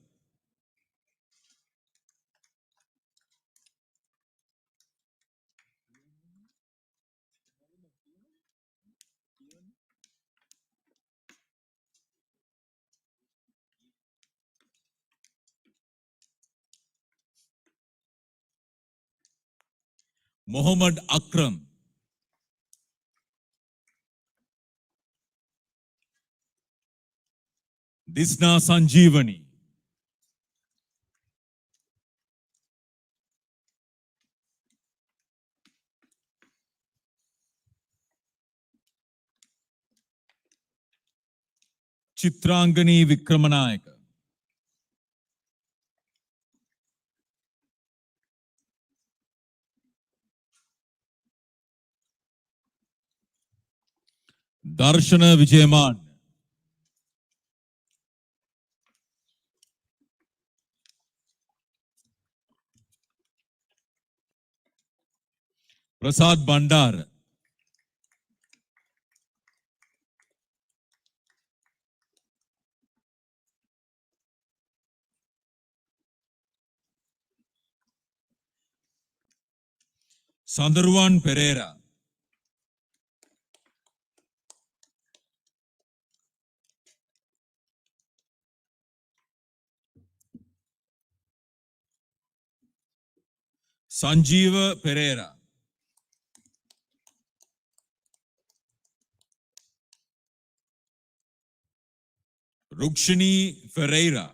Muhammad Akram. Disna Sanjeevani. Chitrangani Vikramanayaka. Darshana Vijayaman. Prasad Bandar. Sandurvan Pereira. Sanjeeva Pereira. Rukshini Ferreira.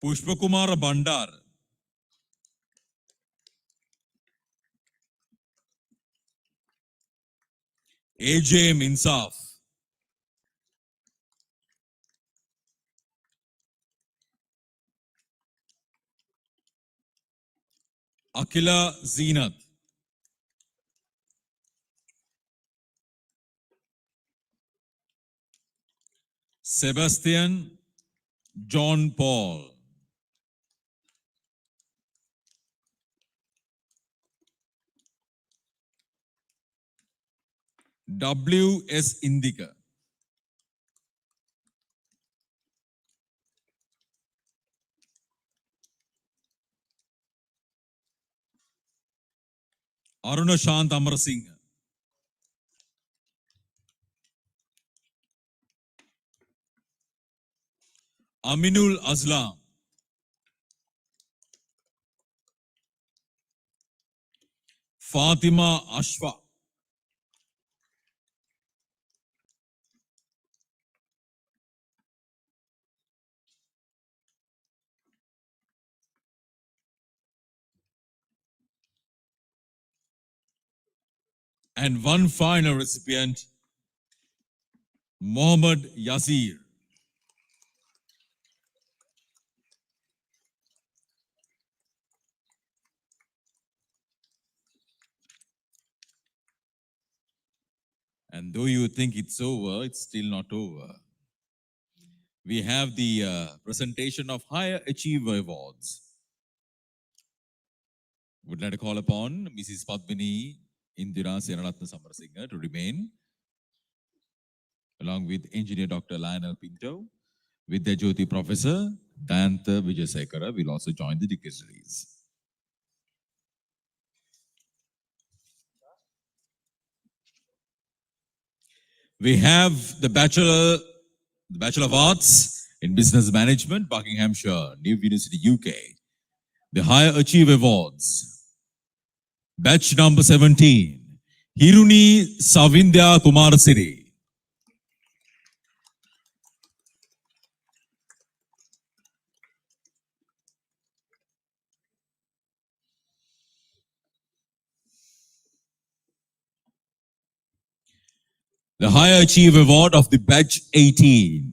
Pushpakumara Bandar. AJ Minsaf. Akila Zeenat. Sebastian John Paul. W.S. Indika. Aruna Shant Amar Singh. Aminul Aslam. Fatima Ashfa. And one final recipient, Mohammad Yasir. And though you think it's over, it's still not over. We have the presentation of Higher Achiever Awards. Would like to call upon Mrs. Padmini Indira Senaratna Samarasinghe to remain, along with Engineer Dr. Lionel Pinto, Vidya Jyoti Professor Dayantha Vijayasekara will also join the dignitaries. We have the Bachelor of Arts in Business Management, Buckinghamshire, New University, UK. The Higher Achiever Awards. Batch number 17, Hiruni Savindya Kumarasiri. The Higher Achiever Award of the Batch 18,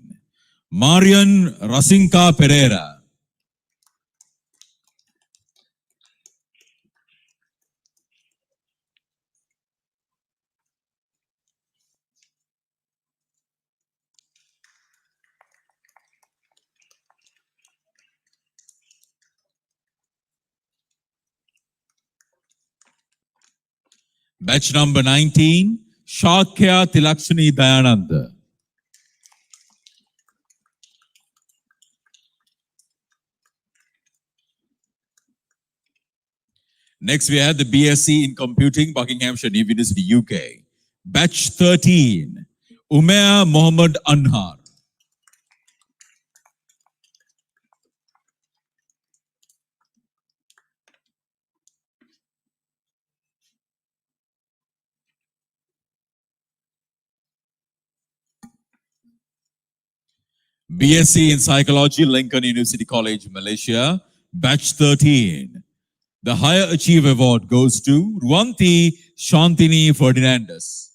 Marian Rasinka Pereira. Batch number 19, Shakya Tilakshmi Dayananda. Next, we have the BSc in Computing, Buckinghamshire, New University, UK. Batch 13, Umair Mohammed Anhar. BSc in Psychology, Lincoln University College, Malaysia. Batch 13. The Higher Achiever Award goes to Ruanti Shantini Ferdinandez.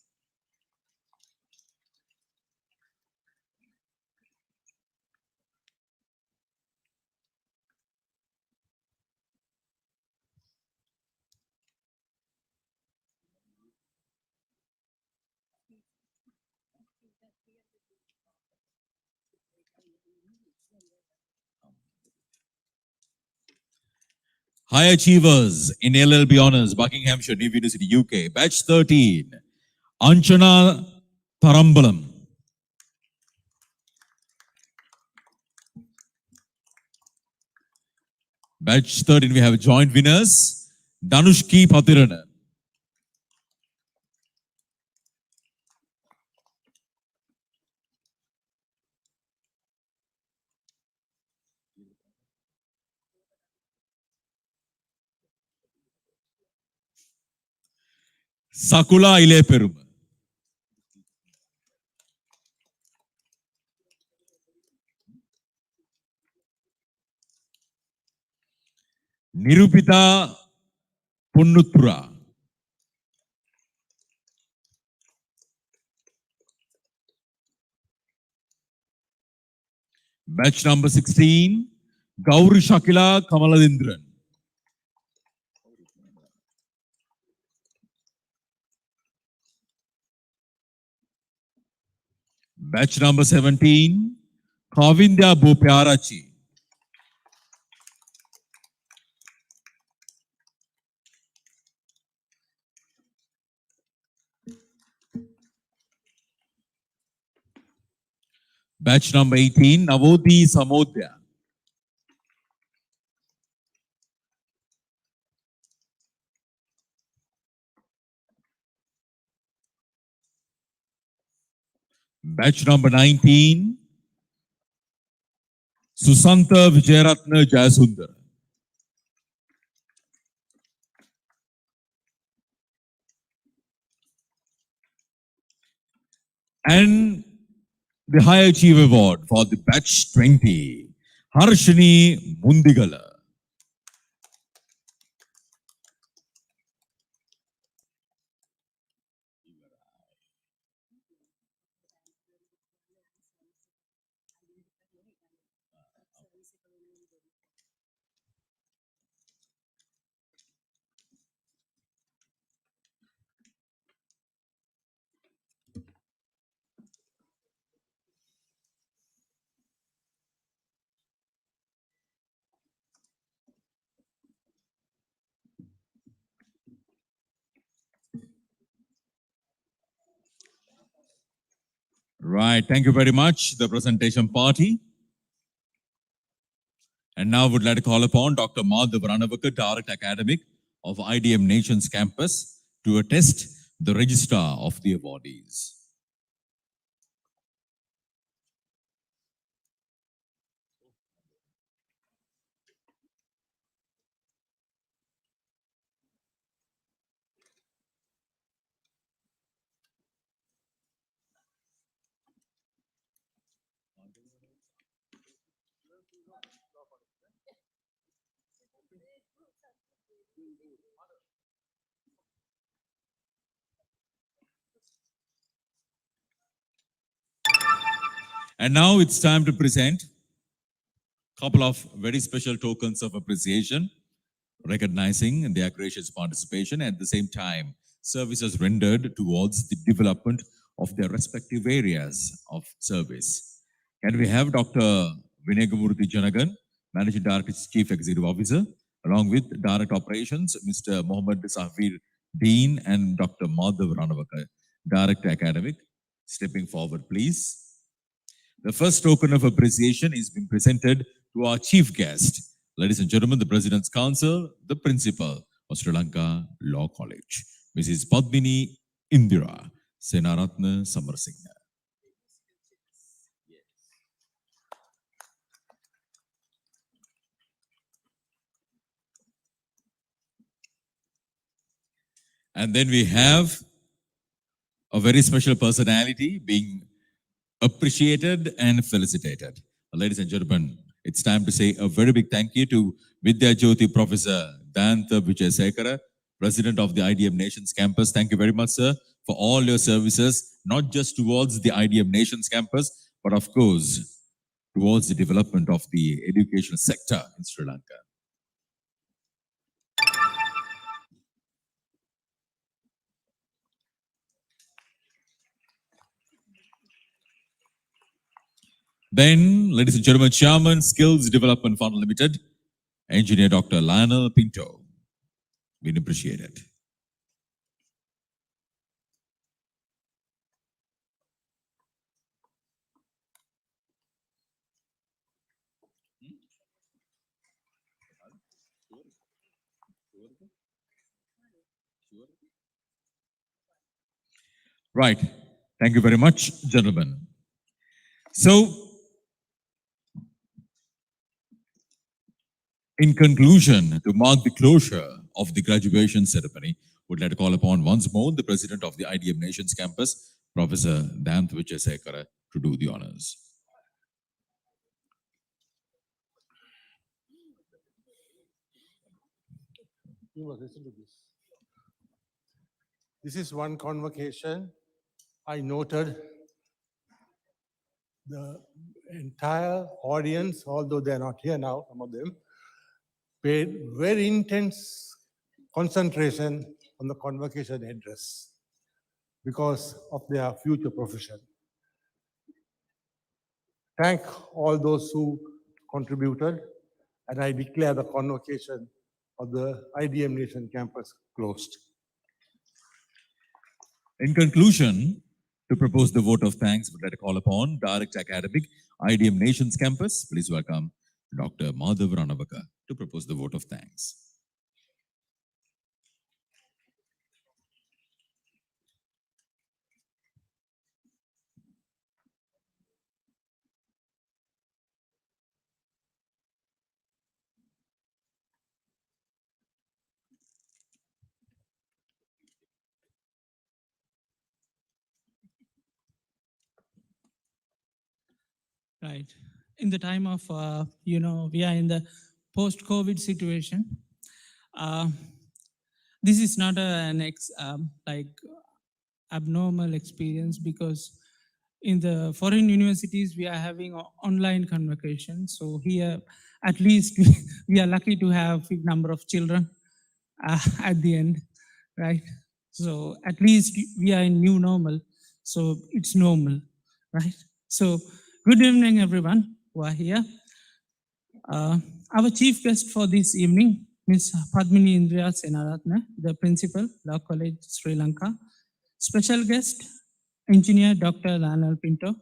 High Achievers in LLB Honours, Buckinghamshire, New University, UK. Batch 13, Anchana Tarambalam. Batch 13, we have joint winners, Danushki Patirana. Sakula Ileperuma. Nirupita Punnutura. Batch number 16, Gauri Shakila Kamaladindran. Batch number 17, Kavindya Bopyarachi. Batch number 18, Navodi Samodya. Batch number 19, Susanta Vijayaratna Jayasundar. And the High Achiever Award for the Batch 20, Harshini Mundigala. Right, thank you very much, the presentation party. And now would like to call upon Dr. Madhav Ranavaka, Director Academic of IDM Nations Campus, to attest the registrar of the awardees. And now it's time to present a couple of very special tokens of appreciation, recognizing their gracious participation, at the same time, services rendered towards the development of their respective areas of service. Can we have Dr. Vinegamurthy Janagan, Managing Director, Chief Executive Officer, along with Director Operations, Mr. Mohammad Sahvir Dean, and Dr. Madhav Ranavaka, Director Academic, stepping forward, please. The first token of appreciation is being presented to our chief guest, ladies and gentlemen, the President's Council, the Principal of Sri Lanka Law College, Mrs. Padmini Indira Senaratna Samarasinghe. And then we have a very special personality being appreciated and felicitated. Ladies and gentlemen, it's time to say a very big thank you to Vidya Jyoti Professor Dayantha Vijayasekara, President of the IDM Nations Campus. Thank you very much, sir, for all your services, not just towards the IDM Nations Campus, but of course, towards the development of the educational sector in Sri Lanka. Then, ladies and gentlemen, Chairman, Skills Development Fund Limited, Engineer Dr. Lionel Pinto, been appreciated. Right. Thank you very much, gentlemen. So, in conclusion, to mark the closure of the graduation ceremony, would like to call upon once more the president of the IDM Nations Campus, Professor Dayant Vijayasekara, to do the honors. You must listen to this. This is one convocation. I noted the entire audience, although they're not here now, some of them, paid very intense concentration on the convocation address because of their future profession. Thank all those who contributed, and I declare the convocation of the IDM Nation Campus closed. In conclusion, to propose the vote of thanks, would like to call upon Director Academic, IDM Nations Campus. Please welcome Dr. Madhav Ranavaka to propose the vote of thanks. Right. In the time of, we are in the post-COVID situation. This is not an abnormal experience because in the foreign universities, we are having online convocation. So here, at least we are lucky to have a number of children at the end, right? So at least we are in new normal. So it's normal, right? So good evening, everyone who are here. Our chief guest for this evening, Ms. Padmini Indira Senaratne, the Principal, Law College, Sri Lanka. Special guest, Engineer Dr. Lionel Pinto,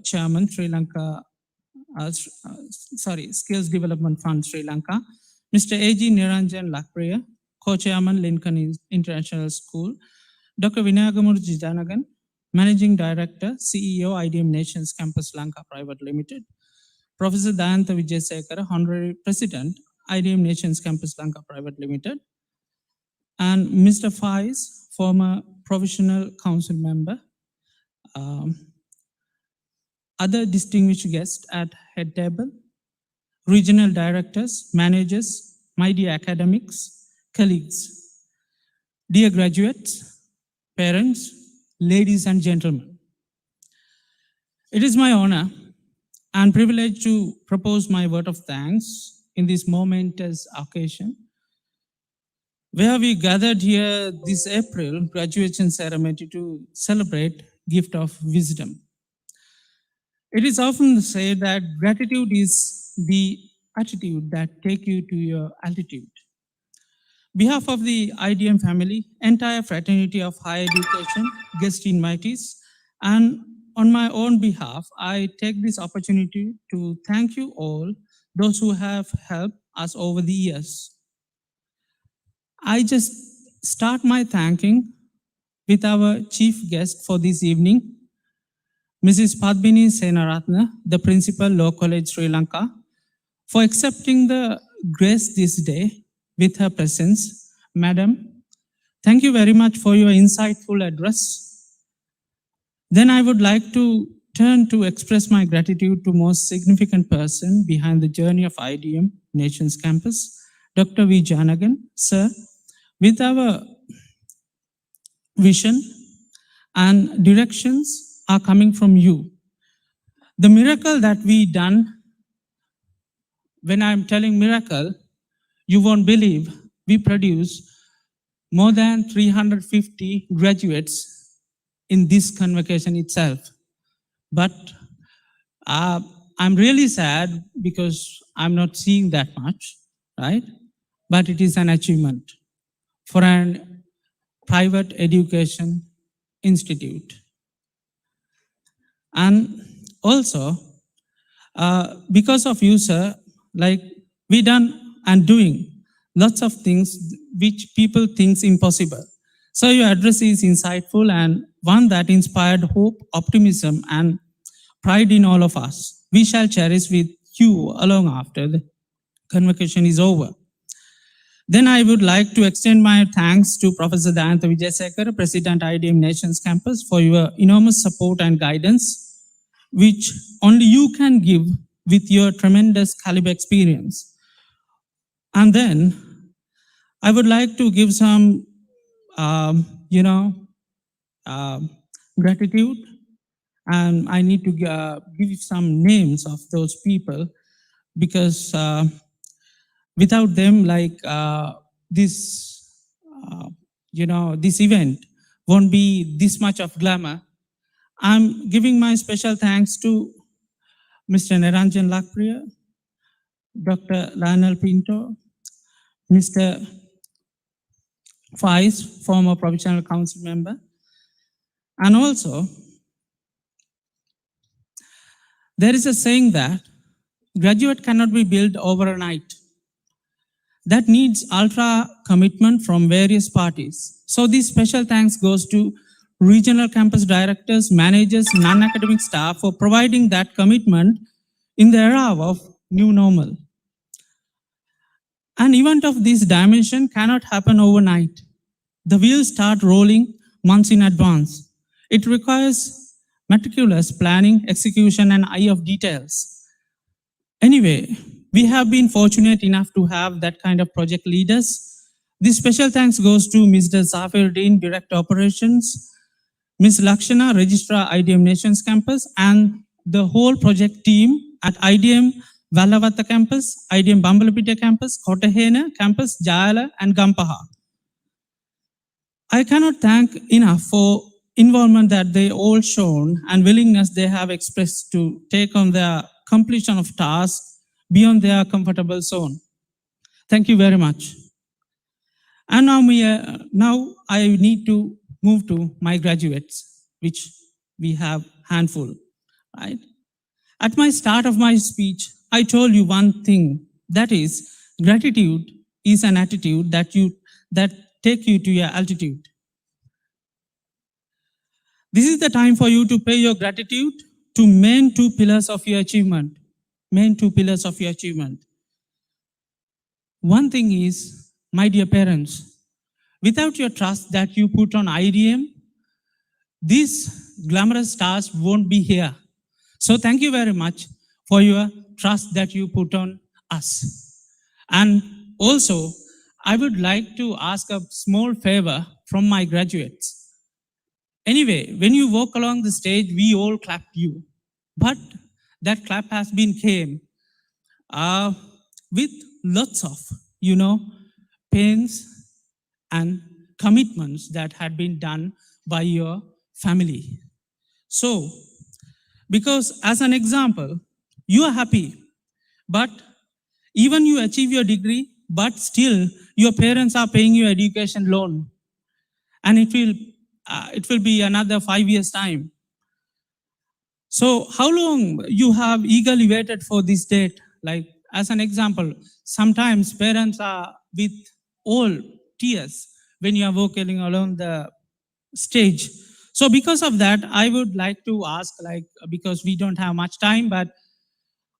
Chairman, Sri Lanka, Skills Development Fund, Sri Lanka. Mr. A.G. Niranjan Lakpriya, Co-Chairman, Lincoln International School. Dr. Vinayagamurji Janagan, Managing Director, CEO, IDM Nations Campus Lanka Private Limited. Professor Dayant Vijayasekara, Honorary President, IDM Nations Campus Lanka Private Limited. And Mr. Faiz, former Provisional Council Member. Other distinguished guests at head table, regional directors, managers, my dear academics, colleagues, dear graduates, parents, ladies and gentlemen. It is my honor and privilege to propose my word of thanks in this momentous occasion, where we gathered here this April graduation ceremony to celebrate gift of wisdom. It is often said that gratitude is the attitude that takes you to your altitude. Behalf of the IDM family, entire fraternity of higher education, guest invitees, and on my own behalf, I take this opportunity to thank you all, those who have helped us over the years. I just start my thanking with our chief guest for this evening, Mrs. Padmini Senaratne, the Principal, Law College, Sri Lanka, for accepting the grace this day with her presence. Madam, thank you very much for your insightful address. Then I would like to turn to express my gratitude to most significant person behind the journey of IDM Nations Campus, Dr. V. Janagan. Sir, with our vision and directions are coming from you. The miracle that we done, when I'm telling miracle, you won't believe, we produce more than 350 graduates in this convocation itself. But I'm really sad because I'm not seeing that much, right? But it is an achievement for an private education institute. And also, because of you, sir, like we done and doing lots of things which people think impossible. So your address is insightful and one that inspired hope, optimism, and pride in all of us. We shall cherish with you along after the convocation is over. Then I would like to extend my thanks to Professor Dayantha Wijayasekara, President IDM Nations Campus, for your enormous support and guidance, which only you can give with your tremendous caliber experience. And then I would like to give some, gratitude, and I need to give some names of those people because without them, this, this event won't be this much of glamour. I'm giving my special thanks to Mr. Niranjan Lakpriya, Dr. Lionel Pinto, Mr. Faiz, former Provincial Council member, and also there is a saying that graduate cannot be built overnight. That needs ultra commitment from various parties. So this special thanks goes to regional campus directors, managers, non-academic staff for providing that commitment in the era of new normal. An event of this dimension cannot happen overnight. The wheels start rolling months in advance. It requires meticulous planning, execution, and eye of details. Anyway, we have been fortunate enough to have that kind of project leaders. This special thanks goes to Mr. Zafir Dean, Director Operations, Ms. Lakshana, Registrar, IDM Nations Campus, and the whole project team at IDM Valavatta Campus, IDM Bambalapita Campus, Kotahena Campus, Jayala, and Gampaha. I cannot thank enough for involvement that they all shown and willingness they have expressed to take on their completion of tasks beyond their comfortable zone. Thank you very much. And now I need to move to my graduates, which we have handful, right? At my start of my speech, I told you one thing, that is, gratitude is an attitude that take you to your altitude. This is the time for you to pay your gratitude to main two pillars of your achievement. Main two pillars of your achievement. One thing is, my dear parents, without your trust that you put on IDM, these glamorous stars won't be here. So thank you very much for your trust that you put on us. And also, I would like to ask a small favor from my graduates. Anyway, when you walk along the stage, we all clapped you. But that clap has been came with lots of, pains and commitments that had been done by your family. So, because as an example, you are happy, but even you achieve your degree, but still your parents are paying your education loan. And it will be another 5 years' time. So how long you have eagerly waited for this date? Like, as an example, sometimes parents are with all tears when you are walking along the stage. So because of that, I would like to ask, because we don't have much time, but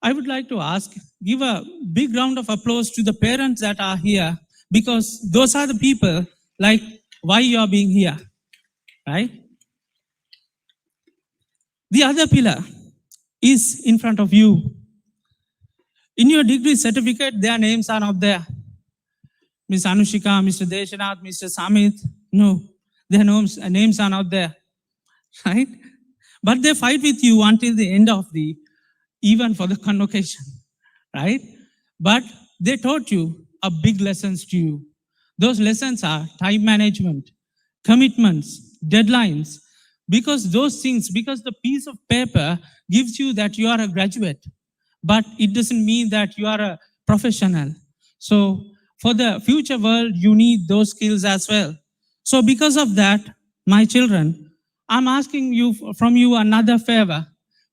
I would like to ask, give a big round of applause to the parents that are here, because those are the people, why you are being here, right? The other pillar is in front of you. In your degree certificate, their names are not there. Ms. Anushika, Mr. Deshanath, Mr. Samit, no, their names are not there, right? But they fight with you until the end of the event for the convocation, right? But they taught you a big lessons to you. Those lessons are time management, commitments, deadlines, because those things, because the piece of paper gives you that you are a graduate, but it doesn't mean that you are a professional. So for the future world, you need those skills as well. So because of that, my children, I'm asking from you another favor.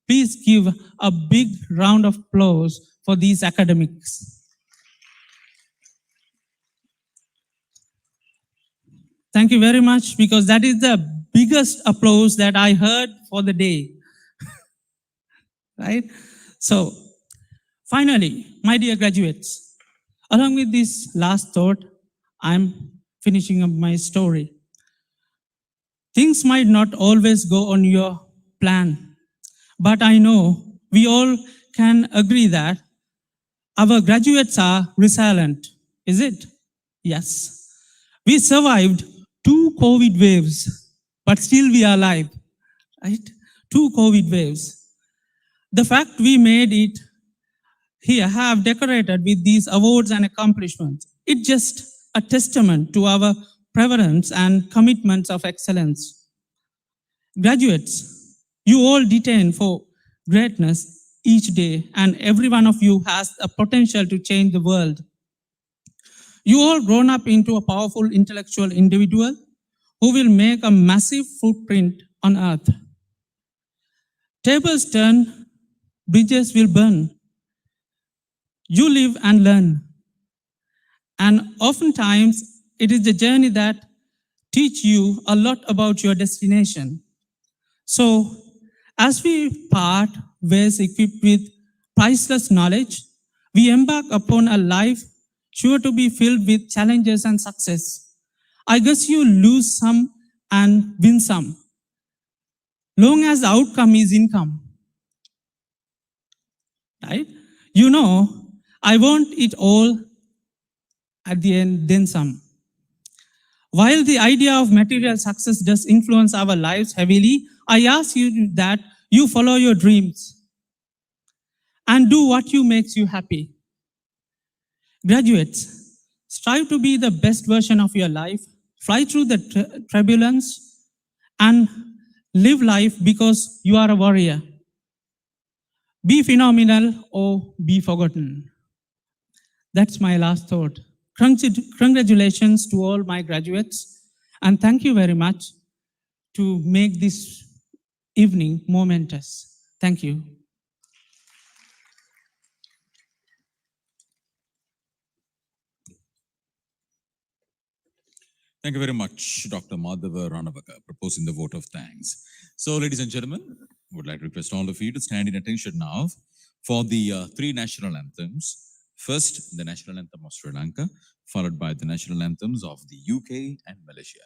Please give a big round of applause for these academics. Thank you very much, because that is the biggest applause that I heard for the day. Right? So, finally, my dear graduates, along with this last thought, I'm finishing up my story. Things might not always go on your plan, but I know we all can agree that our graduates are resilient. Is it? Yes. We survived 2 COVID waves, but still we are alive, right? 2 COVID waves. The fact we made it here have decorated with these awards and accomplishments. It's just a testament to our prevalence and commitments of excellence. Graduates, you all detain for greatness each day, and every one of you has a potential to change the world. You all grown up into a powerful intellectual individual who will make a massive footprint on earth. Tables turn, bridges will burn. You live and learn. And oftentimes, it is the journey that teach you a lot about your destination. So, as we part ways equipped with priceless knowledge, we embark upon a life sure to be filled with challenges and success. I guess you lose some and win some, long as the outcome is income. Right? You know, I want it all at the end, then some. While the idea of material success does influence our lives heavily, I ask you that you follow your dreams and do what makes you happy. Graduates, strive to be the best version of your life, fly through the turbulence, and live life because you are a warrior. Be phenomenal or be forgotten. That's my last thought. Congratulations to all my graduates, and thank you very much to make this evening momentous. Thank you. Thank you very much, Dr. Madhava Ranavaka, proposing the vote of thanks. So, ladies and gentlemen, I would like to request all of you to stand in attention now for the 3 national anthems. First, the national anthem of Sri Lanka, followed by the national anthems of the UK and Malaysia.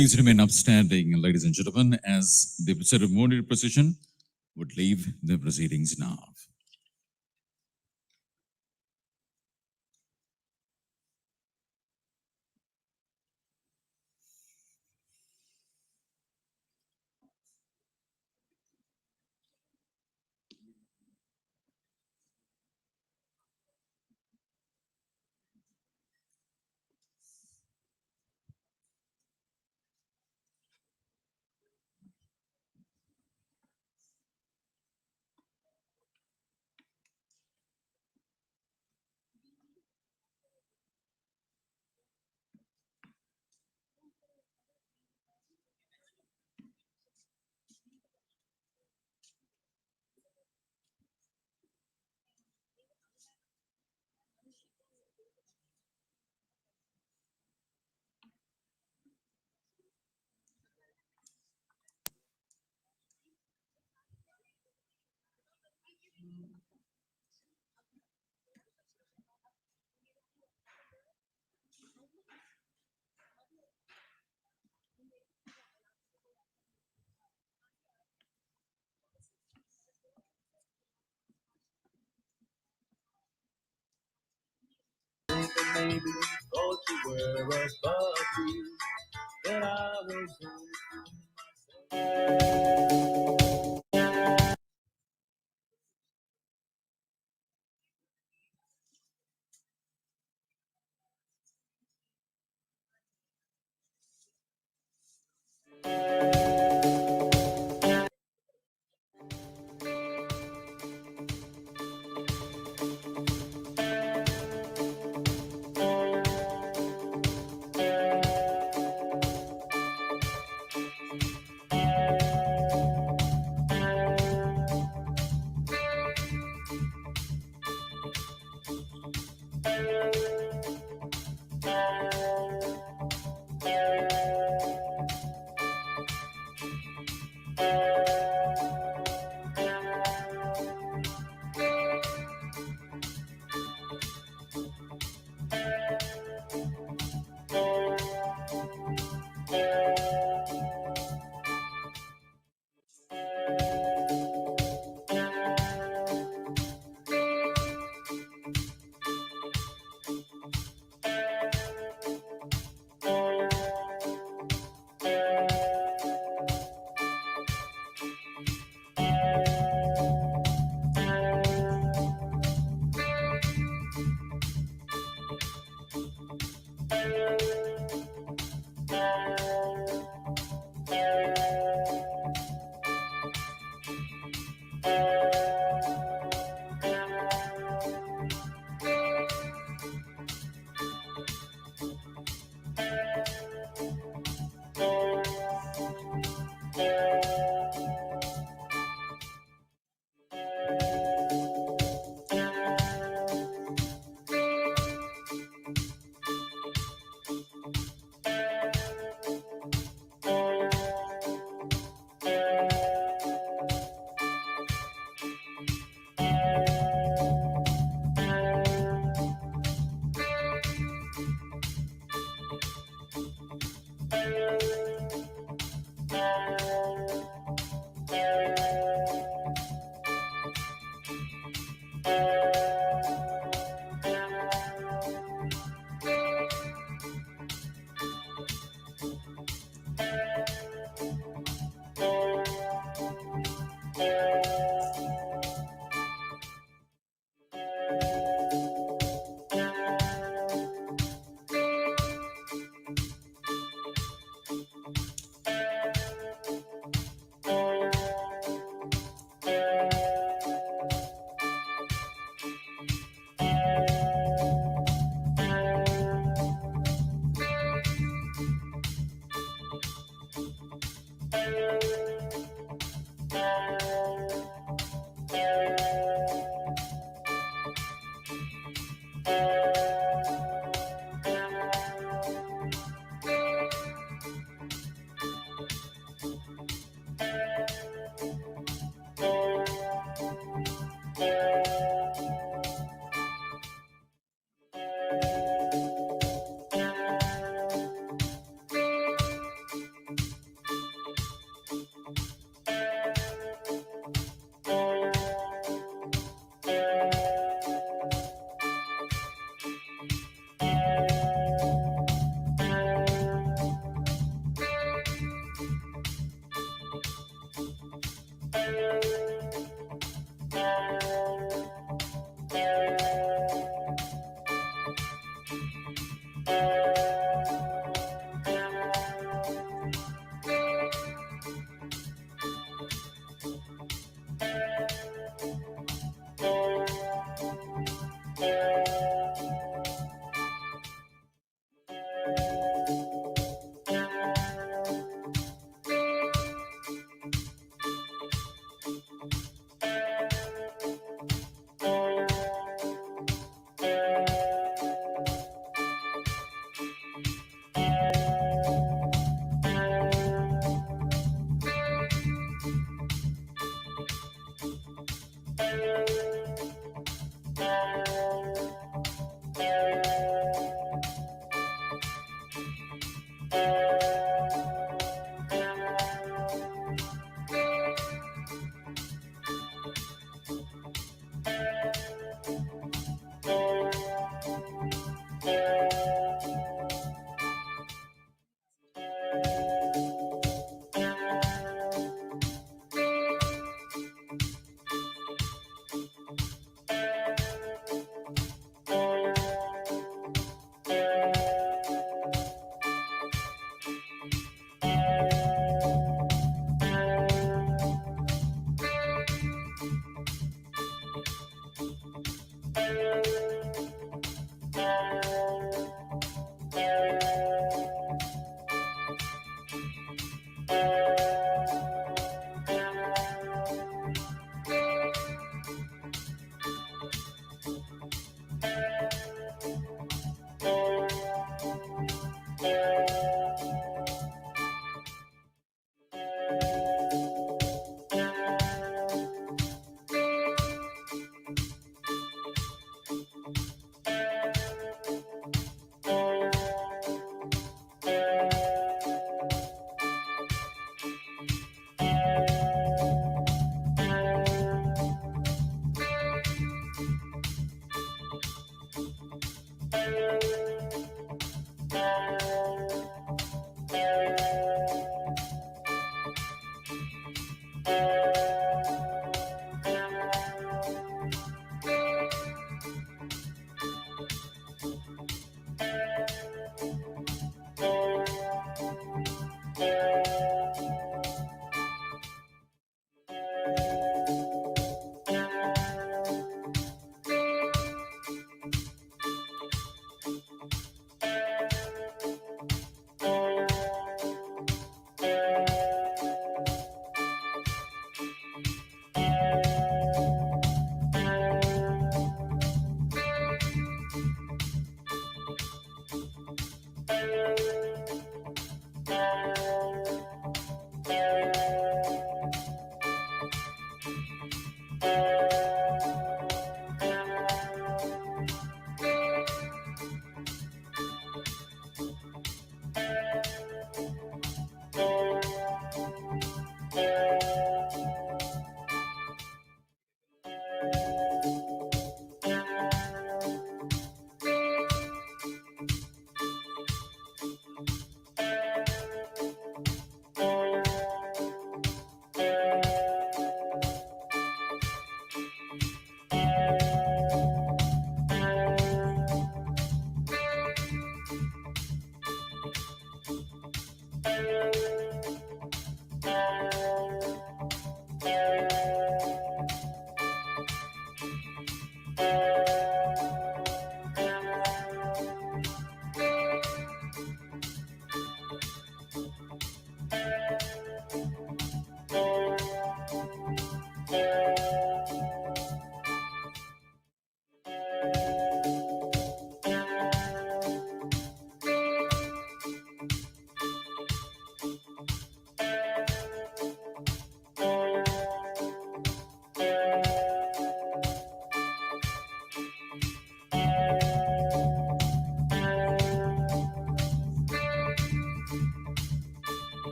Please remain upstanding, ladies and gentlemen, as the ceremonial procession would leave the proceedings now.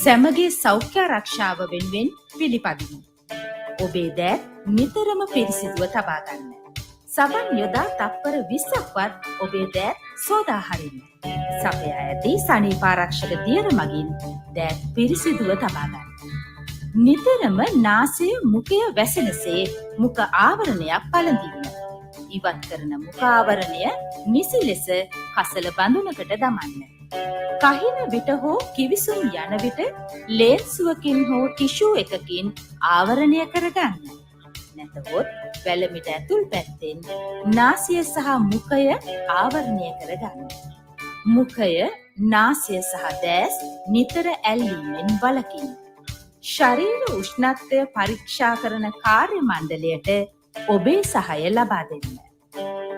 සැමගේ සෞඛ්‍ය ආරක්ෂාව වෙනුවෙන් පිළිපදිමු. ඔබේ දෑත් නිතරම පිරිසිදුව තබා ගන්න. සබන් යොදා තප්පර 20ක්වත් ඔබේ දෑත් සෝදා හරින්න. සපයා ඇති සනීප ආරක්ෂක දියර මගින් දෑත් පිරිසිදුව තබා ගන්න. නිතරම නාසය මුඛය වැසෙනසේ මුඛ ආවරණයක් පළඳින්න. ඉවත් කරන මුඛ ආවරණය නිසි ලෙස කසල බඳුනකට දමන්න. කහින විට හෝ කිවිසුම් යන විට ලේන්සුවකින් හෝ ටිෂූ එකකින් ආවරණය කරගන්න. නැතහොත් වැලමිට ඇතුල් පැත්තෙන් නාසය සහ මුඛය ආවරණය කරගන්න. මුඛය, නාසය සහ දෑස් නිතර ඇල්ලීමෙන් වළකින්න. ශරීර උෂ්ණත්වය පරීක්ෂා කරන කාර්ය මණ්ඩලයට ඔබේ සහාය ලබා දෙන්න.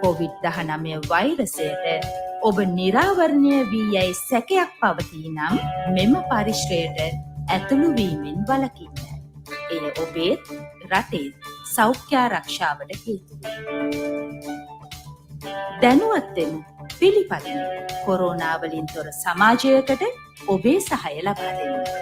COVID-19 වෛරසයට ඔබ නිරාවරණය වී යැයි සැකයක් පවතී නම් මෙම පරිශ්‍රයට ඇතුළු වීමෙන් වළකින්න. එය ඔබේ රටේ සෞඛ්‍ය ආරක්ෂාවට හේතු වේ. දැනුවත් වෙමු, පිළිපදිමු. කොරෝනා වලින් තොර සමාජයකට ඔබේ සහාය ලබා දෙන්න.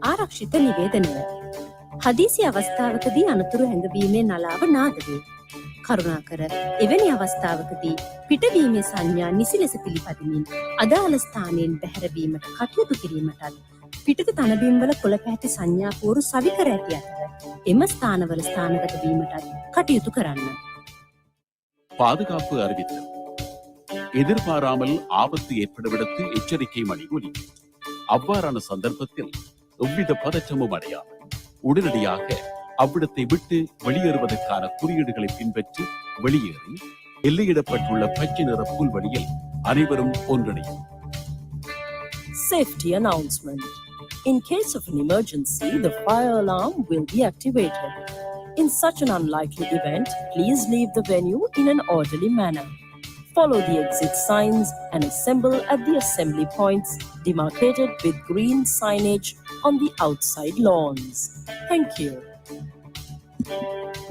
ආරක්ෂිත නිවේදනය. හදිසි අවස්ථාවකදී අනතුරු හැඟවීමේ නලාව නාද වේ. කරුණාකර එවැනි අවස්ථාවකදී පිටවීමේ සංඥා නිසි ලෙස පිළිපදිමින් අදාළ ස්ථානයෙන් බැහැරවීමට කටයුතු කිරීමටත් පිටත තනබිම්වල කොළ පැහැති සංඥාපූරු සවිකර ඇති අතර එම ස්ථානවල ස්ථානගත වීමටත් කටයුතු කරන්න. பாதுகாப்பு அறிவித்தல். எதிர்பாராமல் ஆபத்து ஏற்படுமிடத்து எச்சரிக்கை மணி ஒலிக்கும். அவ்வாறான சந்தர்ப்பத்தில் எவ்வித பதற்றமும் அடையாமல் உடனடியாக அவ்விடத்தை விட்டு வெளியேறுவதற்கான குறியீடுகளை பின்பற்றி வெளியேறி எல்லையிடப்பட்டுள்ள பச்சை நிற புல்வெளியில் அனைவரும் ஒன்றிணையும். Safety announcement. In case of an emergency, the fire alarm will be activated. In such an unlikely event, please leave the venue in an orderly manner. Follow the exit signs and assemble at the assembly points demarcated with green signage on the outside lawns. Thank you.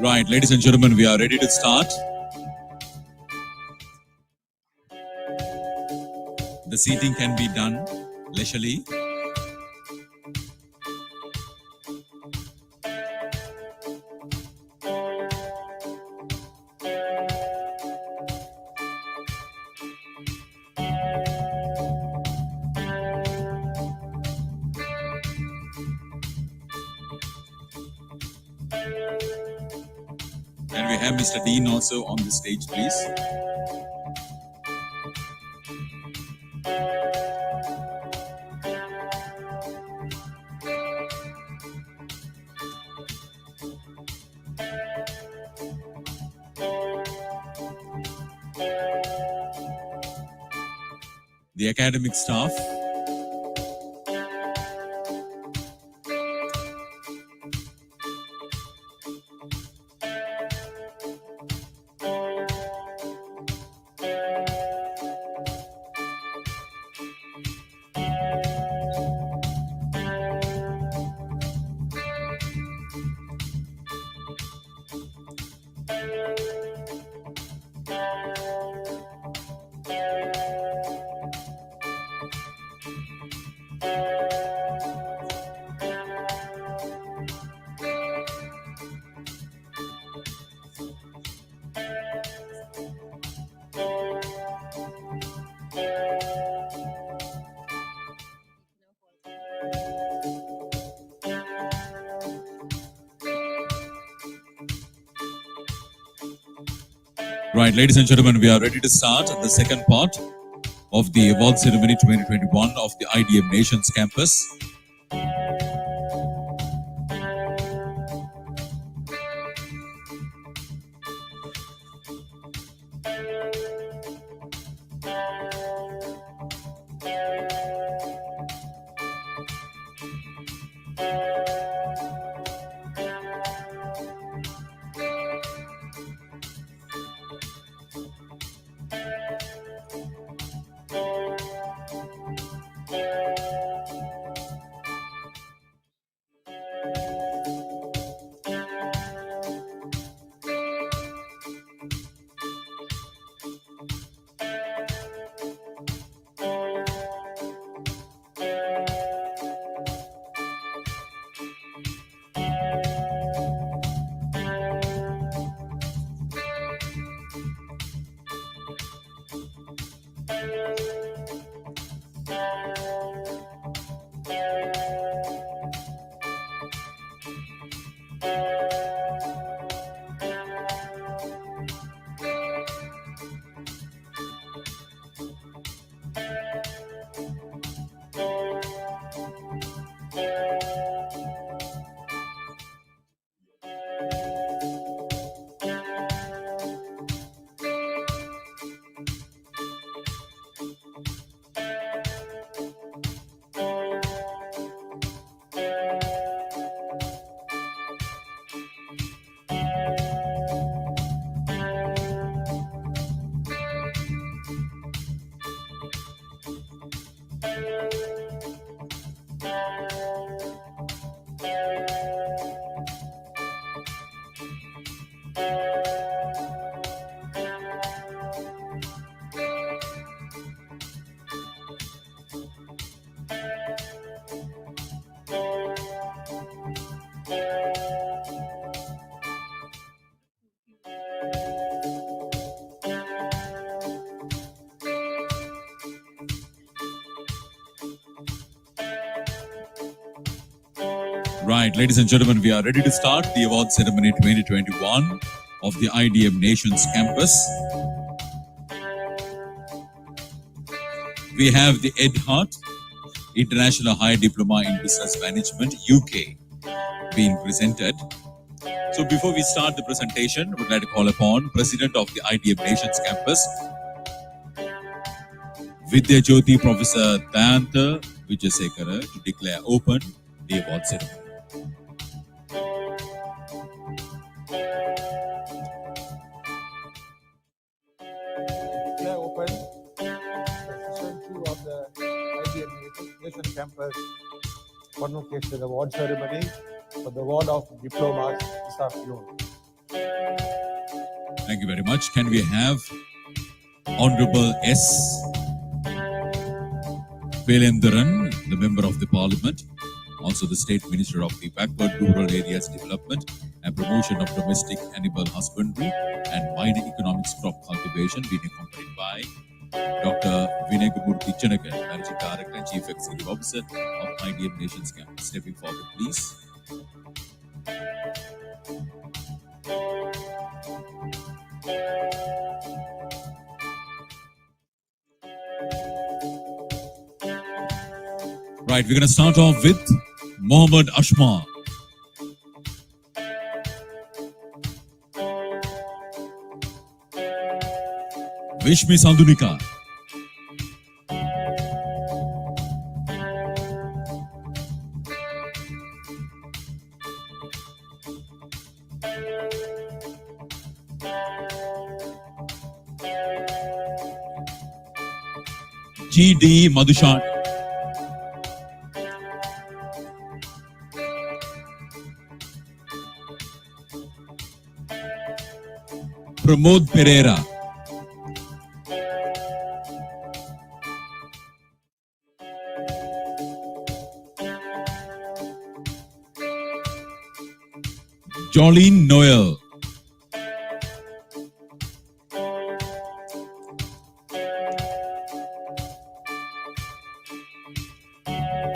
Right, ladies and gentlemen, we are ready to start. The seating can be done leisurely. Can we have Mr. Dean also on the stage, please? The academic staff. Right, ladies and gentlemen, we are ready to start the second part of the award ceremony 2021 of the IDM Nations campus. Right, ladies and gentlemen, we are ready to start the award ceremony 2021 of the IDM Nations campus. We have the Ed Hart International Higher Diploma in Business Management, UK, being presented. So before we start the presentation, I would like to call upon President of the IDM Nations campus, Vidya Jyoti Professor Dayantha Vijayasekara, to declare open the award ceremony. Declare open session 2 of the IDM Nation Campus Convocation Award Ceremony for the award of diplomas this afternoon. Thank you very much. Can we have Honorable S. Velendran, the Member of the Parliament, also the State Minister of the Backward Rural Areas Development and Promotion of Domestic Animal Husbandry and Minor Economics Crop Cultivation, being accompanied by Dr. Vinayagurthy Chanagan, Managing Director and Chief Executive Officer of IDM Nations Campus. Stepping forward, please. Right, we're going to start off with Mohammed Ashma. Vishmi Sandunika. G.D. Madhushan. Pramod Pereira. Jolene Noel.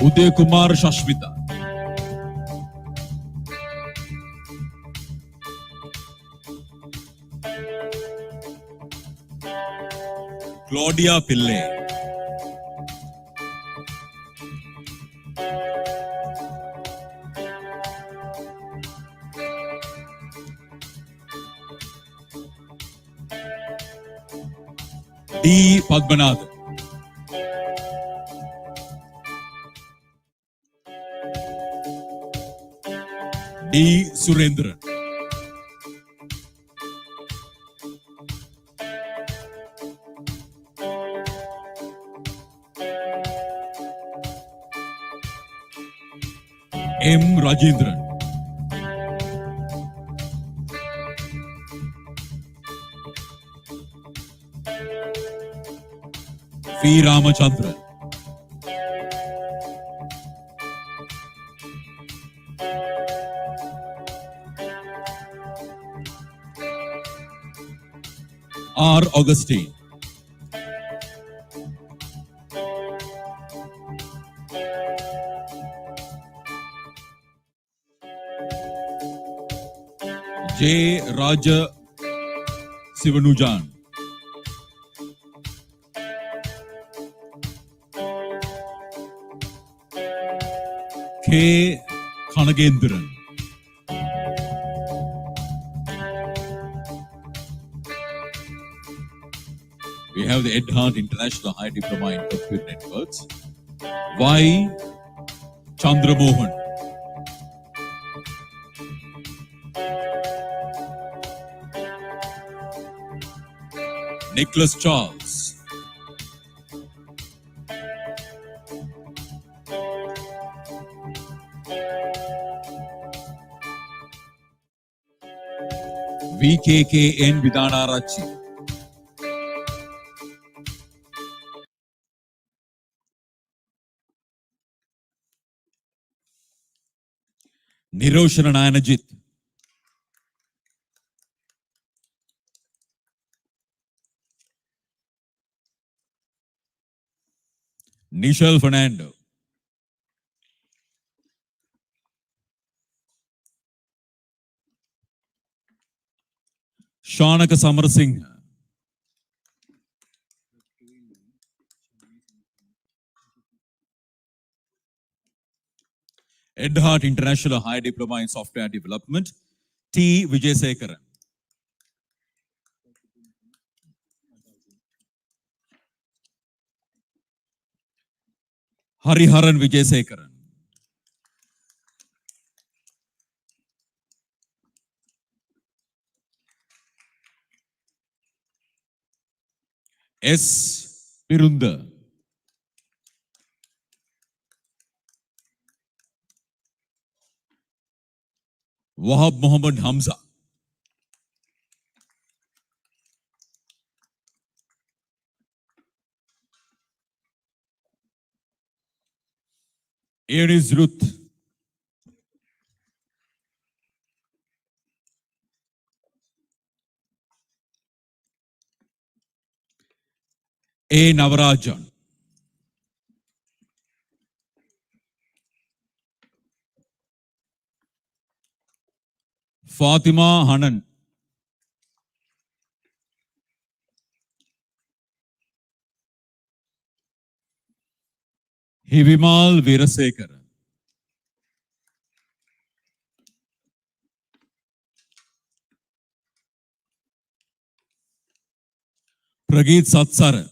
Uday Kumar Shashmita. Claudia Pillay. D. Padmanathan. D. Surendran. M. Rajendran. V. Ramachandran. R. Augustine. J. Raja Sivanujan. K. Kanagendran. We have the Ed Hart International High Diploma in Computer Networks. Y. Chandramohan. Nicholas Charles. VKKN Vidhanarachi. Niroshana Nayanajit. Nishal Fernando. Shaunaka Samarsingh. Ed Hart International High Diploma in Software Development, T. Vijayasekaran. Hariharan Vijayasekaran. S. Pirunda. Wahab Muhammad Hamza. Eunice Ruth. A. Navarajan. Fatima Hanan. Hivimal Veerasekar. Prageet Satsar.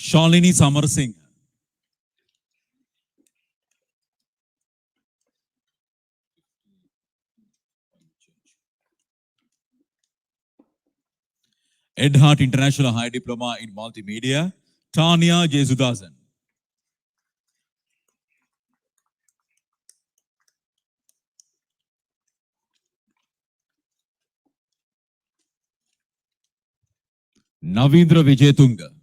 Shalini Samar Singh. Edhart International High Diploma in Multimedia, Tanya Jesudasan. Navindra Vijayatunga.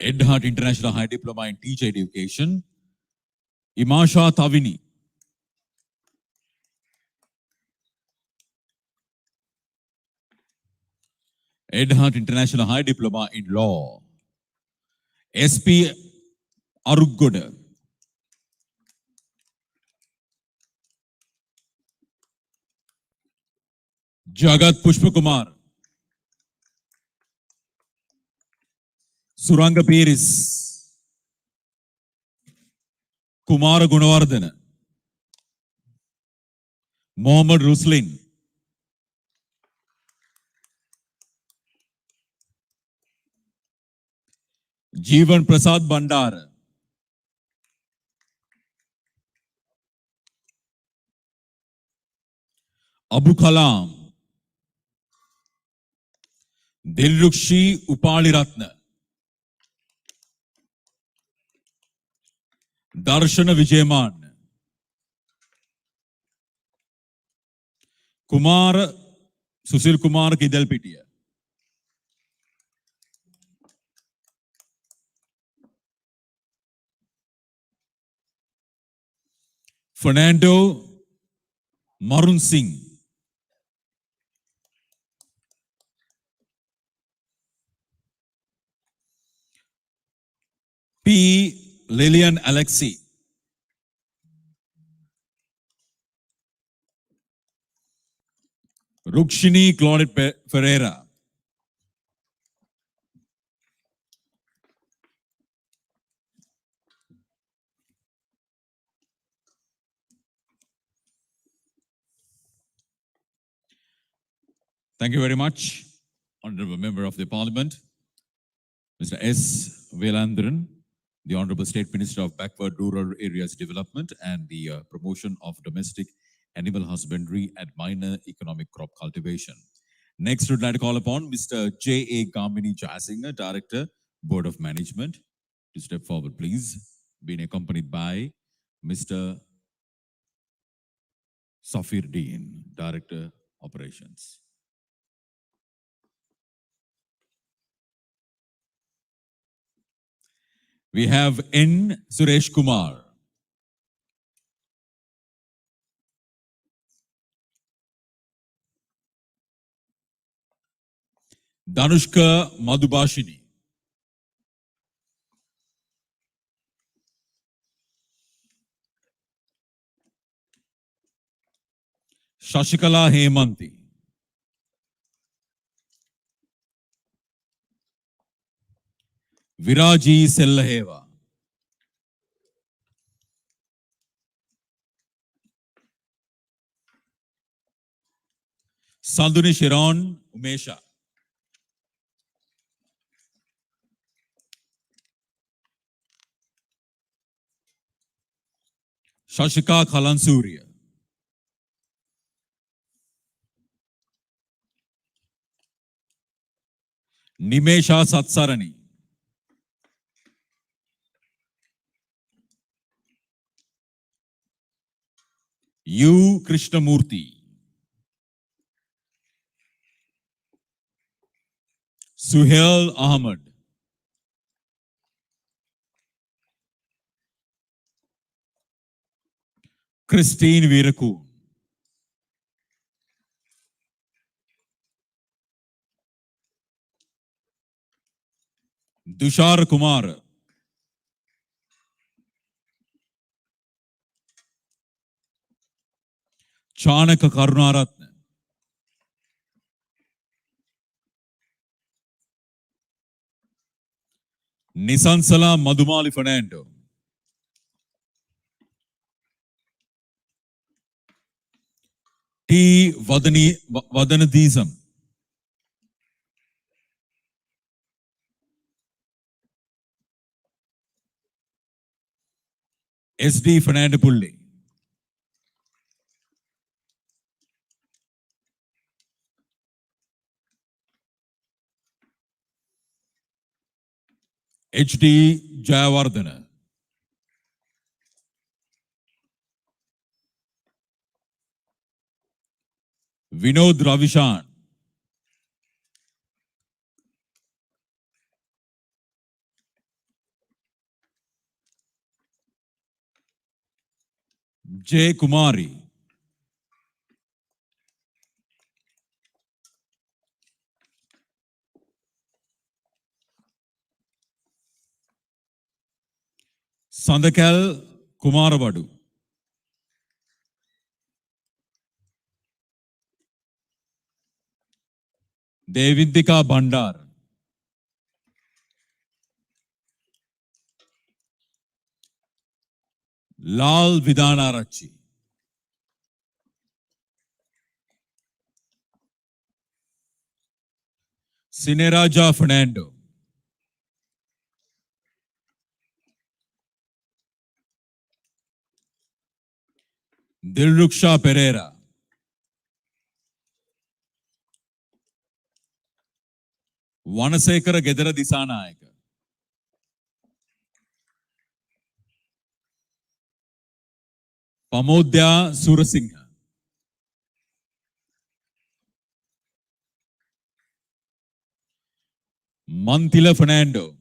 Edhart International High Diploma in Teacher Education, Imasha Tavini. Edhart International High Diploma in Law, SP Arugoda. Jagat Pushpakumar. Suranga Peris. Kumara Gunawardana. Mohammad Ruslin. Jeevan Prasad Bandar. Abu Kalam. Dilrukshi Upaliratna. Darshana Vijayaman. Kumar Susil Kumar Kidalpitia. Fernando Marun Singh. P. Lilian Alexi. Rukshini Claudette Ferreira. Thank you very much, Honorable Member of the Parliament, Mr. S. Velandran, the Honorable State Minister of Backward Rural Areas Development and the Promotion of Domestic Animal Husbandry and Minor Economic Crop Cultivation. Next, we'd like to call upon Mr. J. A. Kamini Jasinger, Director, Board of Management, to step forward, please, being accompanied by Mr. Safir Dean, Director, Operations. We have N. Suresh Kumar. Danushka Madhubashini. Shashikala Hemanti. Viraji Sellaheva. Sanduni Sharon Umesha. Shashika Kalansuriya. Nimesha Satsarani. U. Krishnamurthy. Suhail Ahmed. Christine Viraku. Dushar Kumar. Chanaka Karunaratna. Nisansala Madhumali Fernando. T. Vadanadisam. S. D. Fernando Pulli. H. D. Jayawardena. Vinod Ravishan. J. Kumari. Sandakal Kumarabadu. Devindika Bandar. Lal Vidanarachi. Sineraja Fernando. Dilruksha Pereira. Vanasekara Gedara Disanayaka. Pamodya Surasingha. Mantila Fernando.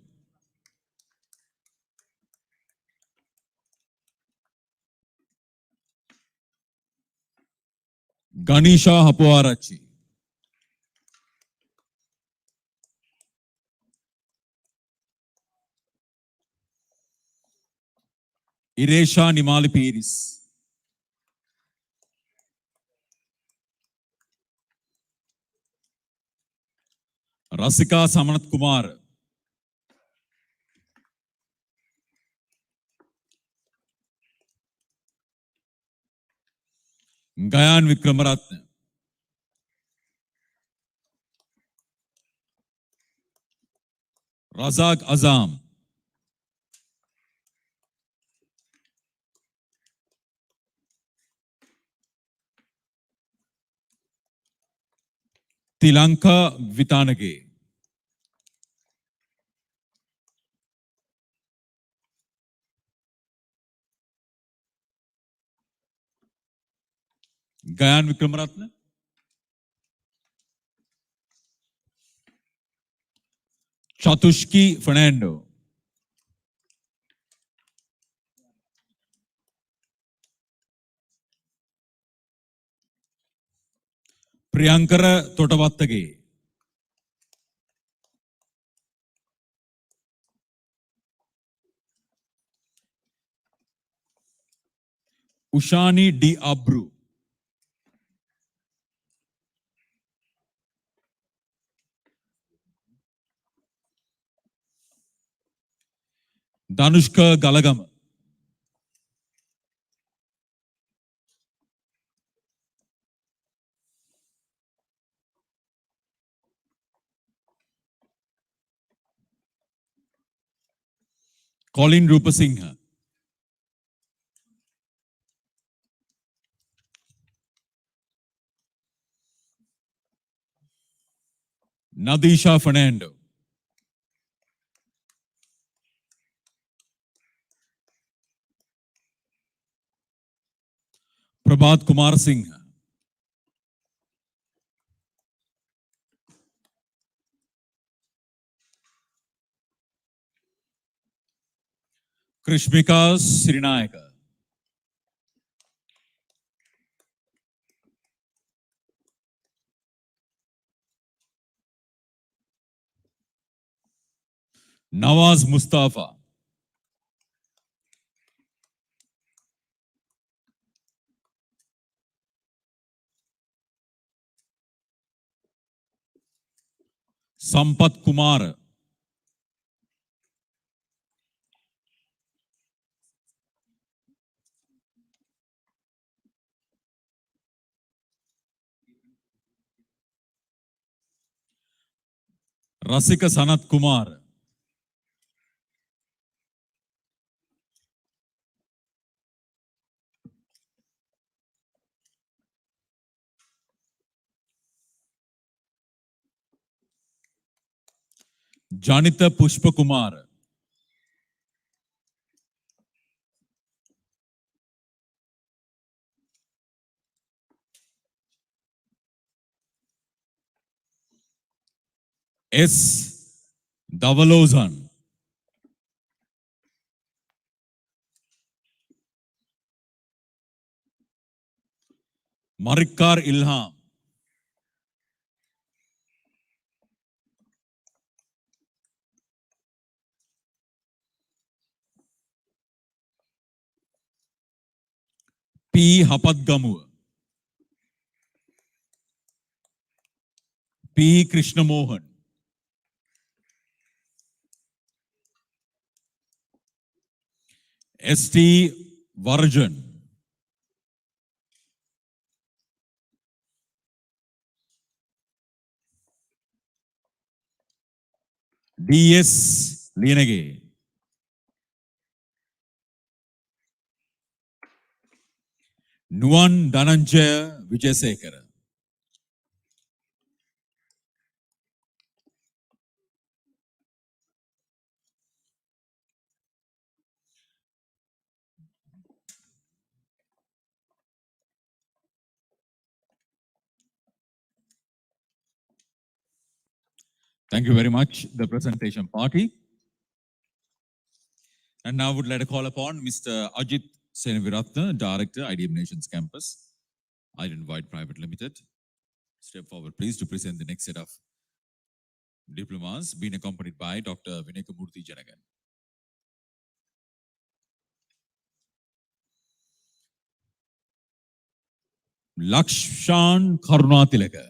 Ganesha Hapuarachi. Iresha Nimali Piris. Rasika Samanat Kumar. Gayan Vikramaratna. Razak Azam. Tilanka Vitanage. Gayan Vikramaratna. Chatushki Fernando. Priyankara Totavattage. Ushani D. Abru. Danushka Galagam. Colin Rupasinghe. Nadisha Fernando. Prabhat Kumar Singh. Krishmika Srinayaka. Nawaz Mustafa. Sampat Kumar. Rasika Sanat Kumar. Janita Pushpa Kumar. S. Davalozan. Marikkar Ilham. P. Hapadgamu. P. Krishnamohan. S. T. Varjan. D. S. Lienage. Nuan Dhananjaya Vijayasekara. Thank you very much, the presentation party. And now I would like to call upon Mr. Ajit Senaviratna, Director, IDM Nations Campus, IDM Private Limited. Step forward, please, to present the next set of diplomas, being accompanied by Dr. Vinayakamurthy Janagan. Lakshan Karunatilaka.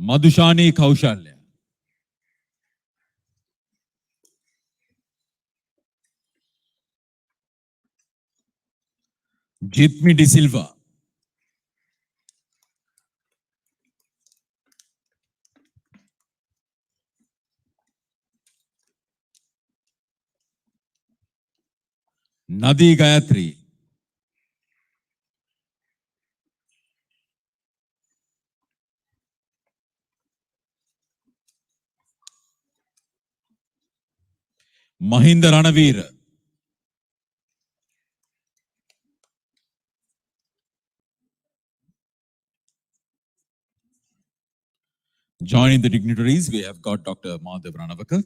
Madhushani Kaushalya. Jitmi De Silva. Nadi Gayatri. Mahinda Ranavir. Joining the dignitaries, we have got Dr. Madhav Ranavaka,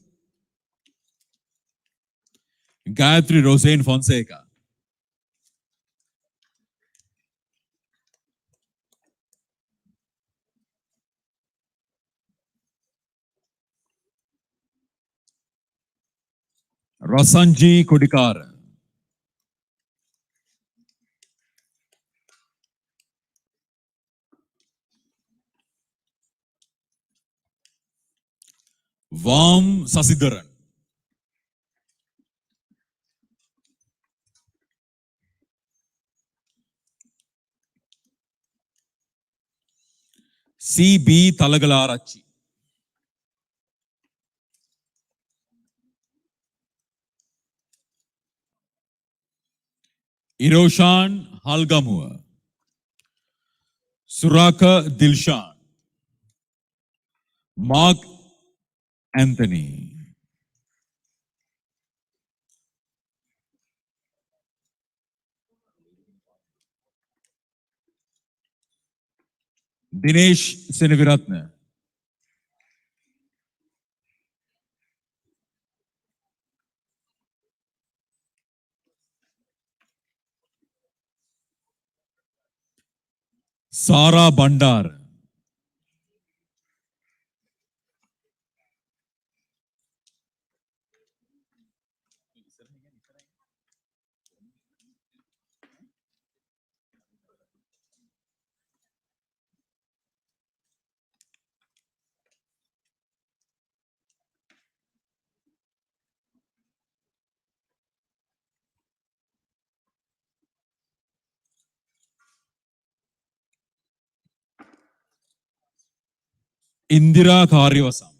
Gayatri Rosane Fonseca, Rasanji Kodikar, Vam Sasidaran, C.B. Talagalaracci, Iroshan Halgamuwa, Suraka Dilshan, Mark Anthony, Dinesh Seneviratne, Sara Bandar, Indira Karyavasam,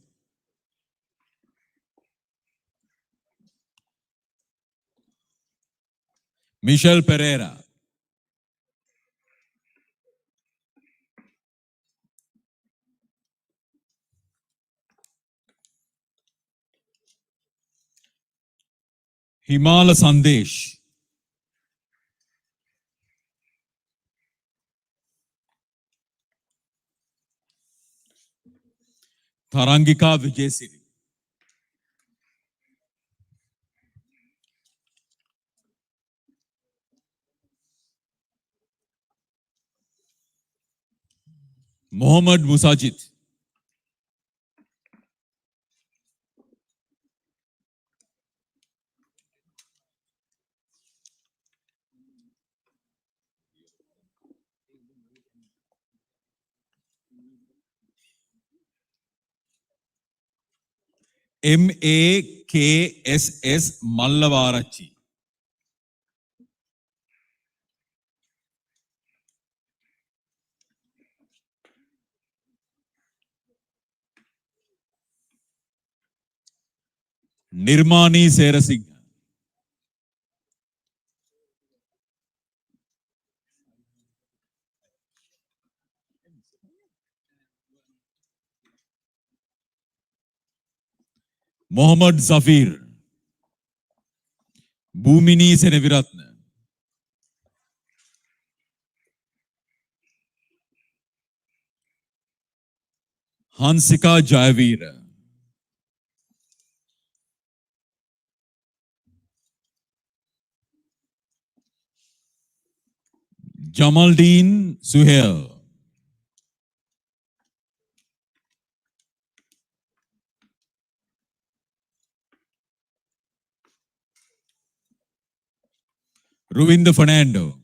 Michelle Pereira, Himala Sandesh, Tarangika Vijayasiri, Mohammad Musajid, MAKSS Mallavarachi, Nirmani Serasingh, Mohammad Zafir, Bhumini Seneviratne, Hansika Jayavir, Jamaldeen Suhail, Ruvinda Fernando,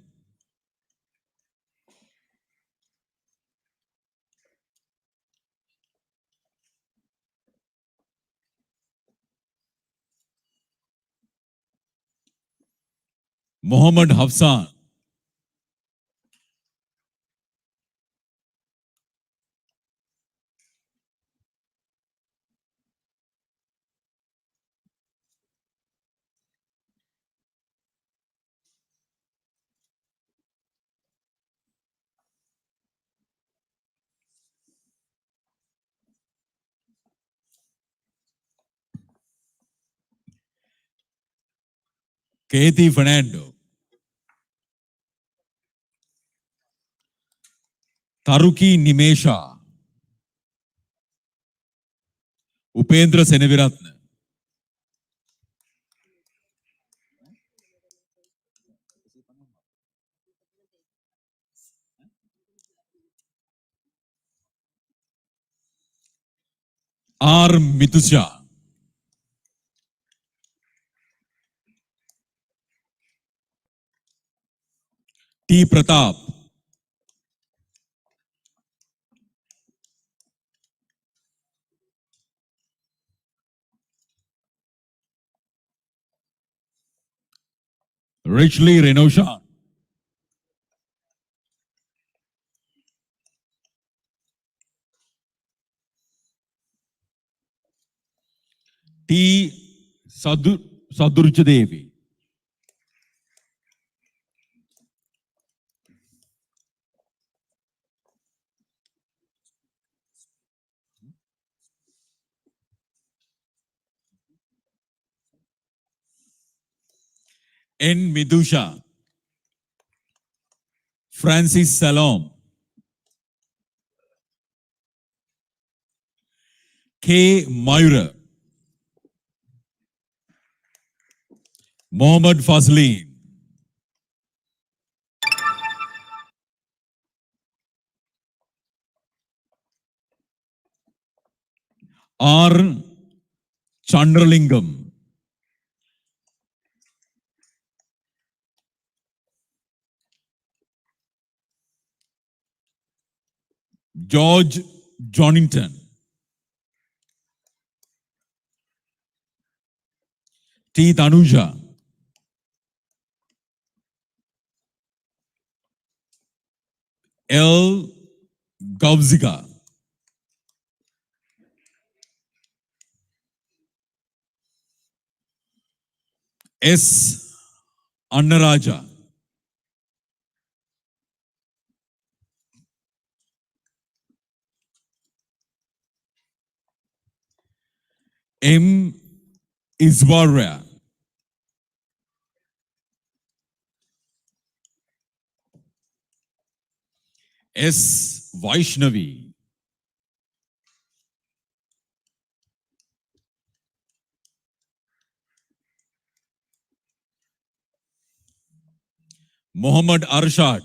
Mohammad Hafsan, Katie Fernando, Taruki Nimesha, Upendra Seneviratne, R. Mitusha, T. Pratap, Richly Renoshan, T. Sadurjadevi, N. Midusha, Francis Salom, K. Mayura, Mohammad Fazleen, R. Chandralingam, George Jonington, T. Tanuja, L. Gavziga, S. Annaraja, M. Iswarya, S. Vaishnavi, Muhammad Arshad,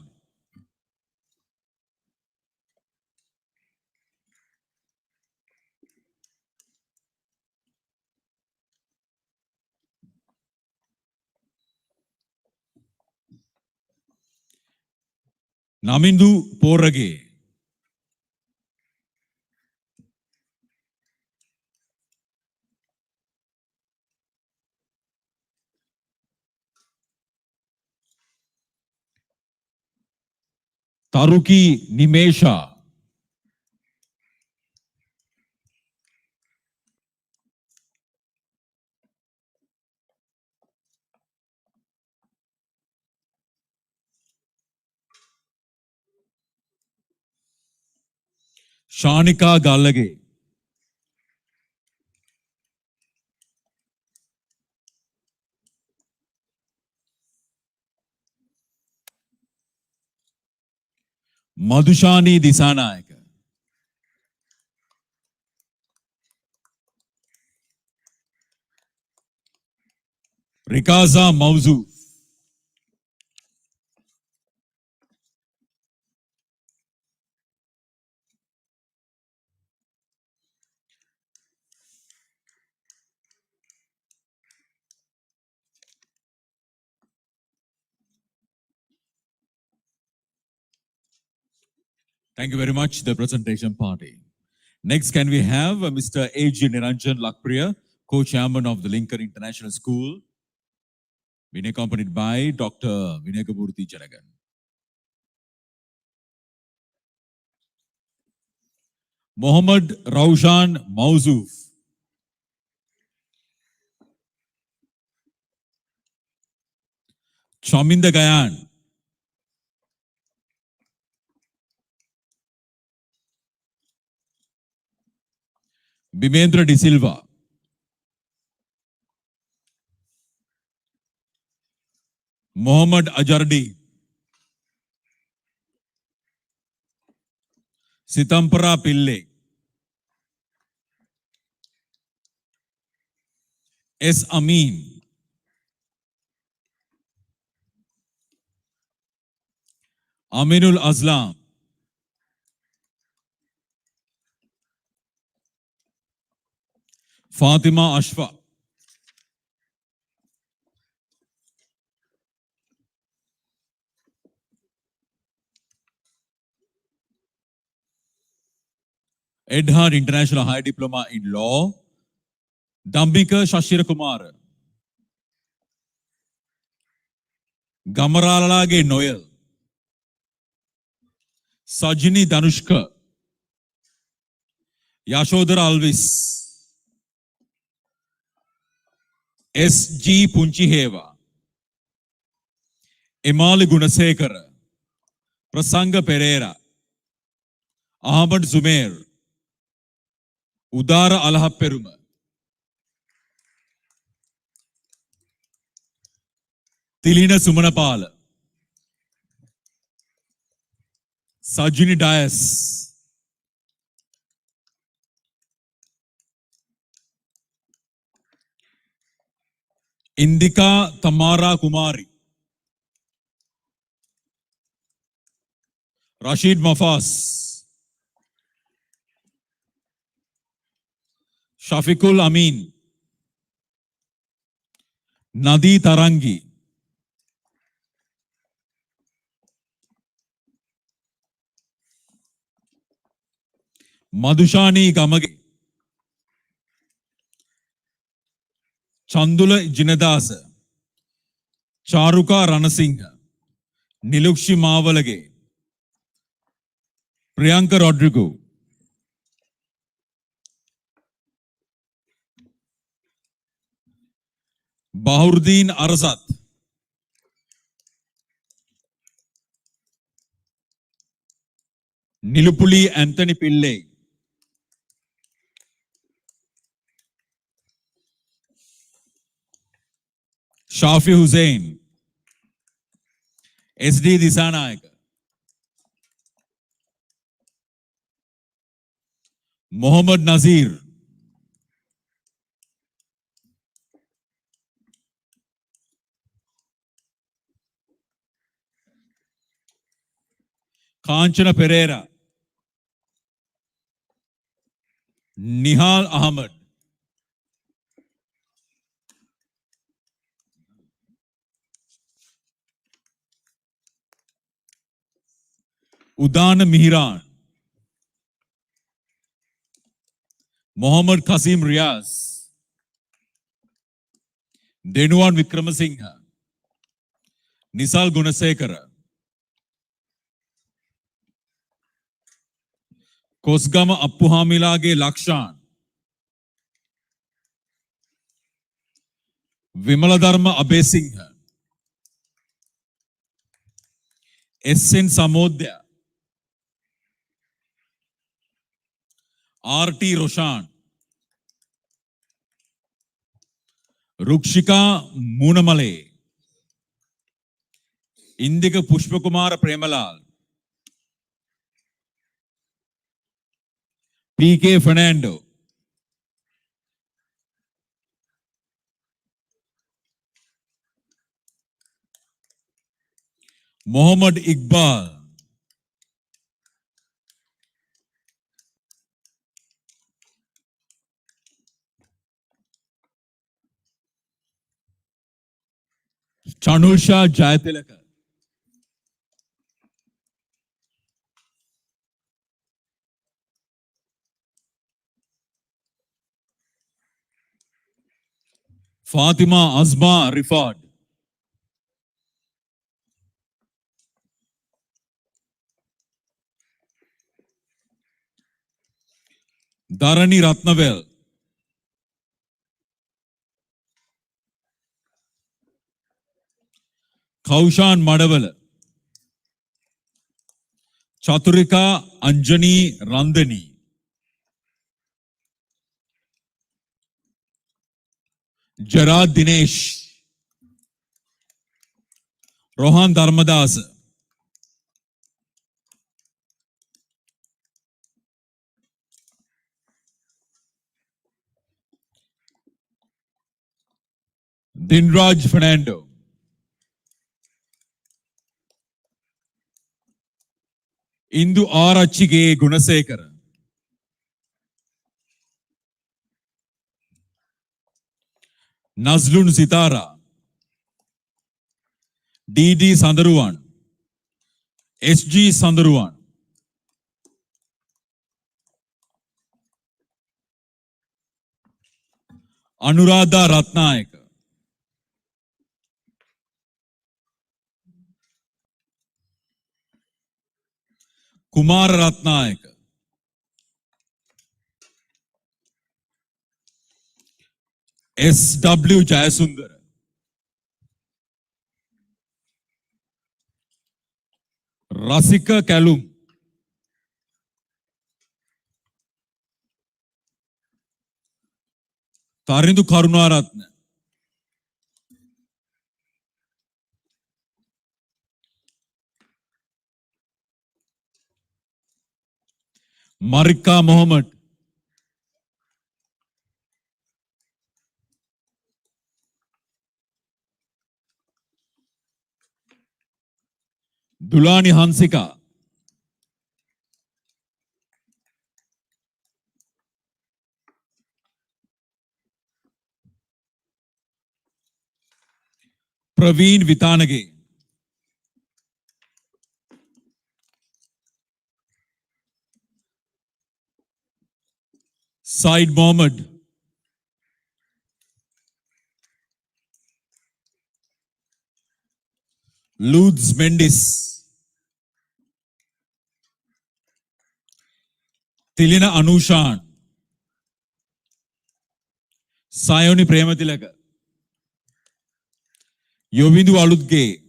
Namindu Porage, Taruki Nimesha, Shanika Galage, Madhushani Disanayaka, Rikaza Mauzu, Thank you very much, the presentation party. Next, can we have Mr. A.G. Niranjan Lakpriya, co-chairman of the Lincoln International School, being accompanied by Dr. Vinayakabhurti Janagan. Mohammad Raushan Mauzuf, Chaminda Gayan, Bimendra De Silva, Mohammad Ajardi, Sitampara Pille, S. Amin, Aminul Azlam, Fatima Ashfa, Edhard International High Diploma in Law, Dambika Shashira Kumar, Gamaralage Noel, Sajini Danushka, Yashodhara Alvis, S. G. Punchiheva, Emali Gunasekara, Prasanga Pereira, Ahmad Zumair, Udara Alhaperuma, Tilina Sumanapala, Sajini Dias, Indika Tamara Kumari, Rashid Mafas, Shafiqul Amin, Nadi Tarangi, Madhushani Gamage, Chandula Jinadasa, Charuka Ranasingha, Nilukshi Mavalage, Priyanka Rodrigo, Bahurdeen Arasat, Nilupuli Anthony Pillai, Shafi Hussain, SD Disanayaka, Mohammad Nazir, Kanchana Pereira, Nihal Ahmed, Udana Mihran, Mohammad Qasim Riaz, Denuwan Vikramasinghe, Nisal Gunasekara, Kosgama Appuhamilage Lakshan, Vimaladharma Abesinghe, SN Samodya, RT Roshan, Rukshika Munamale, Indika Pushpakumara Premalal, PK Fernando, Mohammad Iqbal, Chanulsha Jayatilaka, Fatima Azma Rifad, Dharani Ratnavel, Kaushan Madavala, Chaturika Anjani Randani, Jarad Dinesh, Rohan Dharmadas, Dinraj Fernando, Indu Arachige Gunasekara, Nazlun Sitara, DD Sandaruwan, SG Sandaruwan, Anuradha Ratnayaka, Kumar Ratnayaka, SW Jayasundar, Rasika Kalum, Tarindu Karunaratna, Marika Mohammed, Dulani Hansika, Praveen Vitanage, Said Mohammed, Lutz Mendis, Tilina Anushan, Sayoni Prematilaka, Yovindu Aludge,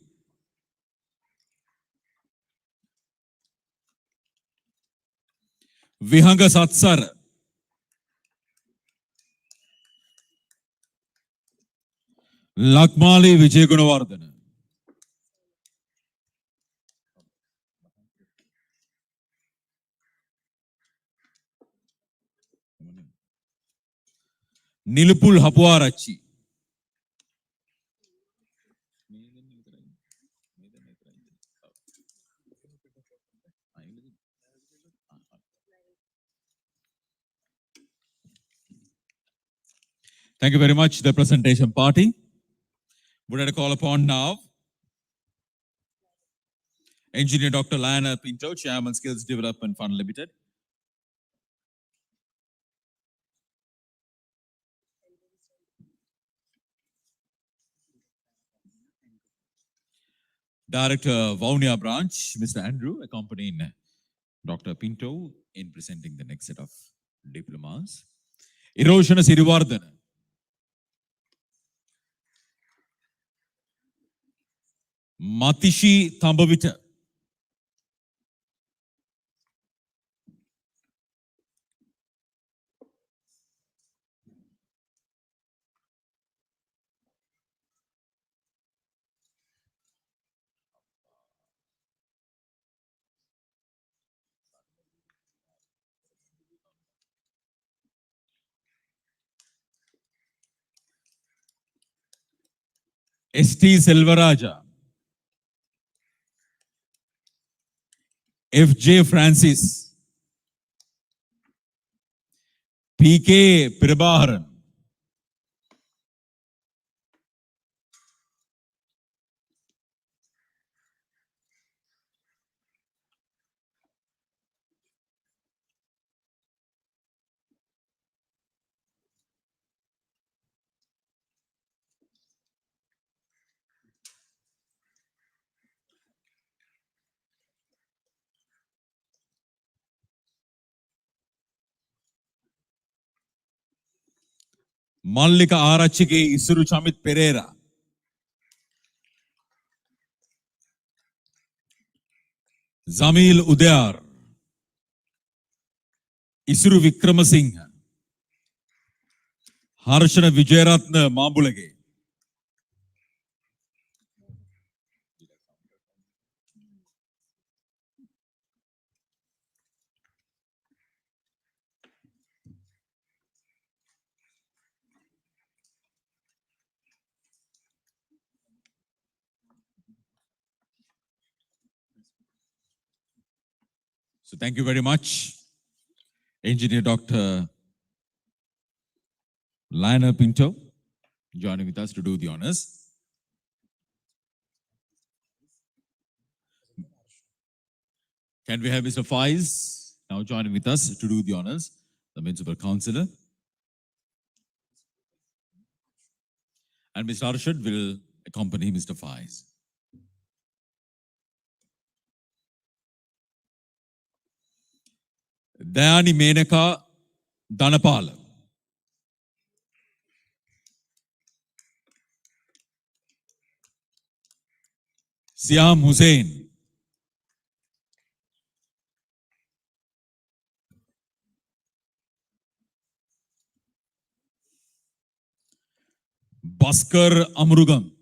Vihanga Satsar, Lakmali Vijay Gunawardana, Nilupul Hapuarachi, thank you very much, the presentation party. Would like to call upon now Engineer Dr. Lana Pinto, Chairman Skills Development Fund Limited. Director Vaunia Branch, Mr. Andrew, accompanying Dr. Pinto in presenting the next set of diplomas. Eroshana Sirivardhana, Matishi Thambavita, S.T. Selvaraja, F.J. Francis, P.K. Prabharan, Mallika Arachike Isuru Chamit Pereira, Zamil Udayar, Isuru Vikramasinghe, Harshana Vijayaratna Mambulage, so thank you very much, Engineer Dr. Lana Pinto, joining with us to do the honors. Can we have Mr. Faiz now joining with us to do the honors, the Municipal Councillor? And Mr. Arshad will accompany Mr. Faiz. Dayani Menaka Dhanapala, Siam Hussain, Bhaskar Amrugam,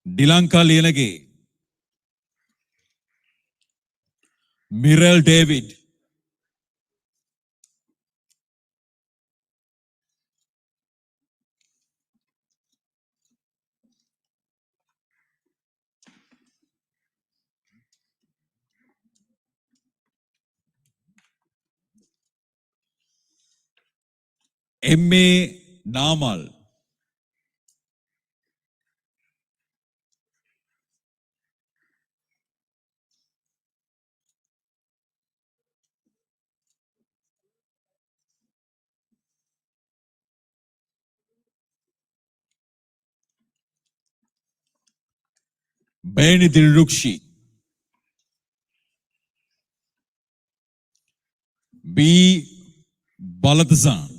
Dilanka Lenage, Mirel David. M.A. Namal. Beni Dilrukshi. B. Balathasan.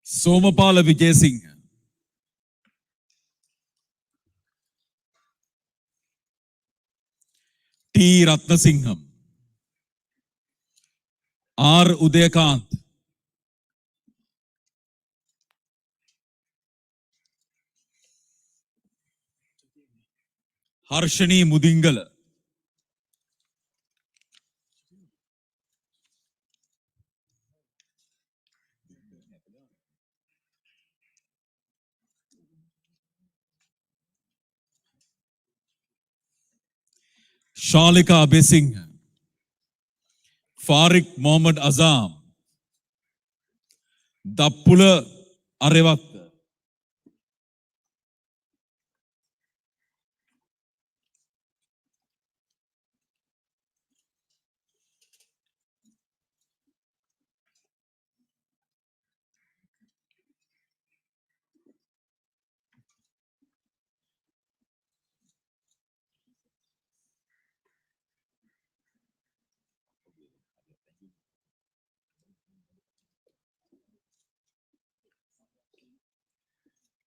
Somapala Vijay Singh. T. Ratnasingham. R. Udayakant. Harshani Mudingala. Shalika Abesingh. Farik Mohammad Azam. Dappula Arevat.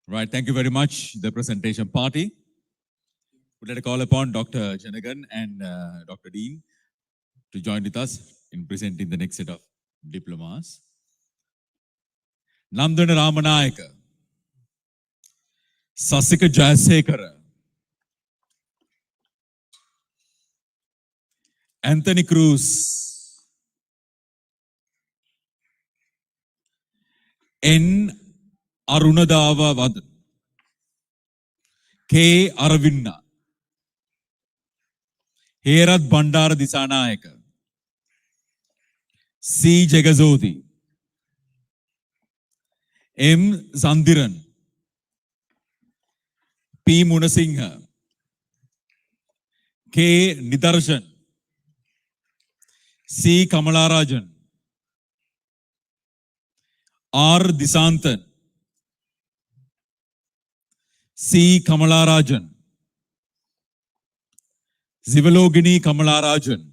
Right, thank you very much, the presentation party. We'd like to call upon Dr. Janagan and Dr. Dean to join with us in presenting the next set of diplomas. Namdana Ramanayaka, Sasika Jayasekara, Anthony Cruz, N. Arunadava Vadan, K. Aravinna, Herat Bandara Disanayaka, C. Jagazodi, M. Zandiran, P. Munasingha, K. Nidarshan, C. Kamalarajan, R. Disantan, C. Kamalarajan, Zivalogini Kamalarajan,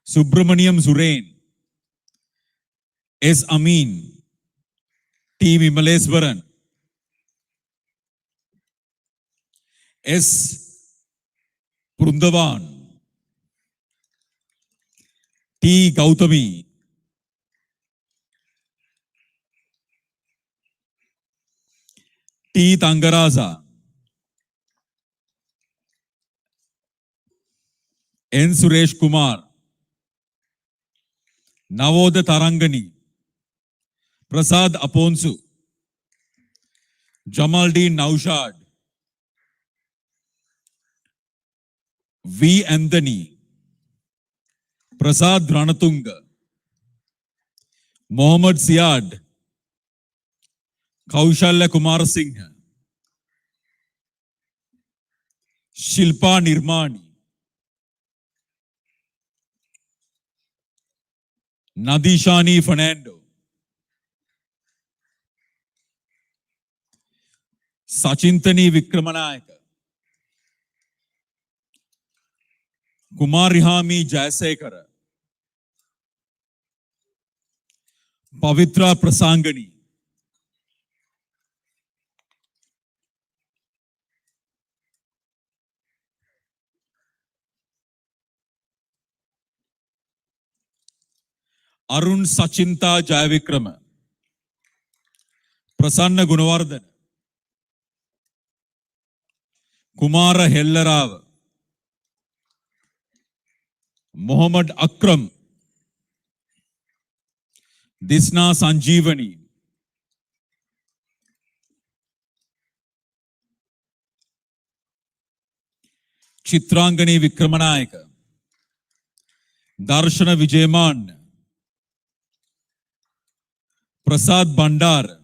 Subramaniam Zurain, S. Amin, T. Vimaleswaran, S. Prundavan, T. Gautami, T. Tangaraza, N. Suresh Kumar, Navoda Tarangani, Prasad Aponsu, Jamaldeen Naushad, V. Anthony, Prasad Ranatunga, Mohammad Siad, Kaushalya Kumar Singh, Shilpa Nirmani, Nadishani Fernando, Sachintani Vikramanayaka, Kumarihami Jayasekara, Pavitra Prasangani, Arun Sachinta Jayavikrama, Prasanna Gunawardhan, Kumara Hellarav, Muhammad Akram, Disna Sanjeevani, Chitrangani Vikramanayaka, Darshana Vijayaman, Prasad Bandar,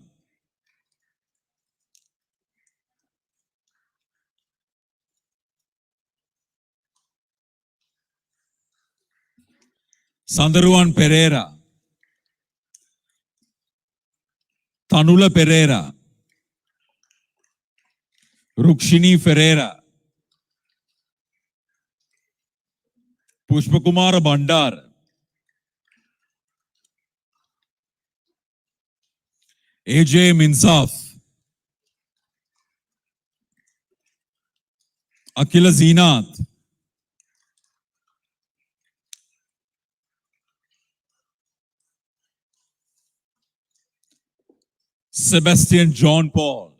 Sandaruan Pereira, Tanula Pereira, Rukshini Ferreira, Pushpakumara Bandar, AJ Minsaf, Akila Zeenath, Sebastian John Paul,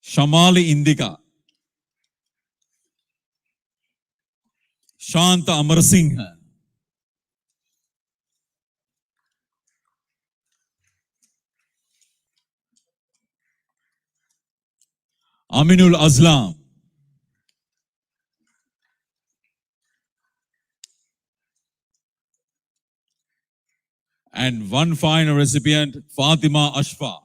Shamali Indika, Shanta Amar Singh, Aminul Azlam, and one fine recipient, Fatima Ashfa.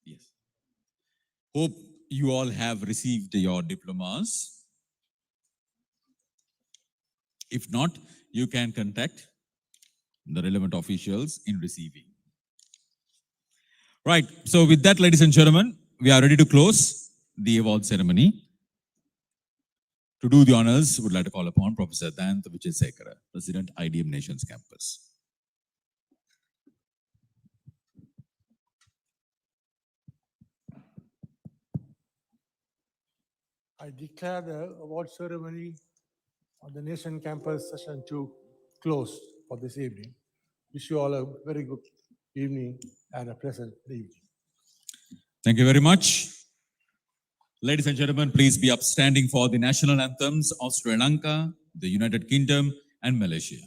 Yes. Hope you all have received your diplomas. If not, you can contact the relevant officials in receiving. Right. So with that, ladies and gentlemen, we are ready to close the award ceremony. To do the honors, would like to call upon Professor Dayantha Vijayasekara, President, IDM Nations Campus. I declare the award ceremony on the Nation Campus Session 2 closed for this evening. Wish you all a very good evening and a pleasant evening. Thank you very much. Ladies and gentlemen, please be upstanding for the national anthems of Sri Lanka, the United Kingdom, and Malaysia.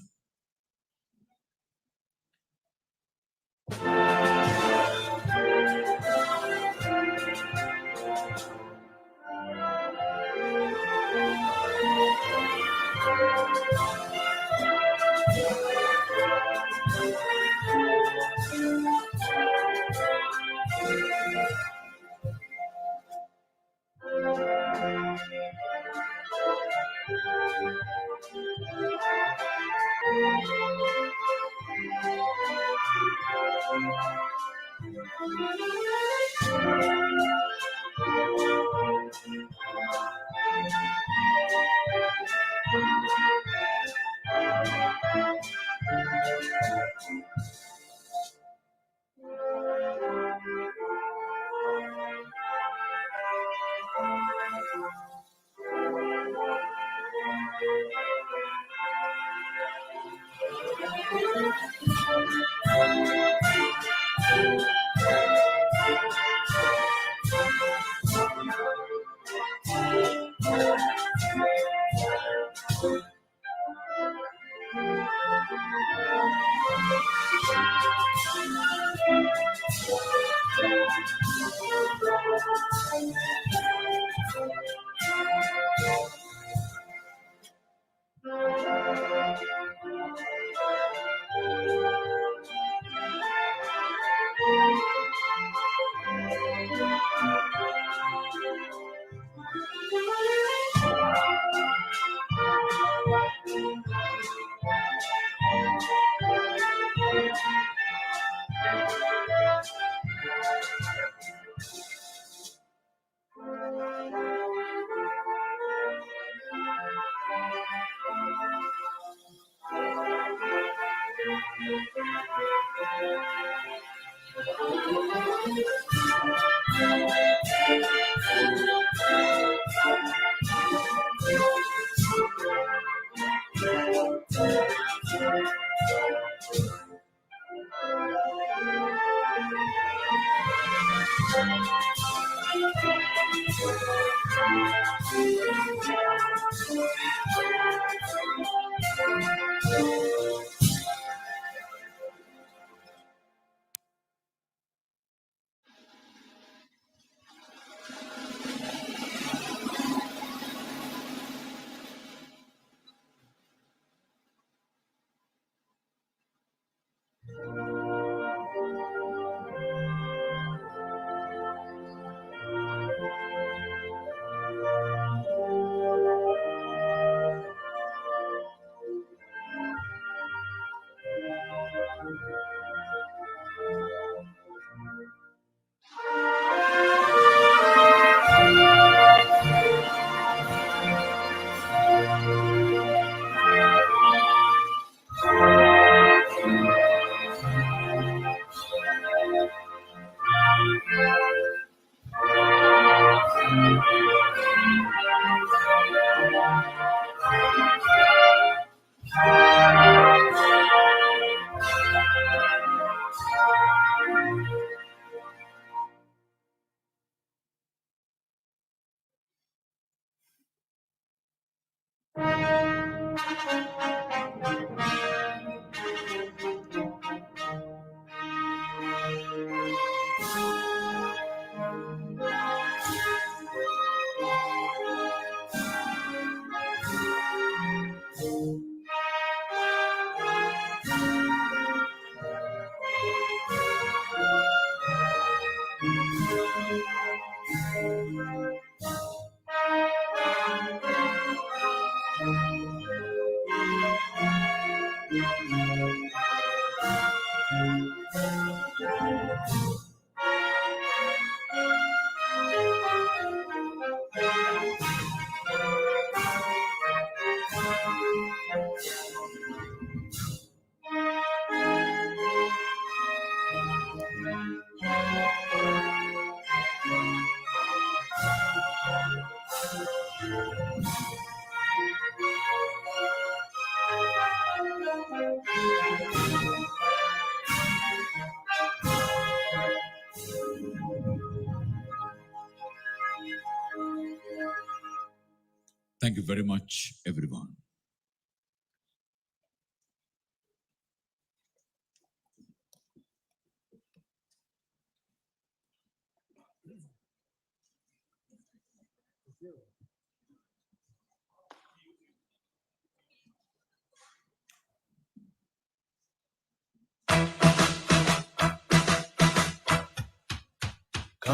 Thank you very much, everyone.